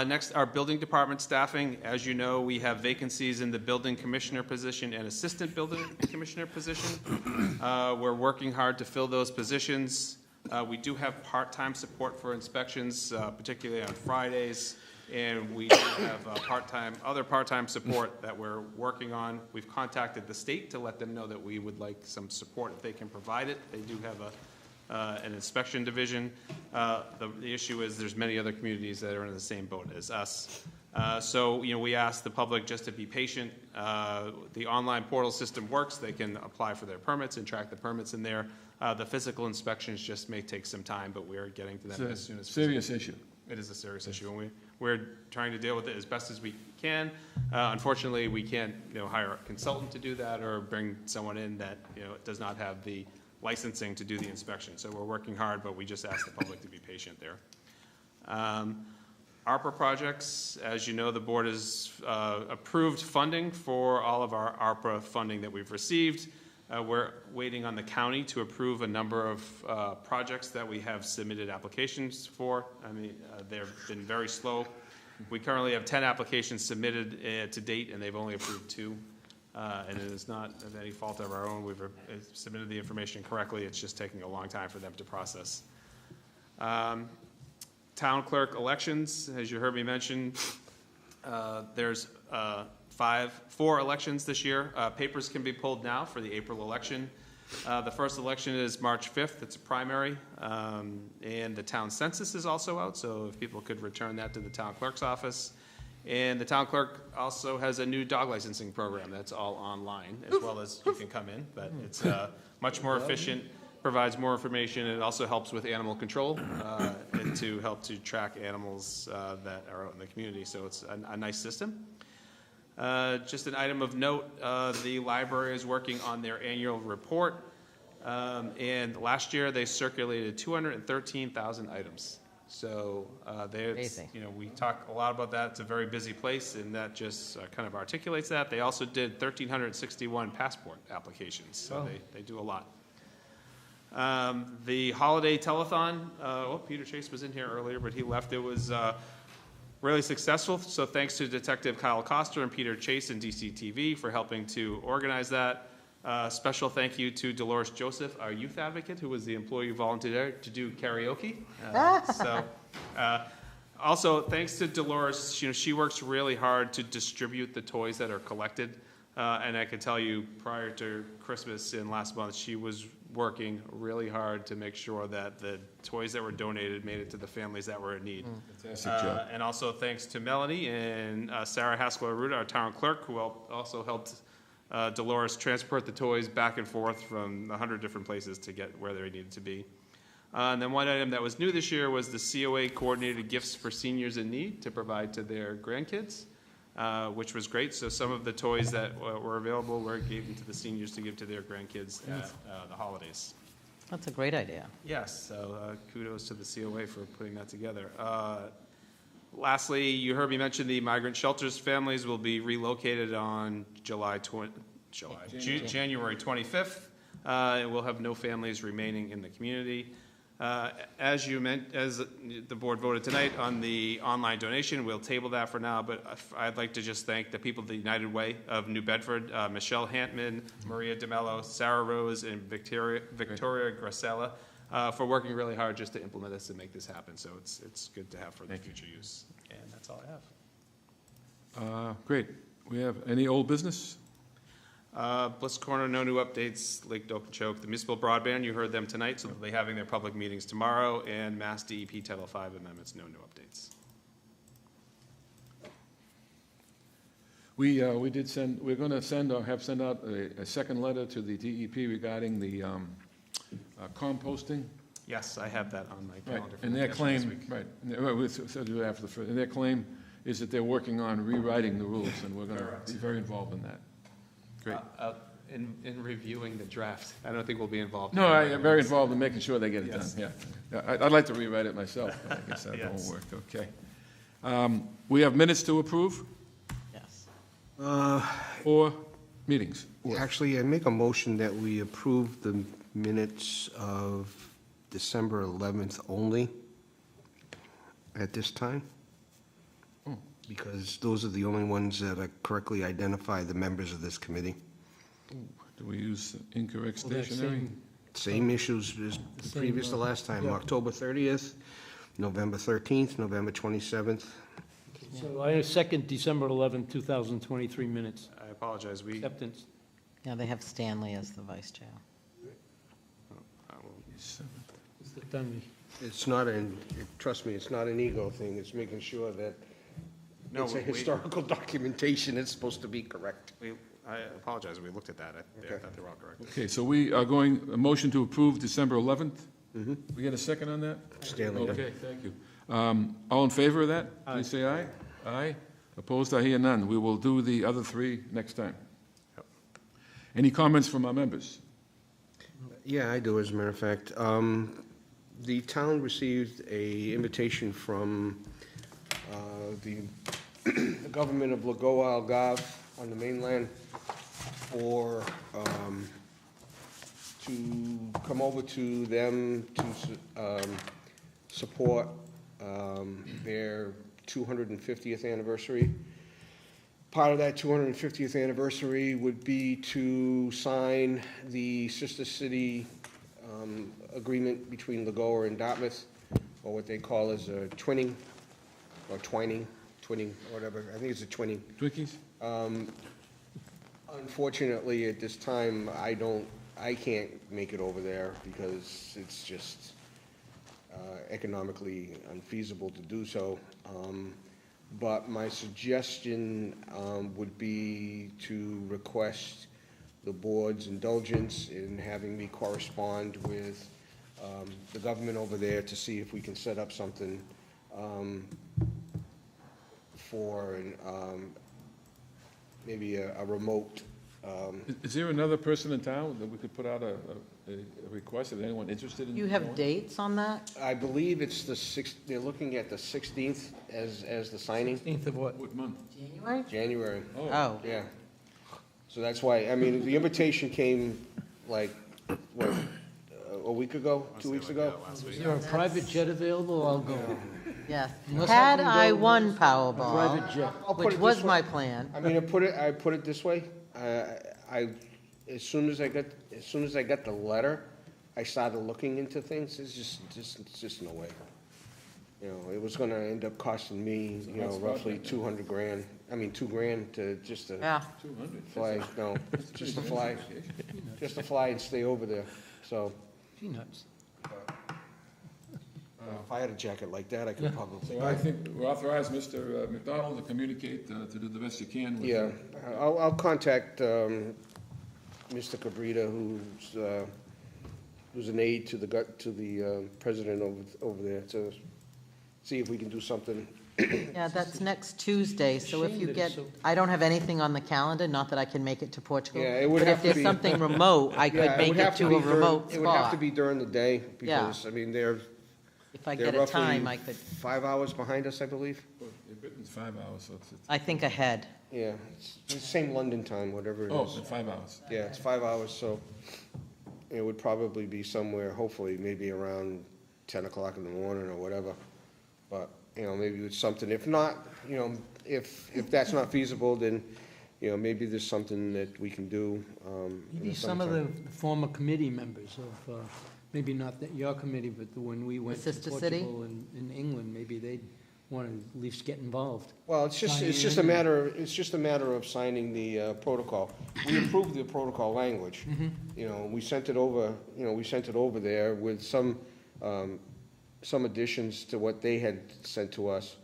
Next, our building department staffing. As you know, we have vacancies in the building commissioner position and assistant building commissioner position. We're working hard to fill those positions. We do have part-time support for inspections, particularly on Fridays, and we do have other part-time support that we're working on. We've contacted the state to let them know that we would like some support if they can provide it. They do have an inspection division. The issue is there's many other communities that are in the same boat as us. So, we ask the public just to be patient. The online portal system works. They can apply for their permits and track the permits in there. The physical inspections just may take some time, but we're getting to them as soon as possible. Serious issue. It is a serious issue, and we're trying to deal with it as best as we can. Unfortunately, we can't, hire a consultant to do that or bring someone in that, does not have the licensing to do the inspection. So we're working hard, but we just ask the public to be patient there. ARPA projects, as you know, the board has approved funding for all of our ARPA funding that we've received. We're waiting on the county to approve a number of projects that we have submitted applications for. They've been very slow. We currently have 10 applications submitted to date, and they've only approved 2. And it is not of any fault of our own. We've submitted the information correctly. It's just taking a long time for them to process. Town clerk elections, as you heard me mention, there's 4 elections this year. Papers can be pulled now for the April election. The first election is March 5th. It's a primary. And the town census is also out, so if people could return that to the town clerk's office. And the town clerk also has a new dog licensing program that's all online, as well as you can come in, but it's much more efficient, provides more information, and it also helps with animal control and to help to track animals that are out in the community. So it's a nice system. Just an item of note, the library is working on their annual report, and last year they circulated 213,000 items. So we talk a lot about that. It's a very busy place, and that just kind of articulates that. They also did 1,361 passport applications, so they do a lot. The holiday telethon, Peter Chase was in here earlier, but he left. It was really successful, so thanks to Detective Kyle Koster and Peter Chase and DCTV for helping to organize that. Special thank you to Dolores Joseph, our youth advocate, who was the employee volunteer to do karaoke. Also, thanks to Dolores, she works really hard to distribute the toys that are collected. And I can tell you, prior to Christmas and last month, she was working really hard to make sure that the toys that were donated made it to the families that were in need. Fantastic job. And also thanks to Melanie and Sarah Haskell-Aruda, our town clerk, who also helped Dolores transport the toys back and forth from 100 different places to get where they needed to be. And then one item that was new this year was the COA coordinated gifts for seniors in need to provide to their grandkids, which was great. So some of the toys that were available were given to the seniors to give to their grandkids at the holidays. That's a great idea. Yes, so kudos to the COA for putting that together. Lastly, you heard me mention the migrant shelters families will be relocated on January 25th. We'll have no families remaining in the community. As the board voted tonight on the online donation, we'll table that for now, but I'd like to just thank the people of the United Way of New Bedford, Michelle Hantman, Maria DeMello, Sarah Rose, and Victoria Gracella, for working really hard just to implement this and make this happen. So it's good to have for the future use. And that's all I have. Great. We have any old business? Bliss Corner, no new updates. Lake Okeechobee, the municipal broadband, you heard them tonight, so they'll be having their public meetings tomorrow. And Mass DEP Title V amendments, no new updates. We did send. We're going to send or have sent out a second letter to the DEP regarding the composting. Yes, I have that on my Right, calendar. for and the their discussion this claim, week. right, so do it after the first, and their claim is that they're working on rewriting the rules, and we're gonna be very involved in that. Great. In reviewing the draft, I don't think we'll be involved. No, in I the am very rules. involved in making sure they get it done, Yes. yeah. I'd like to rewrite it myself, but I guess that won't Yes. work, okay. We have minutes to approve? Yes. Or meetings? Actually, I make a motion that we approve the minutes of December 11th only at this time, because those are the only ones that correctly identify the members of this committee. Do we use incorrect Well, that stationery? Same issues as Same, previous to last time, yeah. October 30th, November 13th, November 27th. So I second December 11th, 2023 minutes. I apologize, we, Acceptance. Yeah, they have Stanley as the vice chair. Mr. Dunby. It's not an, trust me, it's not an ego thing, it's making sure that No, it's a we- historical documentation, it's supposed to be correct. I apologize, we looked at that, I thought they were all correct. Okay, so we are going, a motion to approve December 11th? We get a second on that? Stanley. Okay, thank you. All in favor of that? Please say aye. Aye. Opposed, I hear none. We will do the other three next time. Any comments from our members? Yeah, I do, as a matter of fact. The town received a invitation from the the government of Lagoa Algarve on the mainland for, to come over to them to support their 250th anniversary. Part of that 250th anniversary would be to sign the sister city agreement between Lagoa and Dartmouth, or what they call as a twinning, or twinning, whatever, I think it's a twinning. Twinkies? Unfortunately, at this time, I can't make it over there because it's just economically unfeasible to do so. But my suggestion would be to request the board's indulgence in having me correspond with the government over there to see if we can set up something for maybe a remote. Is there another person in town that we could put out a request? Is anyone interested in? You have going? dates on that? I believe it's they're looking at the 16th as the signing. 16th of what? What month? January? January. Oh. Yeah. So that's why, I mean, the invitation came like, what, a week ago, 2 weeks ago? Is there a private jet available? I'll go. Yes. Unless Had I can I go- won A Powerball, private jet. I'll put which it was this way. my plan. I mean, I put it this way, as soon as I got the letter, I started looking into things, it's just no way. You know, it was gonna end up costing me, you know, roughly 200 grand, I mean, $2,000 to just to Yeah. 200? fly, no, just to fly and stay over there, so. Peanuts. If I had a jacket like that, I could probably. So I think we authorize Mr. McDonald to communicate, to do the best you can with. Yeah, I'll contact Mr. Cabrita, who's an aide to the president over there, to see if we can do something. Yeah, that's next Tuesday, so if Shame you that get, it's so- I don't have anything on the calendar, not that I can make it to Portugal. Yeah, it would But have if to there's be- something remote, I Yeah, could make would it have to be a during- remote It would have to spot. be during the day, Yeah. because, I mean, they're If I they're get a time, I roughly could, 5 hours behind us, I believe. Britain's 5 hours, so it's. I think ahead. Yeah, it's the same London time, whatever it Oh, is. in 5 hours. Yeah, it's 5 hours, so it would probably be somewhere, hopefully, maybe around 10 o'clock in the morning or whatever. But, you know, maybe it's something, if not, you know, if that's not feasible, then, you know, maybe there's something that we can do. in Maybe the some of summertime. the former committee members of, maybe not your committee, but when we went to Sister City? Portugal and in England, maybe they'd want to at least get involved. Well, it's just a matter of signing the protocol. We approved the protocol language. You know, we sent it over there with some additions to what they had sent to us.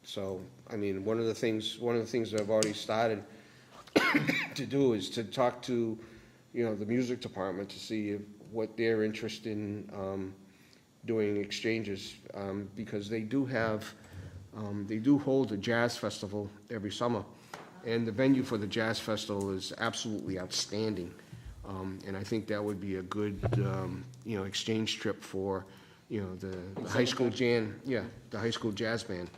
So, I mean, one of the things that I've already started to do is to talk to, you know, the music department to see what their interest in doing exchanges, because they do hold a jazz festival every summer, and the venue for the jazz festival is absolutely outstanding. And I think that would be a good, exchange trip for, the high school the high school jazz band,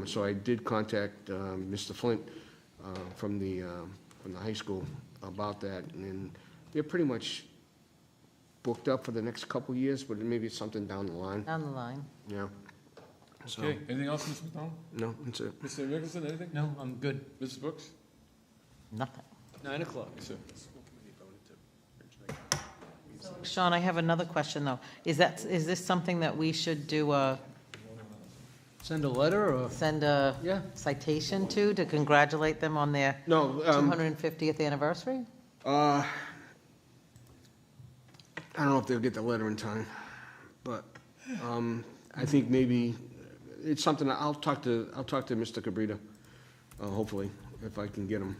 So I did contact Mr. Flint from the high school about that, and they're pretty much booked up for the next couple years, but maybe it's something down the line. Down the line. Yeah. So- Okay, anything else, Mr. McDonald? No, that's it. Mr. Mickelson, anything? No, I'm good. Mrs. Brooks? Nothing. 9 o'clock. Yes, sir. Sean, I have another question, though. Is this something that we should do Send a letter or? send a Yeah. citation to congratulate them on their No, 250th anniversary? I don't know if they'll get the letter in time, but I think maybe it's something, I'll talk to Mr. Cabrita, hopefully, if I can get him,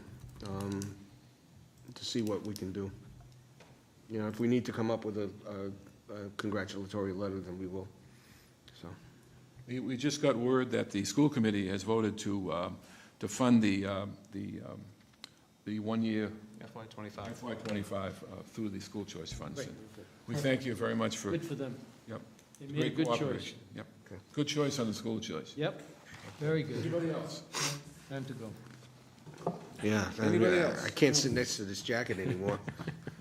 to see what we can do. If we need to come up with a congratulatory letter, then we will, so. We just got word that the school committee has voted to fund the 1 year FY25. FY25 through the school choice funds. And we thank you very much for. Good for them. Yep. They made a Great good choice. cooperation. Yep. Good choice on the school choice. Yep, very good. Anybody else? Time to go. Yeah. Anybody else? I can't sit next to this jacket anymore.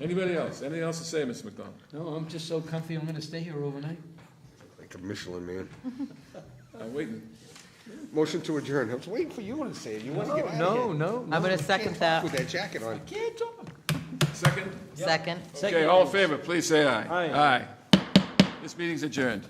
Anybody else? Anything else to say, Mr. McDonald? No, I'm just so comfy, I'm going to stay here overnight. Like a Michelin man. I'm waiting. Motion to adjourn. I was waiting for you to say it. You want to get out of here. No. I'm going to second that. With that jacket on. Can't talk. Second? Second. Okay, all in favor, please say aye. Aye. This meeting's adjourned.